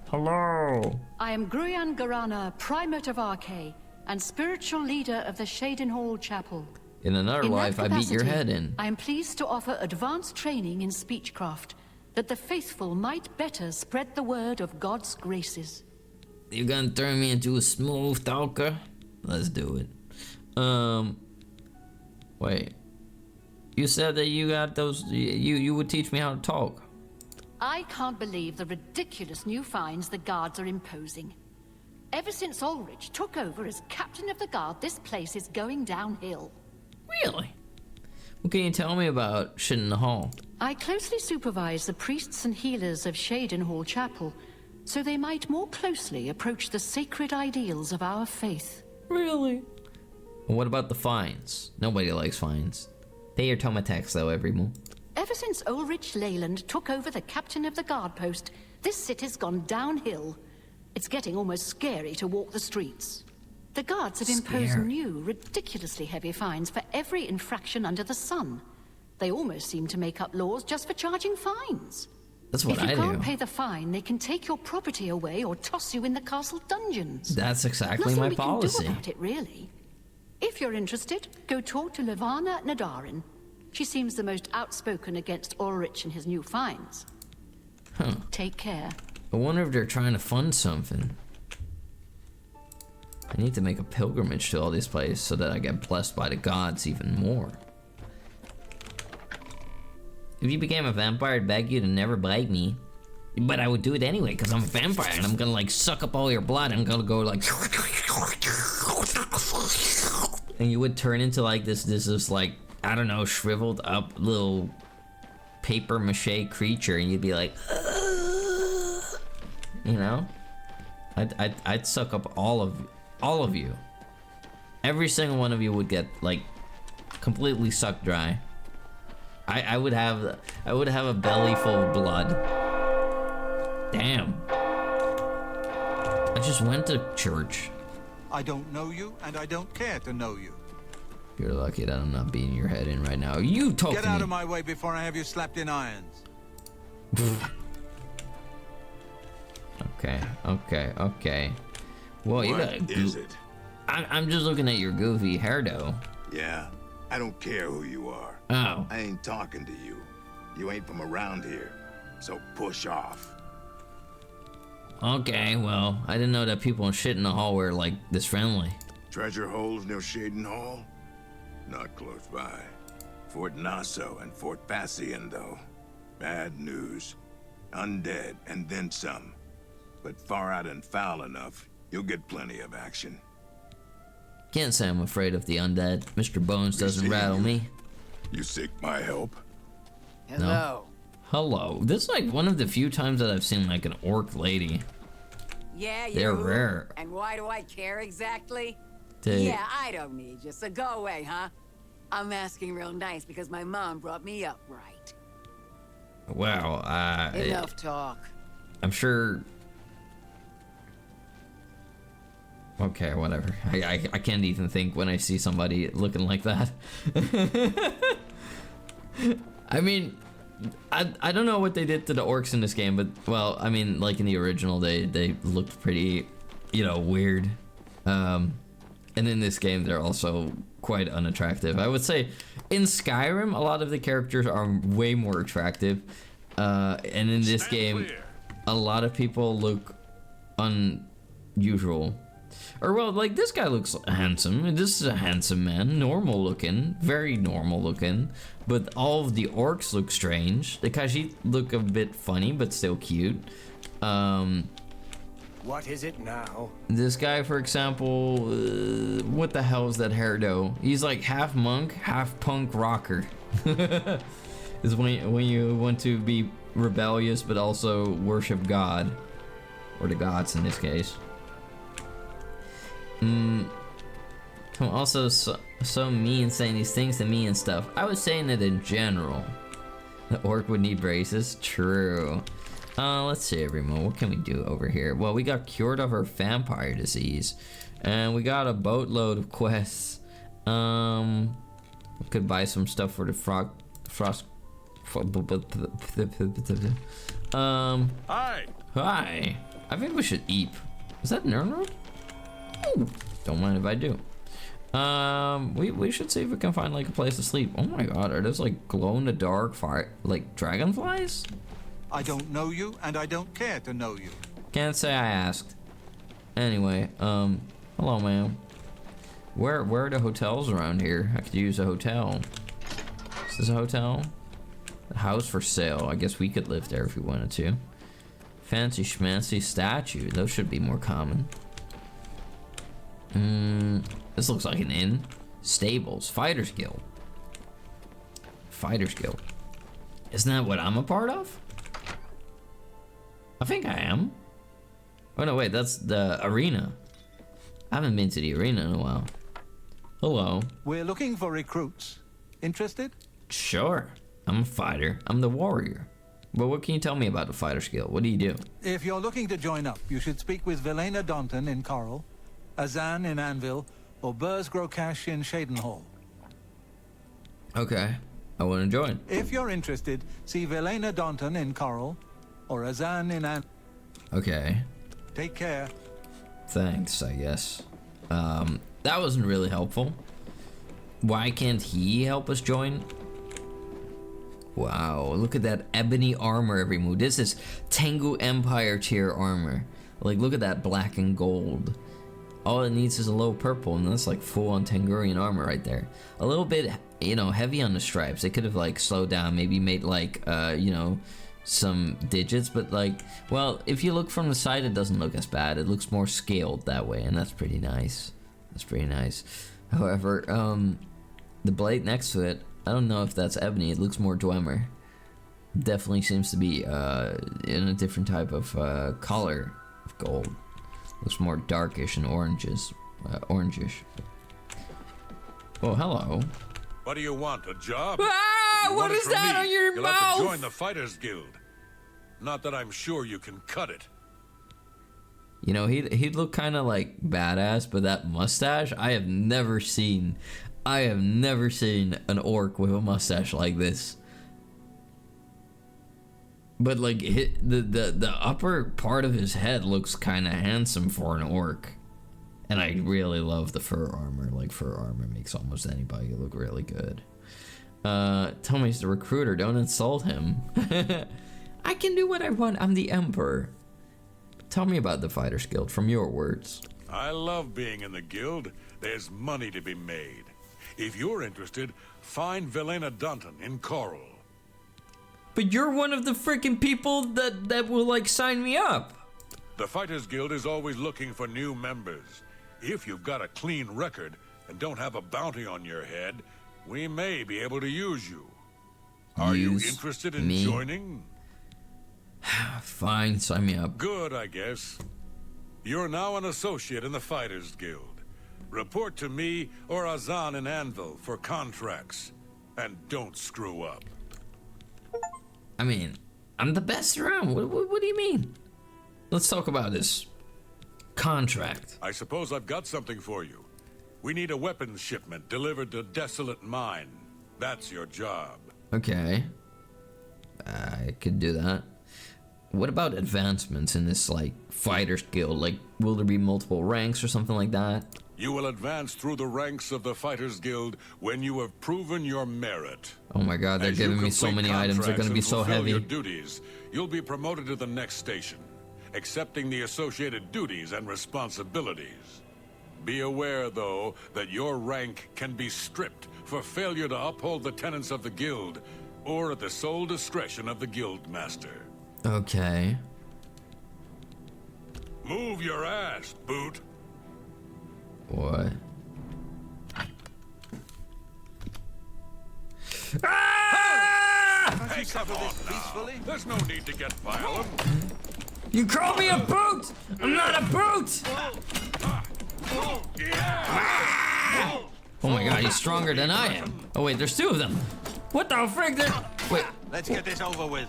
S1: Hello.
S4: I am Gruyan Garana, Primate of Arche, and spiritual leader of the Shadenhall Chapel.
S1: In another life, I beat your head in.
S4: I am pleased to offer advanced training in speechcraft, that the faithful might better spread the word of God's graces.
S1: You gonna turn me into a smooth talker? Let's do it. Wait. You said that you got those, you would teach me how to talk.
S4: I can't believe the ridiculous new fines the guards are imposing. Ever since Ulrich took over as captain of the guard, this place is going downhill.
S1: Really? What can you tell me about shit in the hall?
S4: I closely supervise the priests and healers of Shadenhall Chapel, so they might more closely approach the sacred ideals of our faith.
S1: Really? And what about the fines? Nobody likes fines. Pay your Toma tax though every month.
S4: Ever since Ulrich Leyland took over the captain of the guard post, this city's gone downhill. It's getting almost scary to walk the streets. The guards have imposed new, ridiculously heavy fines for every infraction under the sun. They almost seem to make up laws just for charging fines.
S1: That's what I do.
S4: If you can't pay the fine, they can take your property away or toss you in the castle dungeons.
S1: That's exactly my policy.
S4: Nothing we can do about it, really. If you're interested, go talk to Levana Nadarin. She seems the most outspoken against Ulrich and his new fines.
S1: Huh.
S4: Take care.
S1: I wonder if they're trying to fund something. I need to make a pilgrimage to all these places so that I get blessed by the gods even more. If you became a vampire, I'd beg you to never bite me. But I would do it anyway, because I'm a vampire and I'm gonna like suck up all your blood. I'm gonna go like... And you would turn into like this like, I don't know, shriveled up little paper mache creature, and you'd be like, you know? I'd suck up all of you. Every single one of you would get like completely sucked dry. I would have a belly full of blood. Damn. I just went to church.
S6: I don't know you, and I don't care to know you.
S1: You're lucky that I'm not beating your head in right now. You talk to me.
S6: Get out of my way before I have you slapped in irons.
S1: Okay. Well, you got.
S2: What is it?
S1: I'm just looking at your goofy hair, though.
S2: Yeah, I don't care who you are.
S1: Oh.
S2: I ain't talking to you. You ain't from around here, so push off.
S1: Okay, well, I didn't know that people and shit in the hall were like this friendly.
S2: Treasure holes near Shadenhall? Not close by. Fort Nassau and Fort Passien, though. Bad news. Undead, and then some. But far out and foul enough, you'll get plenty of action.
S1: Can't say I'm afraid of the undead. Mr. Bones doesn't rattle me.
S2: You seek my help?
S7: Hello.
S1: No. Hello. This is like one of the few times that I've seen like an orc lady.
S7: Yeah,
S1: They're rare.
S7: And why do I care exactly?
S1: They...
S7: Yeah, I don't need you, so go away, huh? I'm asking real nice because my mom brought me up right.
S1: Wow,
S7: Enough talk.
S1: I'm sure... Okay, whatever. I can't even think when I see somebody looking like that. I mean, I don't know what they did to the orcs in this game, but, well, I mean, like in the original, they looked pretty, you know, weird. And in this game, they're also quite unattractive. I would say in Skyrim, a lot of the characters are way more attractive. And in this game, a lot of people look unusual. Or, well, like, this guy looks handsome. This is a handsome man. Normal looking. Very normal looking. But all of the orcs look strange. The Khajiit look a bit funny, but still cute.
S5: What is it now?
S1: This guy, for example, what the hell is that hairdo? He's like half monk, half punk rocker. Is when you want to be rebellious but also worship God, or the gods in this case. Also so mean saying these things to me and stuff. I was saying it in general. The orc would need braces. True. Let's see, everyone. What can we do over here? Well, we got cured of our vampire disease, and we got a boatload of quests. We could buy some stuff for the frost.
S2: Hi.
S1: Hi. I think we should eat. Is that Nerd? Oh, don't mind if I do. We should see if we can find like a place to sleep. Oh my god, are those like glow in the dark fire like dragonflies?
S6: I don't know you, and I don't care to know you.
S1: Can't say I asked. Anyway, hello, ma'am. Where are the hotels around here? I could use a hotel. Is this a hotel? A house for sale. I guess we could live there if we wanted to. Fancy schmancy statue. Those should be more common. This looks like an inn. Stables. Fighters Guild. Fighters Guild. Isn't that what I'm a part of? I think I am. Oh no, wait, that's the arena. I haven't been to the arena in a while. Hello.
S6: We're looking for recruits. Interested?
S1: Sure. I'm a fighter. I'm the warrior. But what can you tell me about the Fighters Guild? What do you do?
S6: If you're looking to join up, you should speak with Velena Daunton in Coral, Azan in Anvil, or Burz Grokash in Shadenhall.
S1: Okay. I want to join.
S6: If you're interested, see Velena Daunton in Coral, or Azan in Anvil.
S1: Okay.
S6: Take care.
S1: Thanks, I guess. That wasn't really helpful. Why can't he help us join? Wow, look at that ebony armor every move. This is Tengu Empire tier armor. Like, look at that black and gold. All it needs is a low purple, and that's like full-on Tengurian armor right there. A little bit, you know, heavy on the stripes. They could have like slowed down, maybe made like, you know, some digits, but like, well, if you look from the side, it doesn't look as bad. It looks more scaled that way, and that's pretty nice. That's pretty nice. However, the blade next to it, I don't know if that's ebony. It looks more Dwemer. Definitely seems to be in a different type of color of gold. Looks more darkish and orangish. Oh, hello.
S2: What do you want? A job?
S1: Ah! What is that on your
S2: You'll
S1: mouth?
S2: have to join the Fighters Guild. Not that I'm sure you can cut it.
S1: You know, he'd look kind of like badass, but that mustache, I have never seen an orc with a mustache like this. But like the upper part of his head looks kind of handsome for an orc. And I really love the fur armor. Like, fur armor makes almost anybody look really good. Tell me he's the recruiter, don't insult him. I can do what I want, I'm the emperor. Tell me about the Fighters Guild from your words.
S2: I love being in the guild. There's money to be made. If you're interested, find Velena Daunton in Coral.
S1: But you're one of the freaking people that will like sign me up.
S2: The Fighters Guild is always looking for new members. If you've got a clean record and don't have a bounty on your head, we may be able to use you. Are you interested in joining?
S1: Fine, sign me up.
S2: Good, I guess. You're now an associate in the Fighters Guild. Report to me or Azan in Anvil for contracts. And don't screw up.
S1: I mean, I'm the best around. What do you mean? Let's talk about this contract.
S2: I suppose I've got something for you. We need a weapons shipment delivered to Desolate Mine. That's your job.
S1: Okay. I could do that. What about advancements in this, like, Fighters Guild? Like, will there be multiple ranks or something like that?
S2: You will advance through the ranks of the Fighters Guild when you have proven your merit.
S1: Oh my god, they're giving me so many items. They're gonna be so heavy.
S2: Your duties, you'll be promoted to the next station, accepting the associated duties and responsibilities. Be aware, though, that your rank can be stripped for failure to uphold the tenets of the guild, or at the sole discretion of the guild master.
S1: Okay.
S2: Move your ass, boot.
S1: What? Ah!
S2: Hey, come on now. There's no need to get violent.
S1: You call me a boot! I'm not a boot! Ah! Oh my god, he's stronger than I am. Oh wait, there's two of them. What the frick? Wait.
S8: Let's get this over with.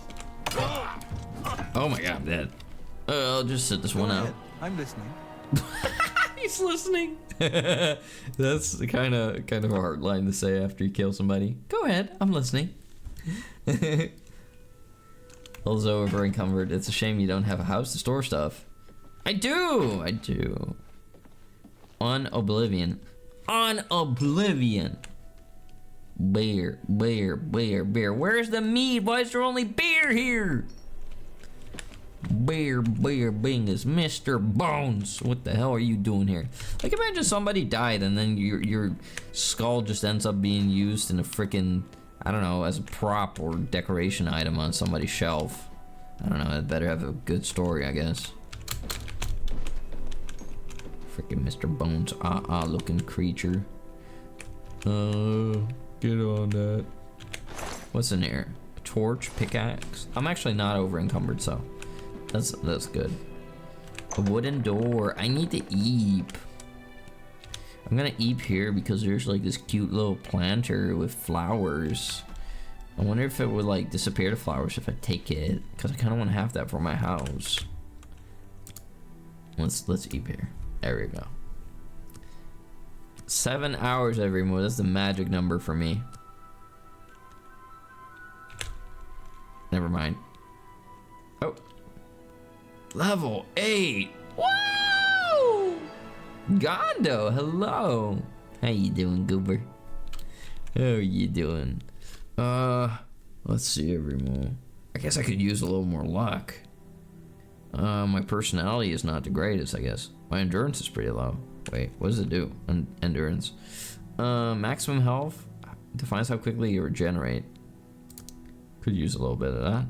S1: Oh my god, I'm dead. I'll just sit this one out.
S6: I'm listening.
S1: He's listening. That's kind of a hard line to say after you kill somebody. Go ahead, I'm listening. Also over encumbered. It's a shame you don't have a house to store stuff. I do. On Oblivion. Beer. Where's the meat? Why is there only beer here? Beer, bingus, Mr. Bones. What the hell are you doing here? Like, imagine somebody died and then your skull just ends up being used in a freaking, I don't know, as a prop or decoration item on somebody's shelf. I don't know, it better have a good story, I guess. Freaking Mr. Bones, looking creature. Get on that. What's in here? A torch, pickaxe. I'm actually not over encumbered, so that's good. A wooden door. I need to eep. I'm gonna eep here because there's like this cute little planter with flowers. I wonder if it would like disappear the flowers if I take it, because I kind of want to have that for my house. Let's eep here. There we go. 7 hours every month. That's the magic number for me. Never mind. Oh. Level 8. Woo! Gondo, hello. How you doing, Goober? How you doing? Let's see every month. I guess I could use a little more luck. My personality is not the greatest, I guess. My endurance is pretty low. Wait, what does it do? Endurance. Maximum health defines how quickly you regenerate. Could use a little bit of that.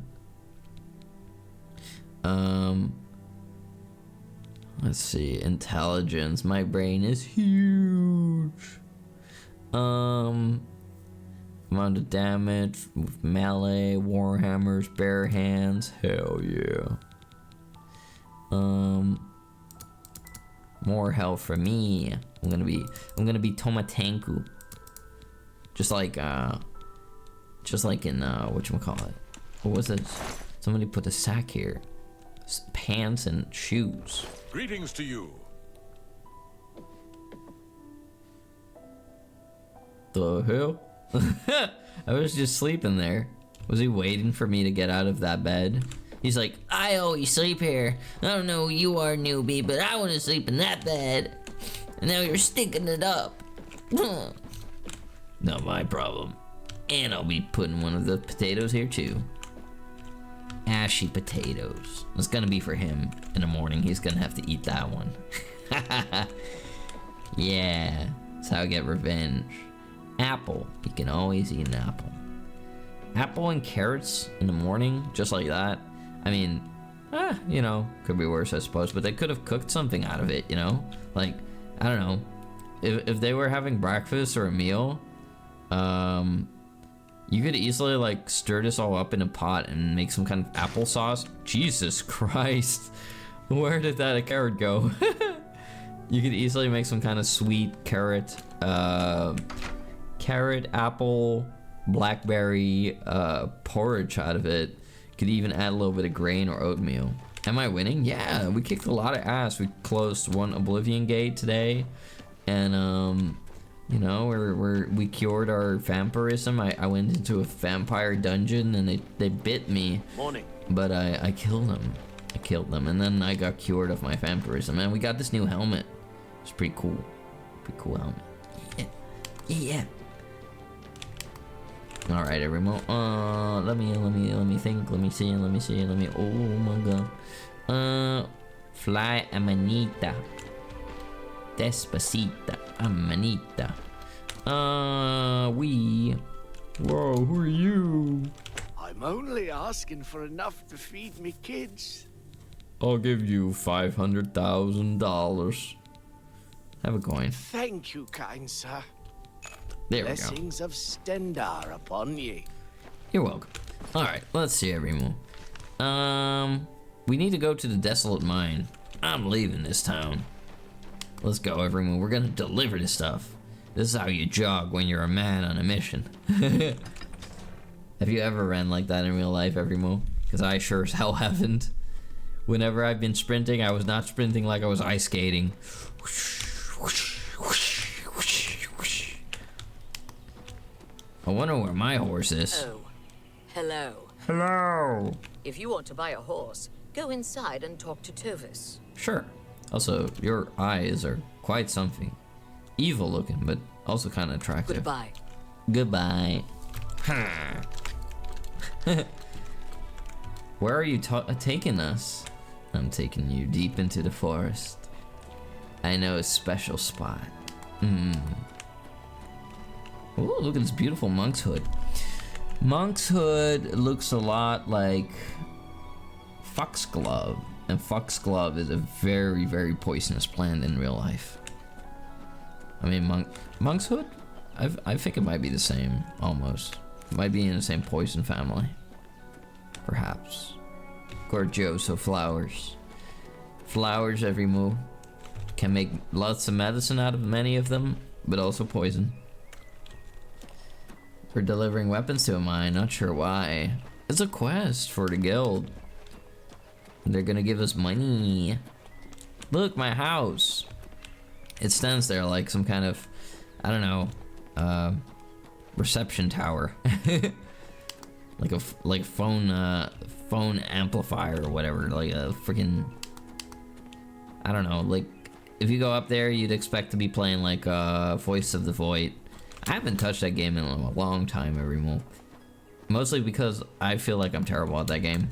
S1: Let's see. Intelligence. My brain is huge. Amount of damage with melee, warhammers, bare hands. Hell yeah. More health for me. I'm gonna be Tomatanku. Just like in whatchamacallit. What was this? Somebody put a sack here. Pants and shoes.
S2: Greetings to you.
S1: The hell? I was just sleeping there. Was he waiting for me to get out of that bed? He's like, I always sleep here. I don't know who you are, newbie, but I want to sleep in that bed. And now you're stinking it up. Not my problem. And I'll be putting one of the potatoes here too. Ashy potatoes. It's gonna be for him in the morning. He's gonna have to eat that one. Yeah, that's how I get revenge. Apple. You can always eat an apple. Apple and carrots in the morning, just like that. I mean, you know, could be worse, I suppose, but they could have cooked something out of it, you know? Like, I don't know. If they were having breakfast or a meal, you could easily, like, stir this all up in a pot and make some kind of applesauce. Jesus Christ. Where did that carrot go? You could easily make some kind of sweet carrot, apple, blackberry, porridge out of it. Could even add a little bit of grain or oatmeal. Am I winning? Yeah, we kicked a lot of ass. We closed one Oblivion gate today, and you know, we cured our vampirism. I went into a vampire dungeon and they bit me.
S8: Morning.
S1: But I killed them. And then I got cured of my vampirism. And we got this new helmet. It's pretty cool. Pretty cool helmet. Yeah. All right, everyone. Let me think. Let me see. Oh my god. Fly amanita. Despacita. Amanita. Whoa, who are you?
S9: I'm only asking for enough to feed me kids.
S1: I'll give you $500,000. Have a coin.
S8: Thank you, kind sir.
S1: There we go.
S8: Blessings of Stendar upon ye.
S1: You're welcome. Alright, let's see, Remo. We need to go to the Desolate Mine. I'm leaving this town. Let's go, everyone. We're gonna deliver this stuff. This is how you jog when you're a man on a mission. Have you ever ran like that in real life, Evermo? Because I sure as hell haven't. Whenever I've been sprinting, I was not sprinting like I was ice skating. I wonder where my horse is.
S9: Oh, hello.
S1: Hello.
S9: If you want to buy a horse, go inside and talk to Tovis.
S1: Sure. Also, your eyes are quite something. Evil looking, but also kind of attractive.
S9: Goodbye.
S1: Goodbye. Where are you taking us? I'm taking you deep into the forest. I know a special spot. Ooh, look at this beautiful monk's hood. Monk's hood looks a lot like foxglove, and foxglove is a very, very poisonous plant in real life. I mean, monk's hood? I think it might be the same, almost. It might be in the same poison family. Perhaps. Gorgioso flowers. Flowers every move. Can make lots of medicine out of many of them, but also poison. We're delivering weapons to a mine, not sure why. It's a quest for the guild. They're gonna give us money. Look, my house. It stands there like some kind of, I don't know, reception tower. like a phone amplifier or whatever, like a freaking, I don't know, like if you go up there you'd expect to be playing like Voice of the Void. I haven't touched that game in a long time anymore. Mostly because I feel like I'm terrible at that game.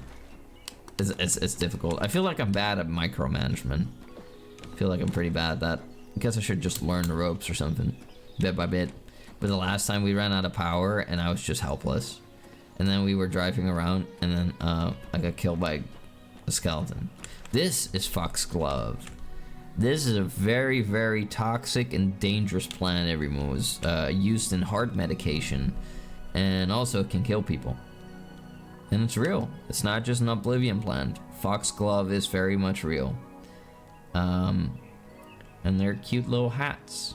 S1: It's difficult. I feel like I'm bad at micromanagement. I feel like I'm pretty bad at that. I guess I should just learn the ropes or something, bit by bit. But the last time we ran out of power and I was just helpless. And then we were driving around and then I got killed by a skeleton. This is foxglove. This is a very, very toxic and dangerous plant. Everyone was used in heart medication, and also can kill people. And it's real. It's not just an Oblivion plant. Foxglove is very much real. And they're cute little hats.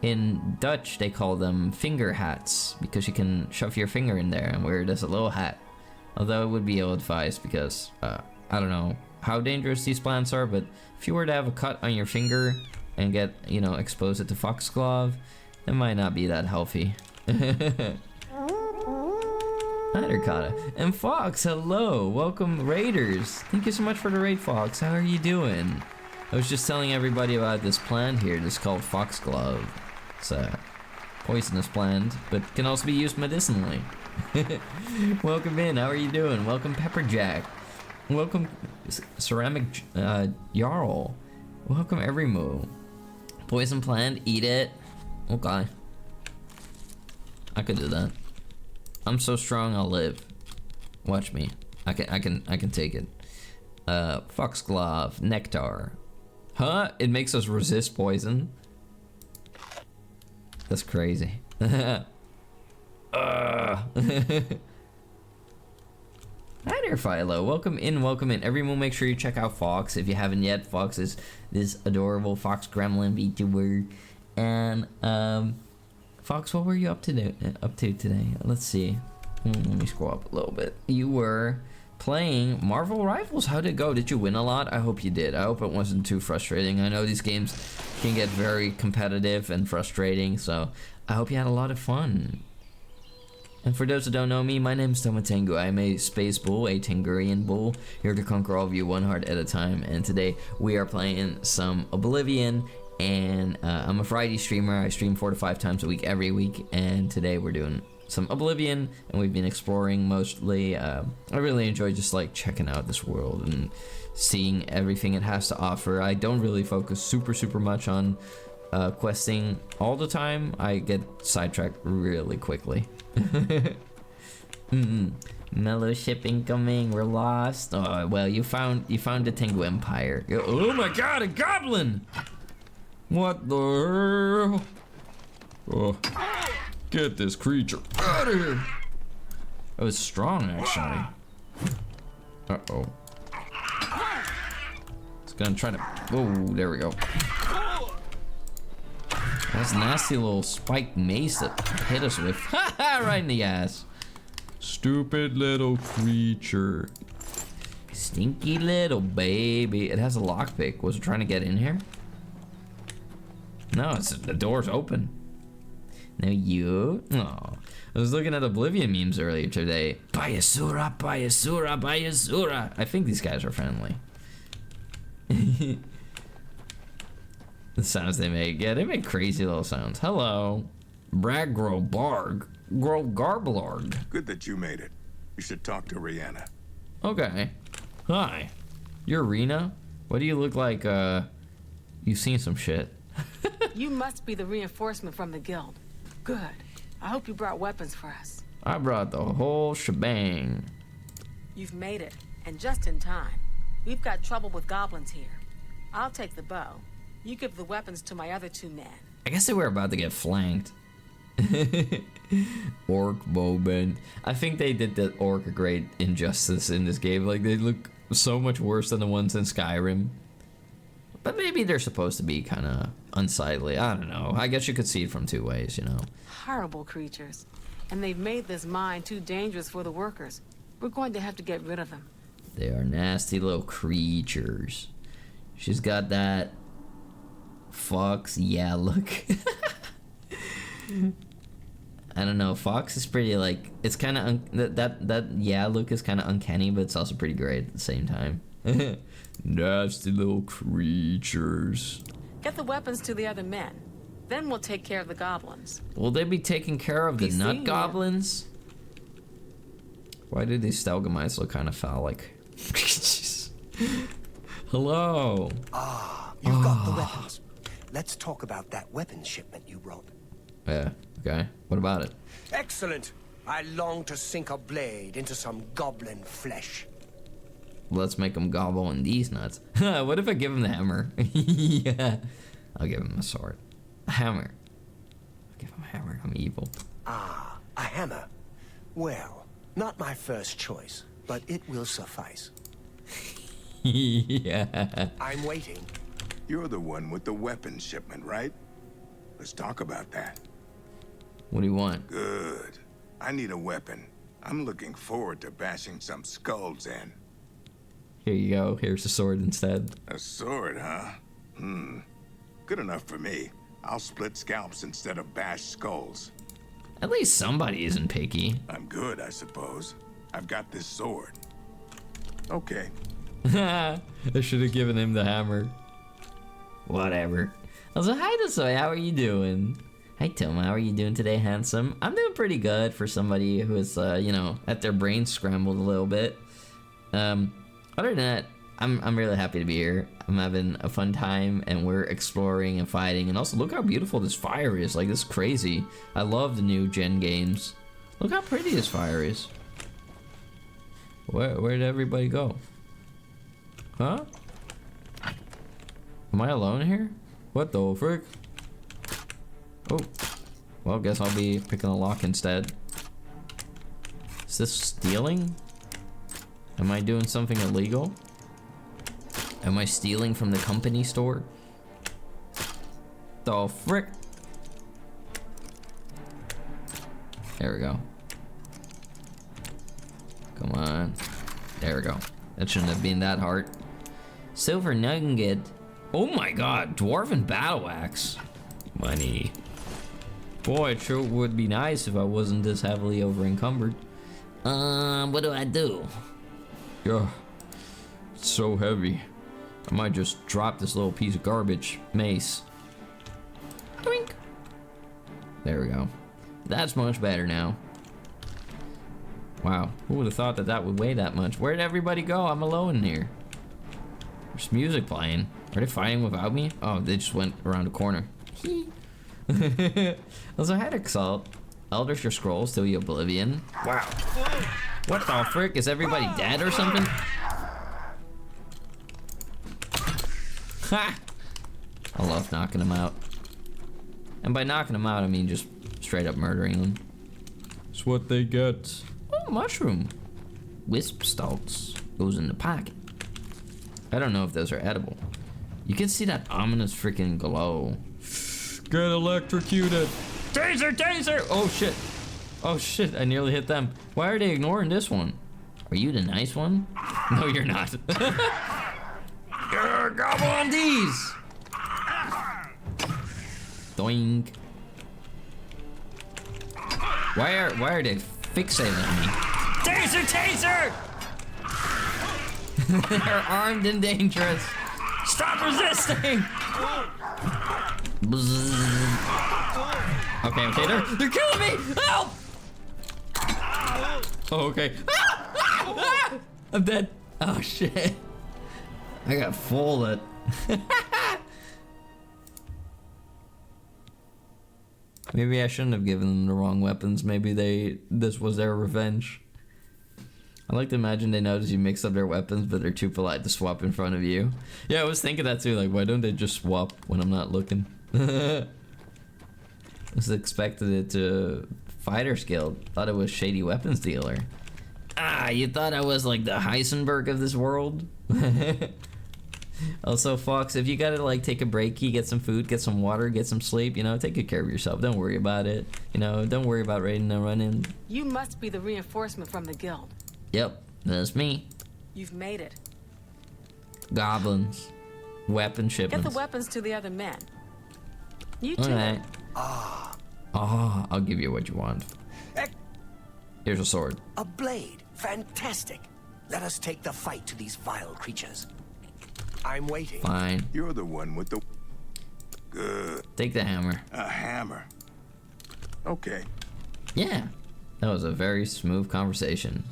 S1: In Dutch, they call them finger hats because you can shove your finger in there and wear it as a little hat. Although it would be ill-advised because I don't know how dangerous these plants are, but if you were to have a cut on your finger and get, you know, expose it to foxglove, it might not be that healthy. Kata. And Fox, hello, welcome Raiders. Thank you so much for the raid, Fox. How are you doing? I was just telling everybody about this plant here. This is called foxglove. It's a poisonous plant, but can also be used medicinally. Welcome in. How are you doing? Welcome Pepperjack. Welcome Ceramic Jarl. Welcome Everymoo. Poison plant. Eat it. Okay. I could do that. I'm so strong. I'll live. Watch me. I can take it. Foxglove. Nectar. Huh? It makes us resist poison. That's crazy. Hi there, Philo. Welcome in, welcome in. Everyone, make sure you check out Fox if you haven't yet. Fox is this adorable fox gremlin VTuber. And Fox, what were you up to today? Let's see. Let me scroll up a little bit. You were playing Marvel Rivals. How did it go? Did you win a lot? I hope you did. I hope it wasn't too frustrating. I know these games can get very competitive and frustrating, so I hope you had a lot of fun. And for those who don't know me, my name is Tomatengu. I am a space bull, a Tengurian bull, here to conquer all of you one heart at a time. And today we are playing some Oblivion, and I'm a Friday streamer. I stream 4 to 5 times a week every week, and today we're doing some Oblivion, and we've been exploring mostly. I really enjoy just like checking out this world and seeing everything it has to offer. I don't really focus super much on questing all the time. I get sidetracked really quickly. Mellow ship incoming. We're lost. Oh well, you found the Tengu Empire. Oh my God, a goblin! What the? Oh, get this creature out of here! That was strong, actually. Uh-oh. It's gonna try to... Oh, there we go. That's a nasty little spiked mace that hit us with. Haha, right in the ass. Stupid little creature. Stinky little baby. It has a lockpick. Was it trying to get in here? No, the door's open. No, you. Oh, I was looking at Oblivion memes earlier today. Bayasura, Bayasura, Bayasura. I think these guys are friendly. The sounds they make. Yeah, they make crazy little sounds. Hello. Bragro Barg. Gro Garblarg.
S2: Good that you made it. You should talk to Rihanna.
S1: Okay. Hi. You're Rena? What do you look like, you've seen some shit?
S10: You must be the reinforcement from the guild. Good. I hope you brought weapons for us.
S1: I brought the whole shebang.
S10: You've made it, and just in time. We've got trouble with goblins here. I'll take the bow. You give the weapons to my other 2 men.
S1: I guess they were about to get flanked. Orc bowman. I think they did the orc a great injustice in this game. Like, they look so much worse than the ones in Skyrim. But maybe they're supposed to be kind of unsightly. I don't know. I guess you could see it from 2 ways, you know.
S10: Horrible creatures. And they've made this mine too dangerous for the workers. We're going to have to get rid of them.
S1: They are nasty little creatures. She's got that fox, yeah, look. I don't know. Fox is pretty, like, it's kind of that yeah look is kind of uncanny, but it's also pretty great at the same time. Nasty little creatures.
S10: Get the weapons to the other men. Then we'll take care of the goblins.
S1: Will they be taking care of the nut goblins? Why do these stalagmites look kind of phallic? Hello.
S5: You've got the weapons. Let's talk about that weapons shipment you brought.
S1: Yeah, okay. What about it?
S5: Excellent. I long to sink a blade into some goblin flesh.
S1: Let's make him gobble in these nuts. What if I give him the hammer? Yeah. I'll give him a sword. A hammer. I'll give him a hammer. I'm evil.
S5: Ah, a hammer. Well, not my first choice, but it will suffice.
S1: Yeah.
S5: I'm waiting.
S2: You're the one with the weapons shipment, right? Let's talk about that.
S1: What do you want?
S2: Good. I need a weapon. I'm looking forward to bashing some skulls in.
S1: Here you go. Here's a sword instead.
S2: A sword, huh? Good enough for me. I'll split scalps instead of bash skulls.
S1: At least somebody isn't picky.
S2: I'm good, I suppose. I've got this sword. Okay.
S1: I should have given him the hammer. Whatever. Also, hi Desoy, how are you doing? Hi Tom, how are you doing today, handsome? I'm doing pretty good for somebody who is, you know, at their brain scrambled a little bit. Other than that, I'm really happy to be here. I'm having a fun time, and we're exploring and fighting. And also, look how beautiful this fire is. Like, this is crazy. I love the new gen games. Look how pretty this fire is. Where did everybody go? Huh? Am I alone here? What the frick? Oh. Well, guess I'll be picking a lock instead. Is this stealing? Am I doing something illegal? Am I stealing from the company store? The frick? There we go. Come on. There we go. That shouldn't have been that hard. Silver nugget. Oh my god, dwarven battle axe. Money. Boy, it sure would be nice if I wasn't this heavily over encumbered. What do I do? Yeah, it's so heavy. I might just drop this little piece of garbage mace. Doink. There we go. That's much better now. Wow, who would have thought that that would weigh that much? Where'd everybody go? I'm alone in here. There's music playing. Are they fighting without me? Oh, they just went around the corner. Also, hi Exalt. Elder Scrolls to Oblivion. Wow. What the frick? Is everybody dead or something? Ha! I love knocking them out. And by knocking them out, I mean just straight up murdering them. That's what they get. Oh, mushroom. Wisp stalks. Goes in the pocket. I don't know if those are edible. You can see that ominous freaking glow. Get electrocuted. Taser, taser! Oh shit. Oh shit, I nearly hit them. Why are they ignoring this one? Are you the nice one? No, you're not. Gobble on these! Doink. Why are they fixating on me? Taser, taser! They're armed and dangerous. Stop resisting! Okay, they're killing me! Help! Oh, okay. I'm dead. Oh shit. I got folded. Maybe I shouldn't have given them the wrong weapons. Maybe this was their revenge. I like to imagine they notice you mix up their weapons, but they're too polite to swap in front of you. Yeah, I was thinking that too. Like, why don't they just swap when I'm not looking? I was expected it to Fighters Guild. Thought it was Shady Weapons Dealer. Ah, you thought I was like the Heisenberg of this world? Also, Fox, if you gotta like take a breaky, get some food, get some water, get some sleep, you know, take good care of yourself. Don't worry about it. You know, don't worry about raiding and running.
S10: You must be the reinforcement from the guild.
S1: Yep, that's me.
S10: You've made it.
S1: Goblins. Weapon shipments.
S10: Get the weapons to the other men. You too.
S1: Alright. I'll give you what you want. Here's a sword.
S5: A blade. Fantastic. Let us take the fight to these vile creatures. I'm waiting.
S1: Fine.
S2: You're the one with the... Good.
S1: Take the hammer.
S2: A hammer. Okay.
S1: Yeah. That was a very smooth conversation.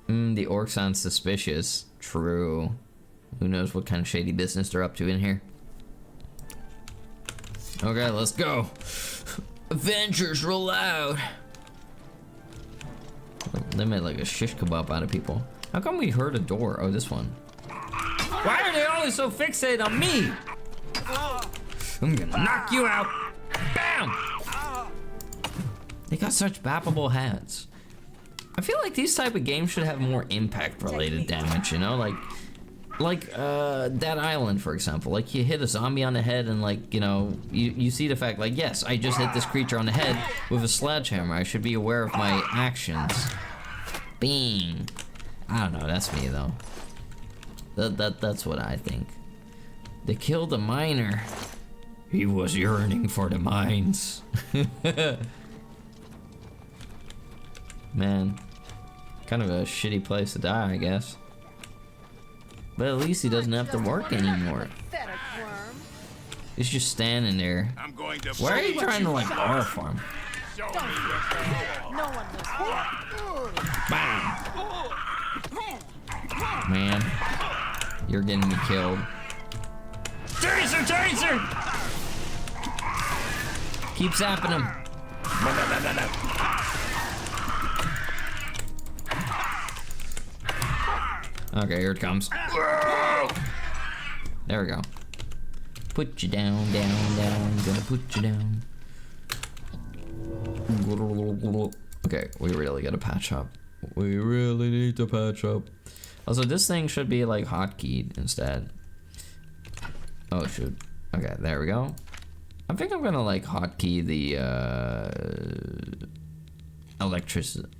S1: The orc sounds suspicious. True. Who knows what kind of shady business they're up to in here. Okay, let's go. Avengers, roll out. They made like a shish kebab out of people. How come we heard a door? Oh, this one. Why are they always so fixated on me? I'm gonna knock you out. Bam! They got such bappable hands. I feel like these type of games should have more impact-related damage, you know? Like Dead Island, for example. Like, you hit a zombie on the head and, like, you know, you see the fact, like, yes, I just hit this creature on the head with a sledgehammer. I should be aware of my actions. Bing. I don't know, that's me, though. That's what I think. They killed a miner. He was yearning for the mines. Man, kind of a shitty place to die, I guess. But at least he doesn't have to work anymore. He's just standing there. Why are you trying to like R farm? Bam! Man, you're getting me killed. Taser, taser! Keep zapping him. Okay, here it comes. There we go. Put you down, down, down. Gonna put you down. Okay, we really gotta patch up. We really need to patch up. Also, this thing should be like hotkeyed instead. Oh shoot. Okay, there we go. I think I'm gonna like hotkey the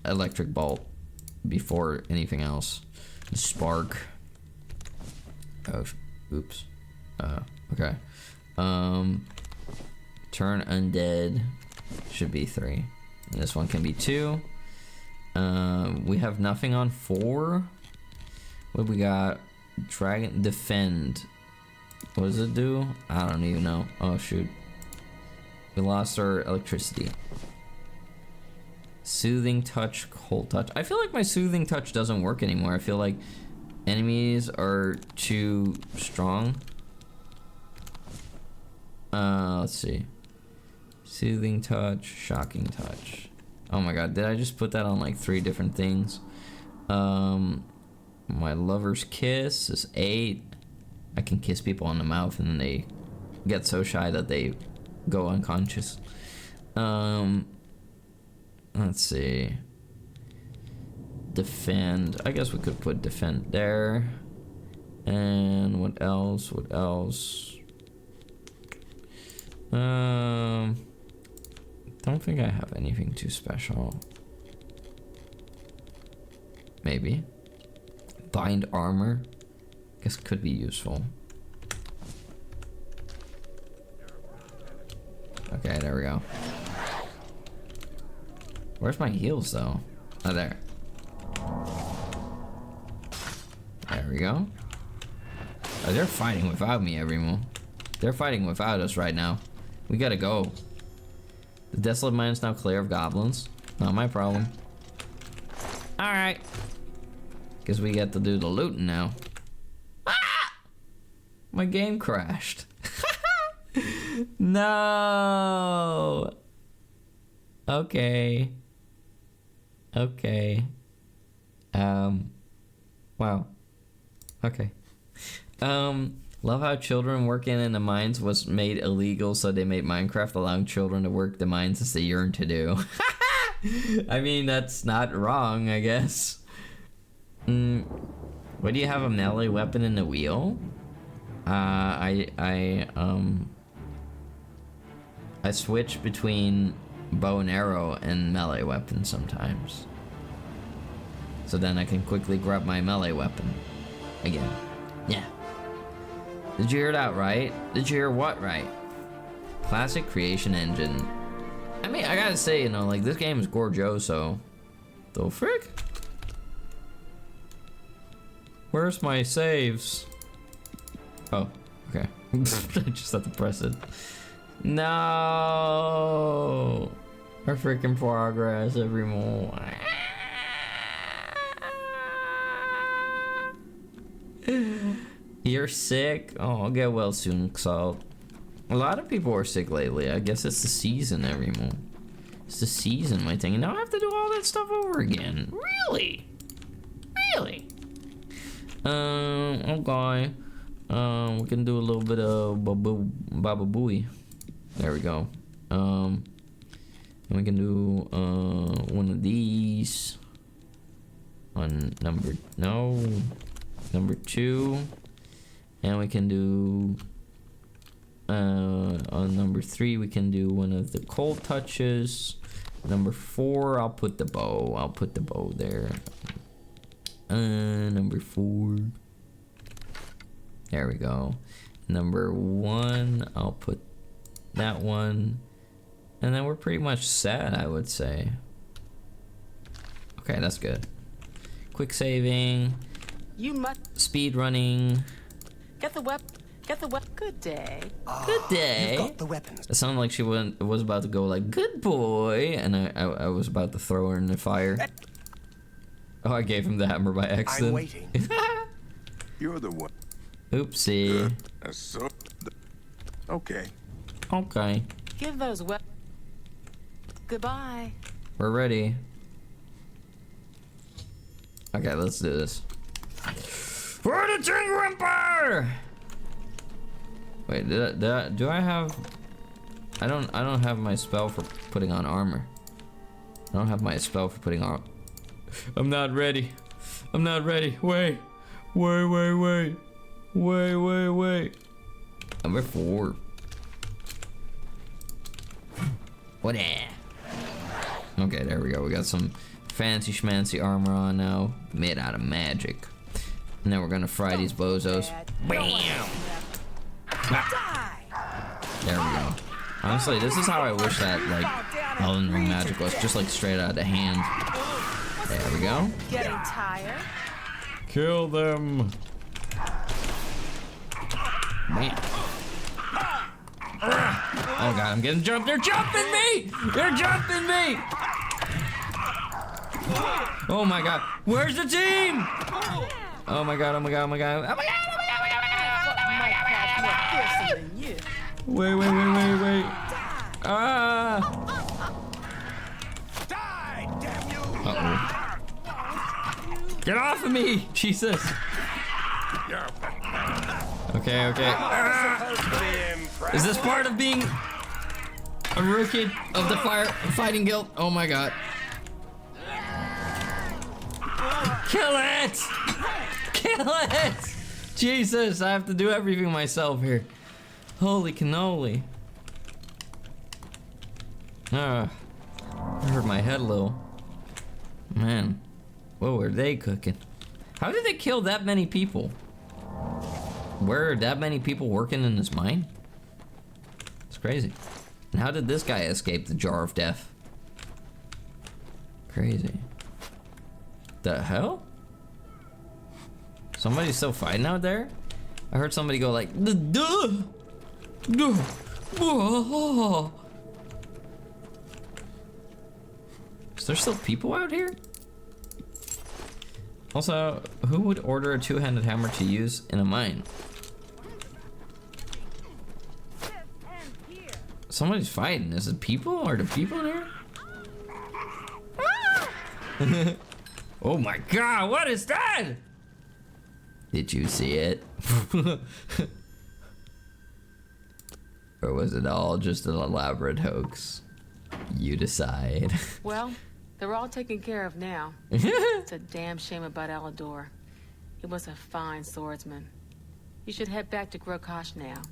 S1: electric bolt before anything else. Spark. Oh, oops. Okay. Turn undead should be 3. And this one can be 2. We have nothing on 4. What we got? Dragon defend. What does it do? I don't even know. Oh shoot. We lost our electricity. Soothing touch, cold touch. I feel like my soothing touch doesn't work anymore. I feel like enemies are too strong. Let's see. Soothing touch, shocking touch. Oh my god, did I just put that on like 3 different things? My lover's kiss is 8. I can kiss people on the mouth and then they get so shy that they go unconscious. Let's see. Defend. I guess we could put defend there. And what else? What else? Don't think I have anything too special. Maybe. Bind armor. Guess could be useful. Okay, there we go. Where's my heals though? Oh, there. There we go. Oh, they're fighting without me, everyone. They're fighting without us right now. We gotta go. The desolate mine is now clear of goblins. Not my problem. Alright. Guess we get to do the looting now. Ah! My game crashed. No. Okay. Okay. Wow. Okay. Love how children working in the mines was made illegal, so they made Minecraft allowing children to work the mines as they yearn to do. I mean, that's not wrong, I guess. What do you have, a melee weapon in the wheel? I switch between bow and arrow and melee weapon sometimes. So then I can quickly grab my melee weapon again. Yeah. Did you hear that right? Did you hear what right? Classic creation engine. I mean, I gotta say, you know, like, this game is gorgeoso. The frick? Where's my saves? Oh, okay. I just have to press it. No! Our freaking progress, everyone. You're sick? Oh, I'll get well soon, Salt. A lot of people are sick lately. I guess it's the season, everyone. It's the season, my thing. And now I have to do all that stuff over again. Really? Really? Okay. We can do a little bit of Baba Booey. There we go. And we can do one of these on number 2, and we can do on number 3 we can do one of the cold touches. Number 4, I'll put the bow. I'll put the bow there. Number 4. There we go. Number 1, I'll put that one. And then we're pretty much set, I would say. Okay, that's good. Quick saving.
S10: You must
S1: speed running.
S10: Get the weapon. Good day.
S1: Good day.
S5: You've got the weapons.
S1: It sounded like she was about to go like, good boy, and I was about to throw her in the fire. Oh, I gave him the hammer by accident.
S5: I'm waiting.
S2: You're the one.
S1: Oopsie.
S2: Okay.
S1: Okay.
S10: Give those weapons. Goodbye.
S1: We're ready. Okay, let's do this. For the Tinker Empire! Wait, do I have? I don't have my spell for putting on armor. I don't have my spell for putting on. I'm not ready. I'm not ready. Wait. Wait. Number 4. What? Okay, there we go. We got some fancy schmancy armor on now, made out of magic. And then we're gonna fry these bozos. Bam! There we go. Honestly, this is how I wish that, like, Elden Ring magic was, just like straight out of the hand. There we go.
S10: Getting tired?
S1: Kill them. Man. Oh god, I'm getting jumped. They're jumping me! They're jumping me! Oh my god. Where's the team? Oh my god, oh my god, oh my god. Oh my god, oh my god, oh my god, oh my god, oh my god. Wait.
S5: Die, damn you!
S1: Uh-oh. Get off of me! Jesus. Okay, okay. Is this part of being a rookie of the fighting guild? Oh my god. Kill it! Kill it! Jesus, I have to do everything myself here. Holy cannoli. I hurt my head a little. Man, what were they cooking? How did they kill that many people? Were that many people working in this mine? It's crazy. And how did this guy escape the jar of death? Crazy. The hell? Somebody's still fighting out there? I heard somebody go like, duh. Is there still people out here? Also, who would order a two-handed hammer to use in a mine? Somebody's fighting. Is it people? Are there people in here? Oh my god, what is that? Did you see it? Or was it all just an elaborate hoax? You decide.
S10: Well, they're all taken care of now. It's a damn shame about Alador. He was a fine swordsman. You should head back to Grokash now.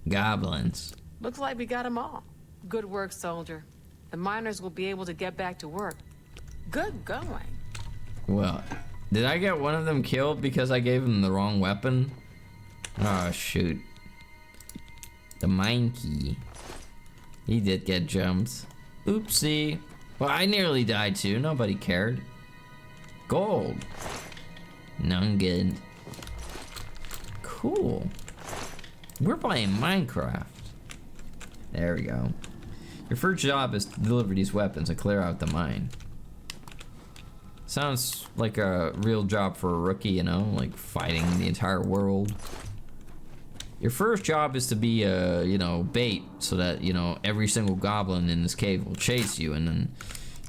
S1: Goblins.
S10: Looks like we got them all. Good work, soldier. The miners will be able to get back to work. Good going.
S1: Well, did I get one of them killed because I gave him the wrong weapon? Oh, shoot. The mine key. He did get jumped. Oopsie. Well, I nearly died too. Nobody cared. Gold. None good. Cool. We're playing Minecraft. There we go. Your first job is to deliver these weapons and clear out the mine. Sounds like a real job for a rookie, you know, like fighting the entire world. Your first job is to be, you know, bait so that, you know, every single goblin in this cave will chase you, and then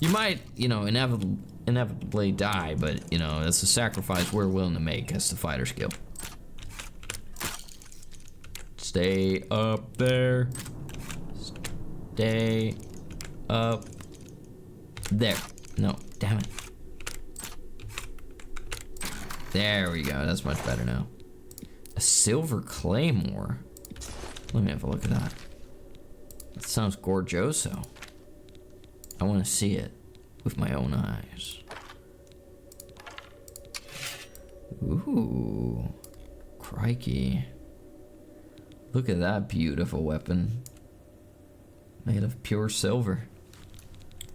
S1: you might, you know, inevitably die, but, you know, that's a sacrifice we're willing to make as the fighter's guild. Stay up there. Stay up there. No, damn it. There we go, that's much better now. A silver claymore. Let me have a look at that. That sounds gorgeoso. I want to see it with my own eyes. Ooh, crikey. Look at that beautiful weapon. Made of pure silver.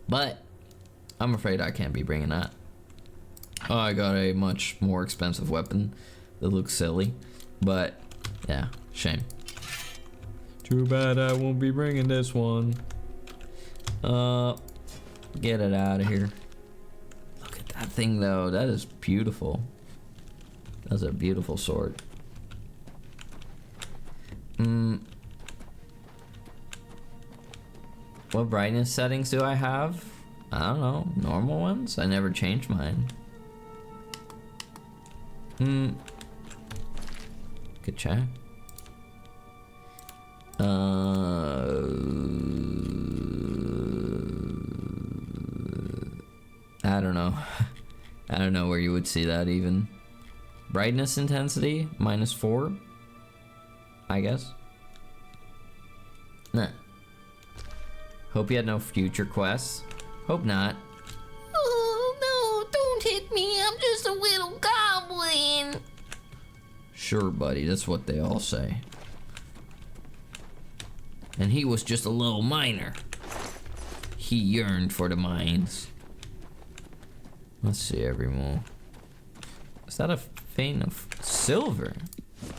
S1: But I'm afraid I can't be bringing that. Oh, I got a much more expensive weapon that looks silly. But, yeah, shame. Too bad I won't be bringing this one. Get it out of here. Look at that thing, though. That is beautiful. That's a beautiful sword. What brightness settings do I have? I don't know. Normal ones? I never changed mine. Good check. I don't know. I don't know where you would see that even. Brightness intensity, -4. I guess. Nah. Hope you had no future quests. Hope not.
S11: Oh, no, don't hit me. I'm just a little goblin.
S1: Sure, buddy, that's what they all say. And he was just a little miner. He yearned for the mines. Let's see every more. Is that a vein of silver?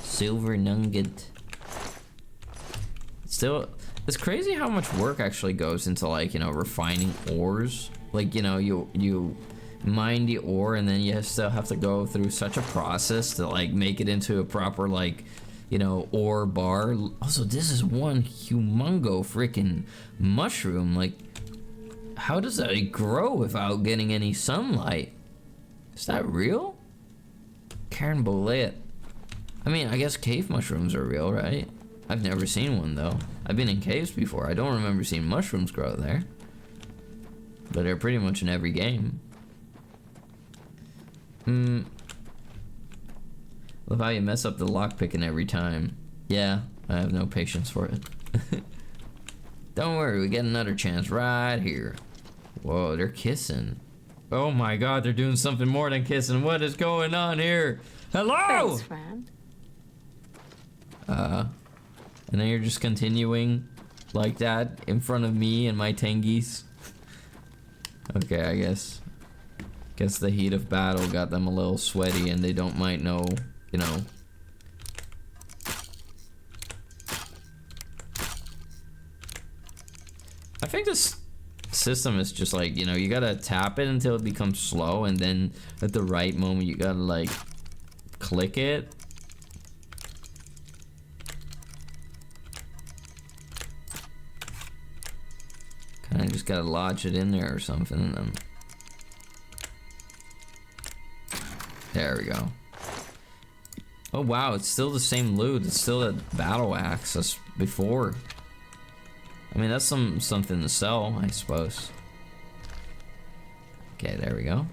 S1: Silver nugget. Still, it's crazy how much work actually goes into, like, you know, refining ores. Like, you know, you mine the ore and then you still have to go through such a process to, like, make it into a proper, like, you know, ore bar. Also, this is one humongo freaking mushroom. Like, how does that grow without getting any sunlight? Is that real? Karen Bolet. I mean, I guess cave mushrooms are real, right? I've never seen one though. I've been in caves before. I don't remember seeing mushrooms grow there. But they're pretty much in every game. Love how you mess up the lockpicking every time. Yeah, I have no patience for it. Don't worry, we get another chance right here. Whoa, they're kissing. Oh my god, they're doing something more than kissing. What is going on here? Hello!
S10: Thanks, friend.
S1: And then you're just continuing like that in front of me and my Tengies. Okay, I guess the heat of battle got them a little sweaty and they don't might know, you know. I think this system is just like, you know, you gotta tap it until it becomes slow, and then at the right moment you gotta like click it. Kinda just gotta lodge it in there or something, and then there we go. Oh wow, it's still the same loot. It's still a battle axe as before. I mean, that's something to sell, I suppose. Okay, there we go.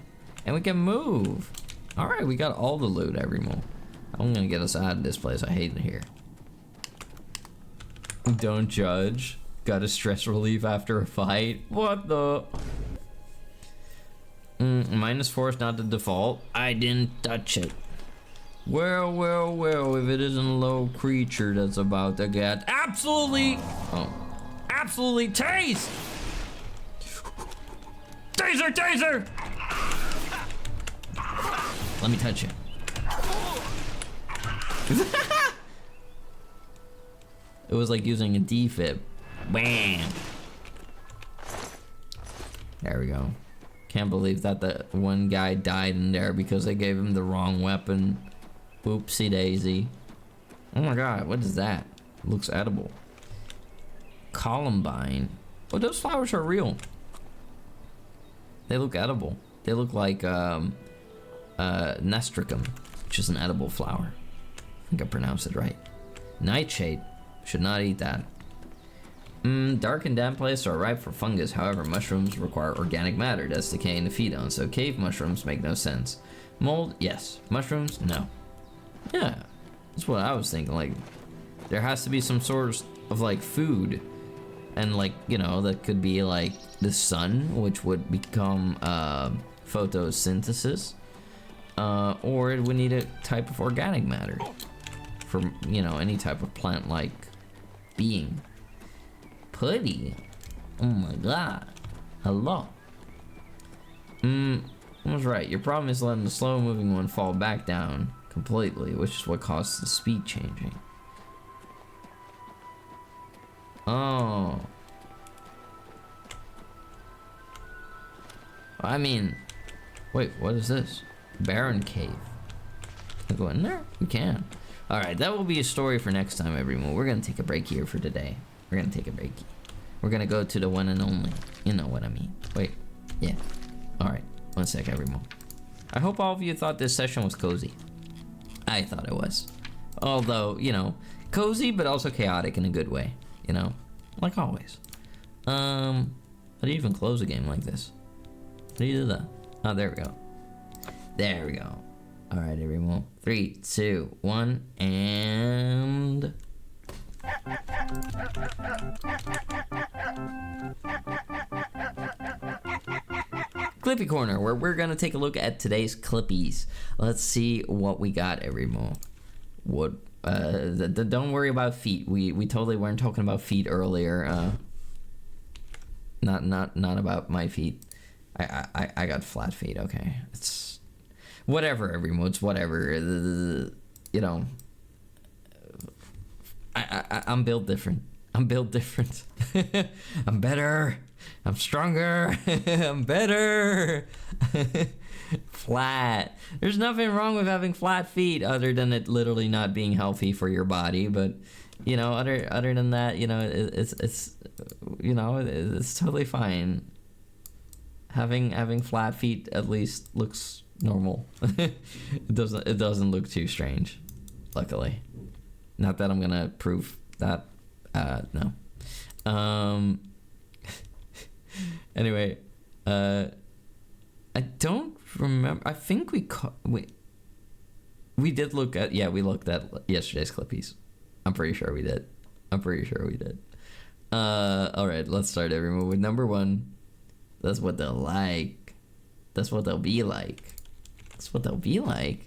S1: And we can move. Alright, we got all the loot every move. I'm gonna get us out of this place. I hate it here. Don't judge. Got a stress relief after a fight. What the? -4 is not the default. I didn't touch it. Well, well, well, if it isn't a low creature that's about to get absolutely tased! Taser, taser! Let me touch you. It was like using a defib. Bam! There we go. Can't believe that the one guy died in there because they gave him the wrong weapon. Oopsie daisy. Oh my god, what is that? It looks edible. Columbine. Oh, those flowers are real. They look edible. They look like Nestricum, which is an edible flower. I think I pronounced it right. Nightshade. Should not eat that. Dark and damp places are ripe for fungus. However, mushrooms require organic matter that's decaying to feed on, so cave mushrooms make no sense. Mold, yes. Mushrooms, no. Yeah, that's what I was thinking. Like, there has to be some sort of like food, and like, you know, that could be like the sun, which would become photosynthesis, or it would need a type of organic matter for, you know, any type of plant-like being. Putty. Oh my god. Hello. I was right. Your problem is letting the slow-moving one fall back down completely, which is what causes the speed changing. Oh. I mean, wait, what is this? Barren Cave. Can I go in there? We can. Alright, that will be a story for next time, everyone. We're gonna take a break here for today. We're gonna take a break. We're gonna go to the one and only. You know what I mean. Wait. Yeah. Alright. One sec, everyone. I hope all of you thought this session was cozy. I thought it was. Although, you know, cozy, but also chaotic in a good way. You know? Like always. How do you even close a game like this? How do you do that? Oh, there we go. There we go. Alright, everyone. 3, 2, 1, and... Clippy Corner, where we're gonna take a look at today's Clippies. Let's see what we got, everyone. What? Don't worry about feet. We totally weren't talking about feet earlier. Not about my feet. I got flat feet. Okay, it's whatever, everyone. It's whatever. You know. I'm built different. I'm built different. I'm better. I'm stronger. I'm better. Flat. There's nothing wrong with having flat feet other than it literally not being healthy for your body. But, you know, other than that, you know, it's you know, it's totally fine. Having flat feet at least looks normal. It doesn't look too strange, luckily. Not that I'm gonna prove that. No. Anyway, I don't remember. I think we did look at, yeah, we looked at yesterday's Clippies. I'm pretty sure we did. All right, let's start everyone with number 1. That's what they'll like. That's what they'll be like. That's what they'll be like.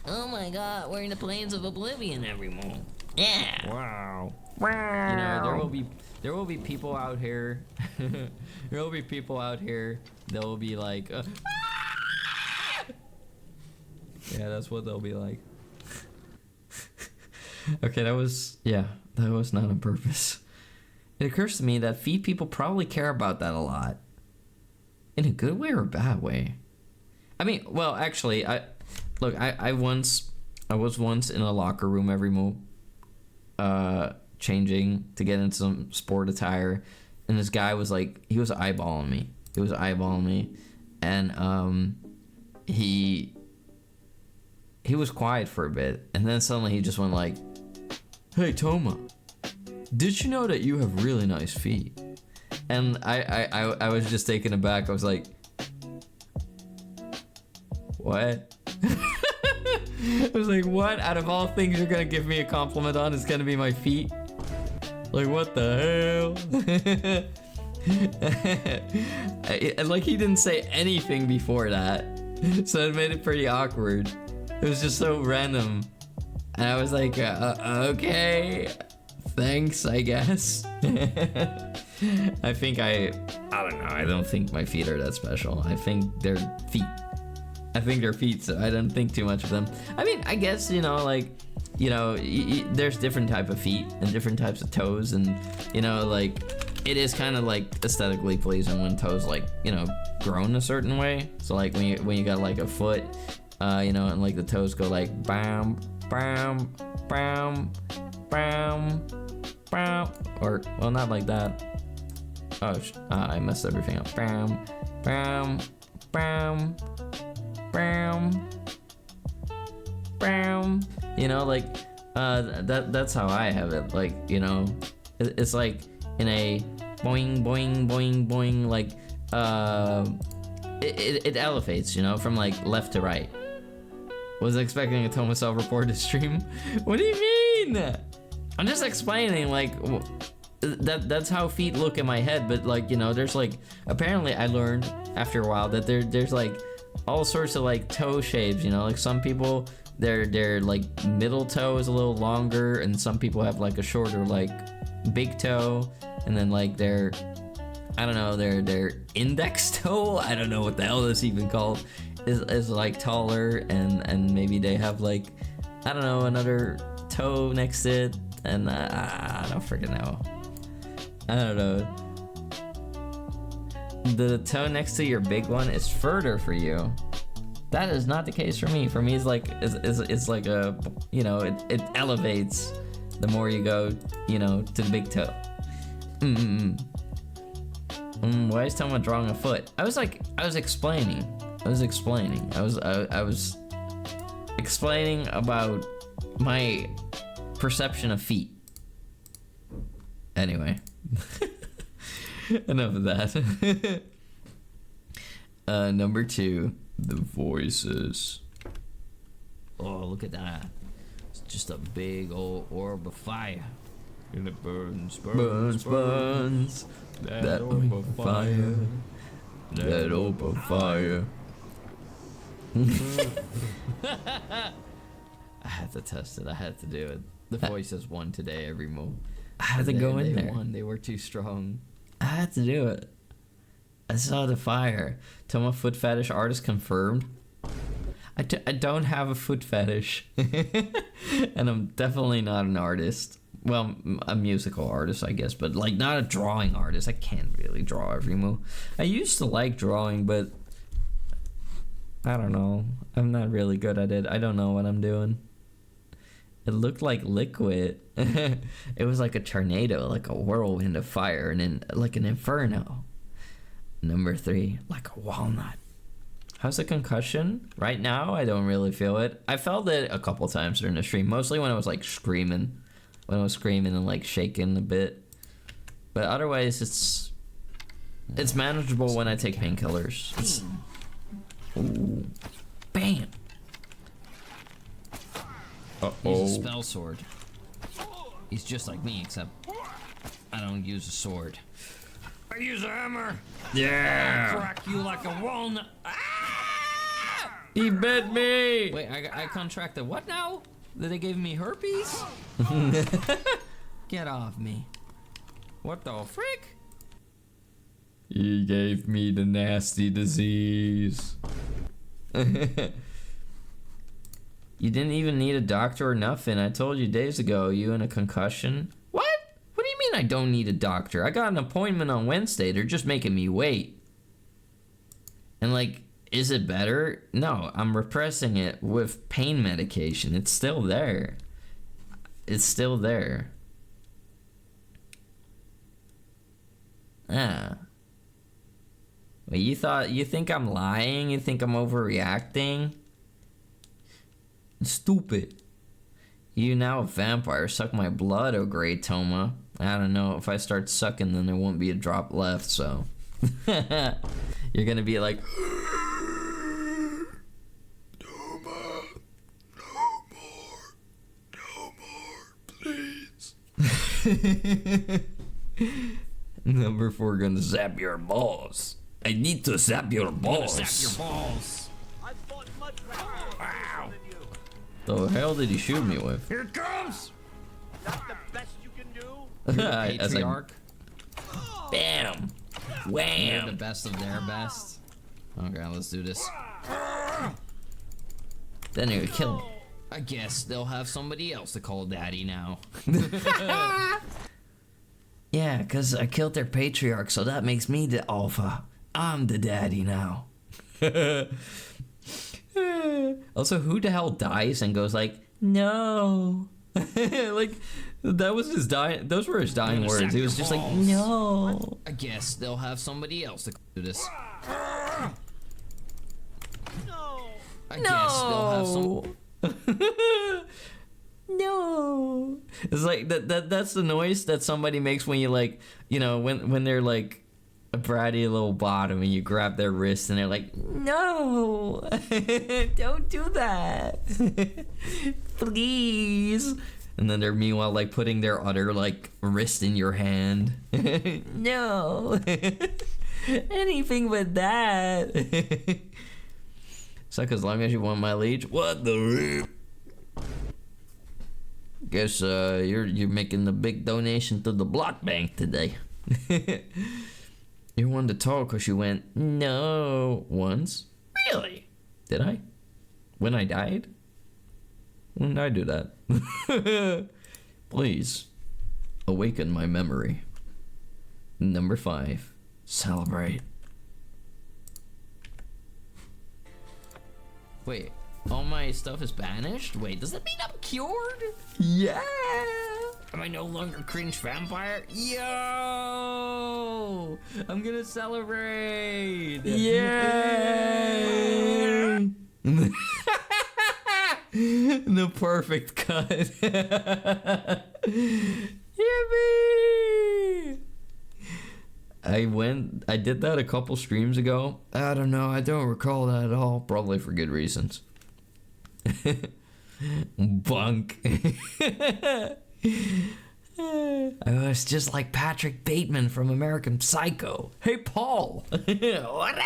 S11: Oh my god, we're in the plains of Oblivion, everyone.
S1: Yeah. Wow. You know, there will be people out here. There will be people out here that will be like, yeah, that's what they'll be like. Okay, that was not on purpose. It occurs to me that feet people probably care about that a lot. In a good way or a bad way? I mean, well, actually, I was once in a locker room every move, changing to get into some sport attire, and this guy was like, he was eyeballing me, and he was quiet for a bit, and then suddenly he just went like, "Hey Toma, did you know that you have really nice feet?" And I was just taken aback. I was like, what? I was like, what? Out of all things you're gonna give me a compliment on, it's gonna be my feet? Like, what the hell? And like, he didn't say anything before that, so it made it pretty awkward. It was just so random, and I was like, okay, thanks, I guess. I don't know. I don't think my feet are that special. I think they're feet. So I don't think too much of them. I mean, I guess, you know, like, you know, there's different type of feet and different types of toes, and, you know, like, it is kind of like aesthetically pleasing when toes, like, you know, grown a certain way. So like when you got like a foot, you know, and like the toes go like bam, bam, bam, bam, bam, or, well, not like that. Oh, I messed everything up. Bam, bam, bam, bam, bam. You know, like, that's how I have it. Like, you know, it's like in a boing, boing, boing, boing, like, it elevates, you know, from like left to right. Was expecting a Toma self-reported stream. What do you mean? I'm just explaining, like, that's how feet look in my head, but like, you know, there's like, apparently I learned after a while that there's like all sorts of like toe shapes, you know, like some people, their like middle toe is a little longer, and some people have like a shorter like big toe, and then like their, I don't know, their index toe, I don't know what the hell that's even called, is like taller, and maybe they have like, I don't know, another toe next to it, and I don't freaking know. I don't know. The toe next to your big one is further for you. That is not the case for me. For me, it's like a, you know, it elevates the more you go, you know, to the big toe. Why is Toma drawing a foot? I was explaining about my perception of feet. Anyway. Enough of that. Number 2, the voices. Oh, look at that. It's just a big old orb of fire. And it burns. That orb of fire. That orb of fire. I had to test it. I had to do it. The voices won today every move. I had to go in there. They were too strong. I had to do it. I saw the fire. Toma foot fetish artist confirmed. I don't have a foot fetish. And I'm definitely not an artist. well, a musical artist, I guess, but like not a drawing artist. I can't really draw every move. I used to like drawing, but I don't know. I'm not really good at it. I don't know what I'm doing. It looked like liquid. It was like a tornado, like a whirlwind of fire, and then like an inferno. Number 3, like a walnut. How's the concussion? Right now, I don't really feel it. I felt it a couple times during the stream, mostly when I was like screaming. When I was screaming and like shaking a bit. But otherwise, it's manageable when I take painkillers. Ooh. Bam! Uh-oh.
S12: Use a spell sword. He's just like me, except I don't use a sword. I use a hammer.
S1: Yeah!
S12: I'll crack you like a walnut. Ah!
S1: He bit me!
S12: Wait, I contracted what now? That they gave me herpes? Get off me. What the frick?
S1: He gave me the nasty disease. You didn't even need a doctor or nothing. I told you days ago, you in a concussion. What? What do you mean I don't need a doctor? I got an appointment on Wednesday. They're just making me wait. And like, is it better? No, I'm repressing it with pain medication. It's still there. It's still there. Ah. Wait, you think I'm lying? You think I'm overreacting? Stupid. You now a vampire. Suck my blood, oh great Toma. I don't know. If I start sucking, then there won't be a drop left, so. You're gonna be like... Toma. No more, please. Number 4 gonna zap your balls. I need to zap your balls.
S12: Zap your balls.
S1: Wow. The hell did he shoot me with?
S12: Here it comes.
S3: That's the best you can do?
S1: As I-
S12: Patriarch.
S1: Bam!
S12: You're
S1: Wham!
S12: the best of their best. Okay, let's do this.
S1: Then he would kill me.
S12: I guess they'll have somebody else to call daddy now.
S1: Yeah, because I killed their patriarch, so that makes me the alpha. I'm the daddy now. Also, who the hell dies and goes like, no? Like, that was his dying. Those were his dying words. He was just like, no.
S12: I guess they'll have somebody else to do this. I guess they'll have some.
S1: No. It's like that's the noise that somebody makes when you like, you know, when they're like a bratty little bottom and you grab their wrist and they're like, no. Don't do that. Please. And then they're meanwhile like putting their other like wrist in your hand. No. Anything but that. Suck as long as you want, my liege. What the? Guess you're making the big donation to the block bank today. You wanted to talk because you went no once. Really? Did I? When I died? When did I do that? Please awaken my memory. Number 5. Celebrate.
S12: Wait, all my stuff is banished? Wait, does that mean I'm cured?
S1: Yeah.
S12: Am I no longer cringe vampire?
S1: Yo! I'm gonna celebrate!
S12: Yay!
S1: The perfect cut. Yippee! I did that a couple streams ago. I don't know, I don't recall that at all. Probably for good reasons. Bunk. I was just like Patrick Bateman from American Psycho. Hey, Paul. What?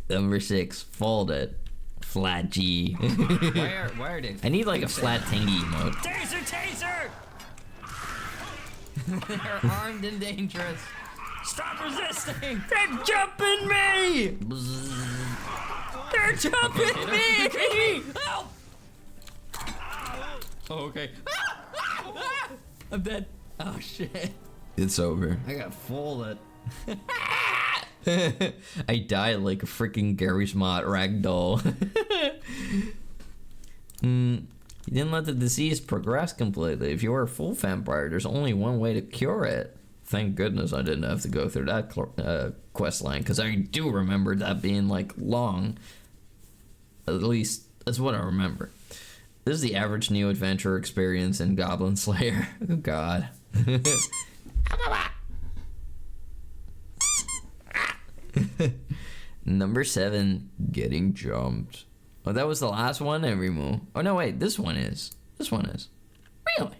S1: Number 6, folded. Flat G.
S12: Why are they?
S1: I need like a flat tingy emote.
S12: Taser! They're armed and dangerous. Stop resisting!
S1: They're jumping me! They're jumping me!
S12: Help! Oh, okay. I'm dead. Oh shit.
S1: It's over.
S12: I got folded.
S1: I died like a freaking Gary's Mod ragdoll. You didn't let the disease progress completely. If you were a full vampire, there's only one way to cure it. Thank goodness I didn't have to go through that quest line, because I do remember that being like long. At least that's what I remember. This is the average new adventure experience in Goblin Slayer. Oh god. Number 7, getting jumped. Oh, that was the last one, Everymo. Oh no, wait, this one is. This one is. Really?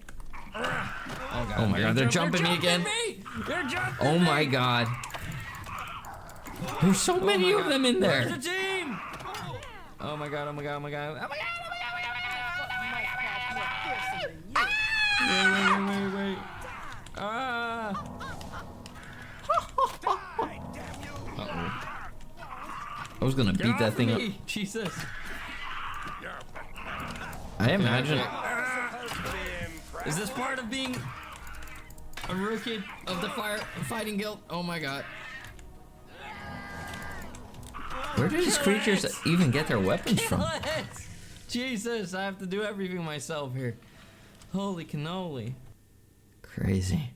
S1: Oh my god, they're jumping me again.
S12: They're jumping
S1: Oh my god. There's so many of them in there.
S12: Where's the team? Oh my god, oh my god, oh my god. Oh my god, wait.
S1: I was gonna beat that thing up.
S12: Jesus.
S1: I imagine.
S12: Is this part of being a rookie of the fighting guild? Oh my god.
S1: Where do these creatures even get their weapons from?
S12: Jesus, I have to do everything myself here. Holy cannoli.
S1: Crazy.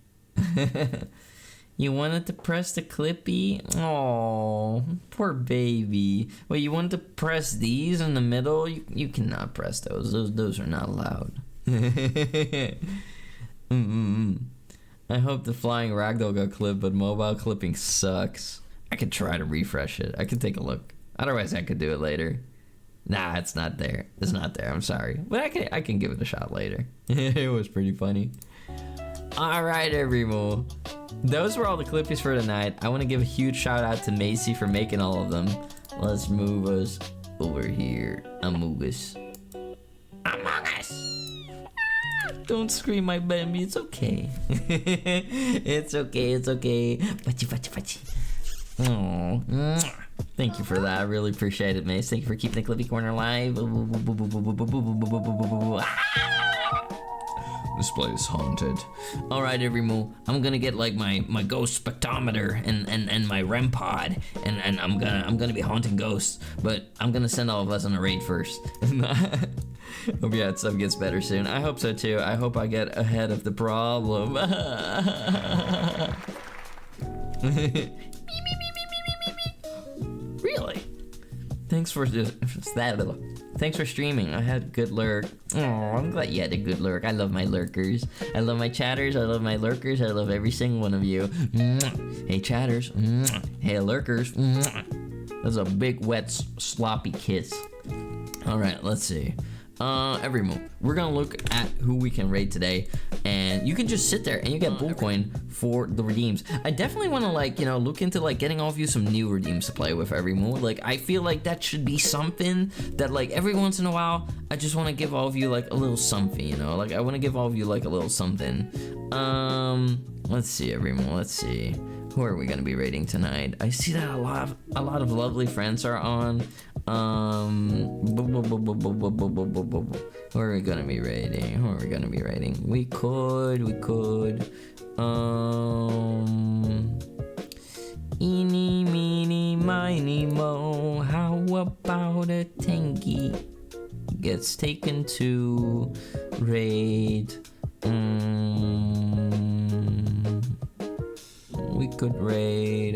S1: You wanted to press the clippy? Oh, poor baby. Wait, you wanted to press these in the middle? You cannot press those. Those are not allowed. I hope the flying ragdoll got clipped, but mobile clipping sucks. I could try to refresh it. I could take a look. Otherwise, I could do it later. Nah, it's not there. It's not there. I'm sorry, but I can give it a shot later. It was pretty funny. All right, everyone. Those were all the clippies for tonight. I want to give a huge shout out to Macy for making all of them. Let's move us over here. Among Us. Among Us. Don't scream, my baby. It's okay. It's okay. It's okay. Fachi, fachi, fachi. Oh, thank you for that. I really appreciate it, Mace. Thank you for keeping the Clippy Corner alive. This place is haunted. All right, Everymo. I'm gonna get like my ghost spectrometer and my REM pod, and I'm gonna be haunting ghosts. But I'm gonna send all of us on a raid first. Hope that stuff gets better soon. I hope so too. I hope I get ahead of the problem. Really? Thanks for streaming. I had good lurk. Oh, I'm glad you had a good lurk. I love my lurkers. I love my chatters. I love my lurkers. I love every single one of you. Hey chatters. Hey lurkers. That's a big wet sloppy kiss. All right, let's see. Everymo, we're gonna look at who we can raid today, and you can just sit there and you get Bullcoin for the redeems. I definitely want to look into getting all of you some new redeems to play with Everymo. Like, I feel like that should be something that every once in a while I just want to give all of you a little something, I want to give all of you a little something. Let's see, Everymo, let's see. Who are we gonna be raiding tonight? I see that a lot of lovely friends are on. Who are we gonna be raiding? We could. Eeny, meeny, miny, mo. How about a Tengi gets taken to raid? We could raid,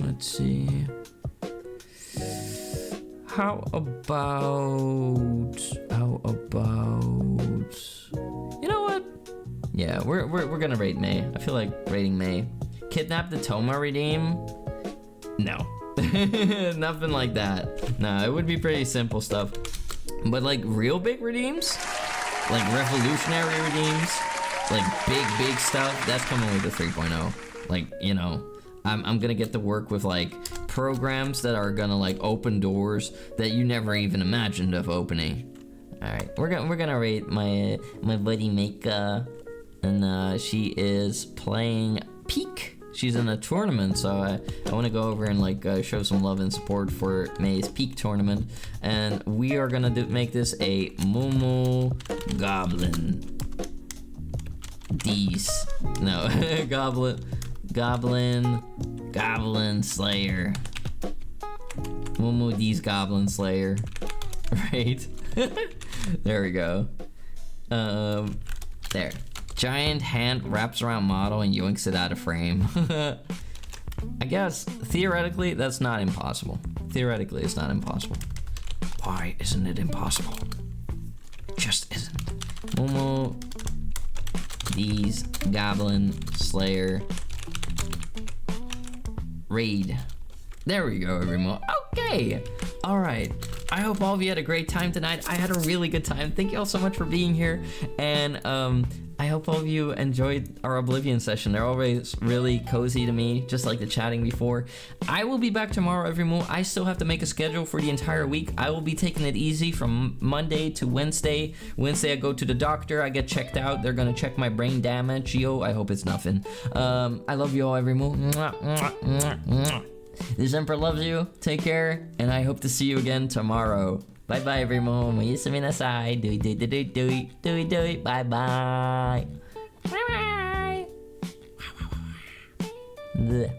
S1: let's see. How about, you know what? Yeah, we're gonna raid May. I feel like raiding May. Kidnap the Toma redeem? No. Nothing like that. No, it would be pretty simple stuff. But real big redeems? Revolutionary redeems? Big stuff? That's coming with the 3.0. I'm gonna get to work with programs that are gonna open doors that you never even imagined of opening. All right, we're gonna rate my buddy Mika, and she is playing Peak. She's in a tournament, so I want to go over and show some love and support for May's Peak tournament, and we are gonna make this a Momo Goblin. D's. No, Goblin Slayer. Mumu D's Goblin Slayer. Right? There we go. There. Giant hand wraps around model and yoinks it out of frame. I guess, theoretically, that's not impossible. Theoretically, it's not impossible. Why isn't it impossible? Just isn't. Momo D's Goblin Slayer Raid. There we go, everyone. Okay. All right. I hope all of you had a great time tonight. I had a really good time. Thank you all so much for being here. And I hope all of you enjoyed our Oblivion session. They're always really cozy to me, just like the chatting before. I will be back tomorrow, everyone. I still have to make a schedule for the entire week. I will be taking it easy from Monday to Wednesday. Wednesday, I go to the doctor. I get checked out. They're going to check my brain damage. Yo, I hope it's nothing. I love you all, everyone. This Emperor loves you. Take care, and I hope to see you again tomorrow. Bye bye, everyone. Oyasumi nasai. Do it. Bye bye. Bye bye.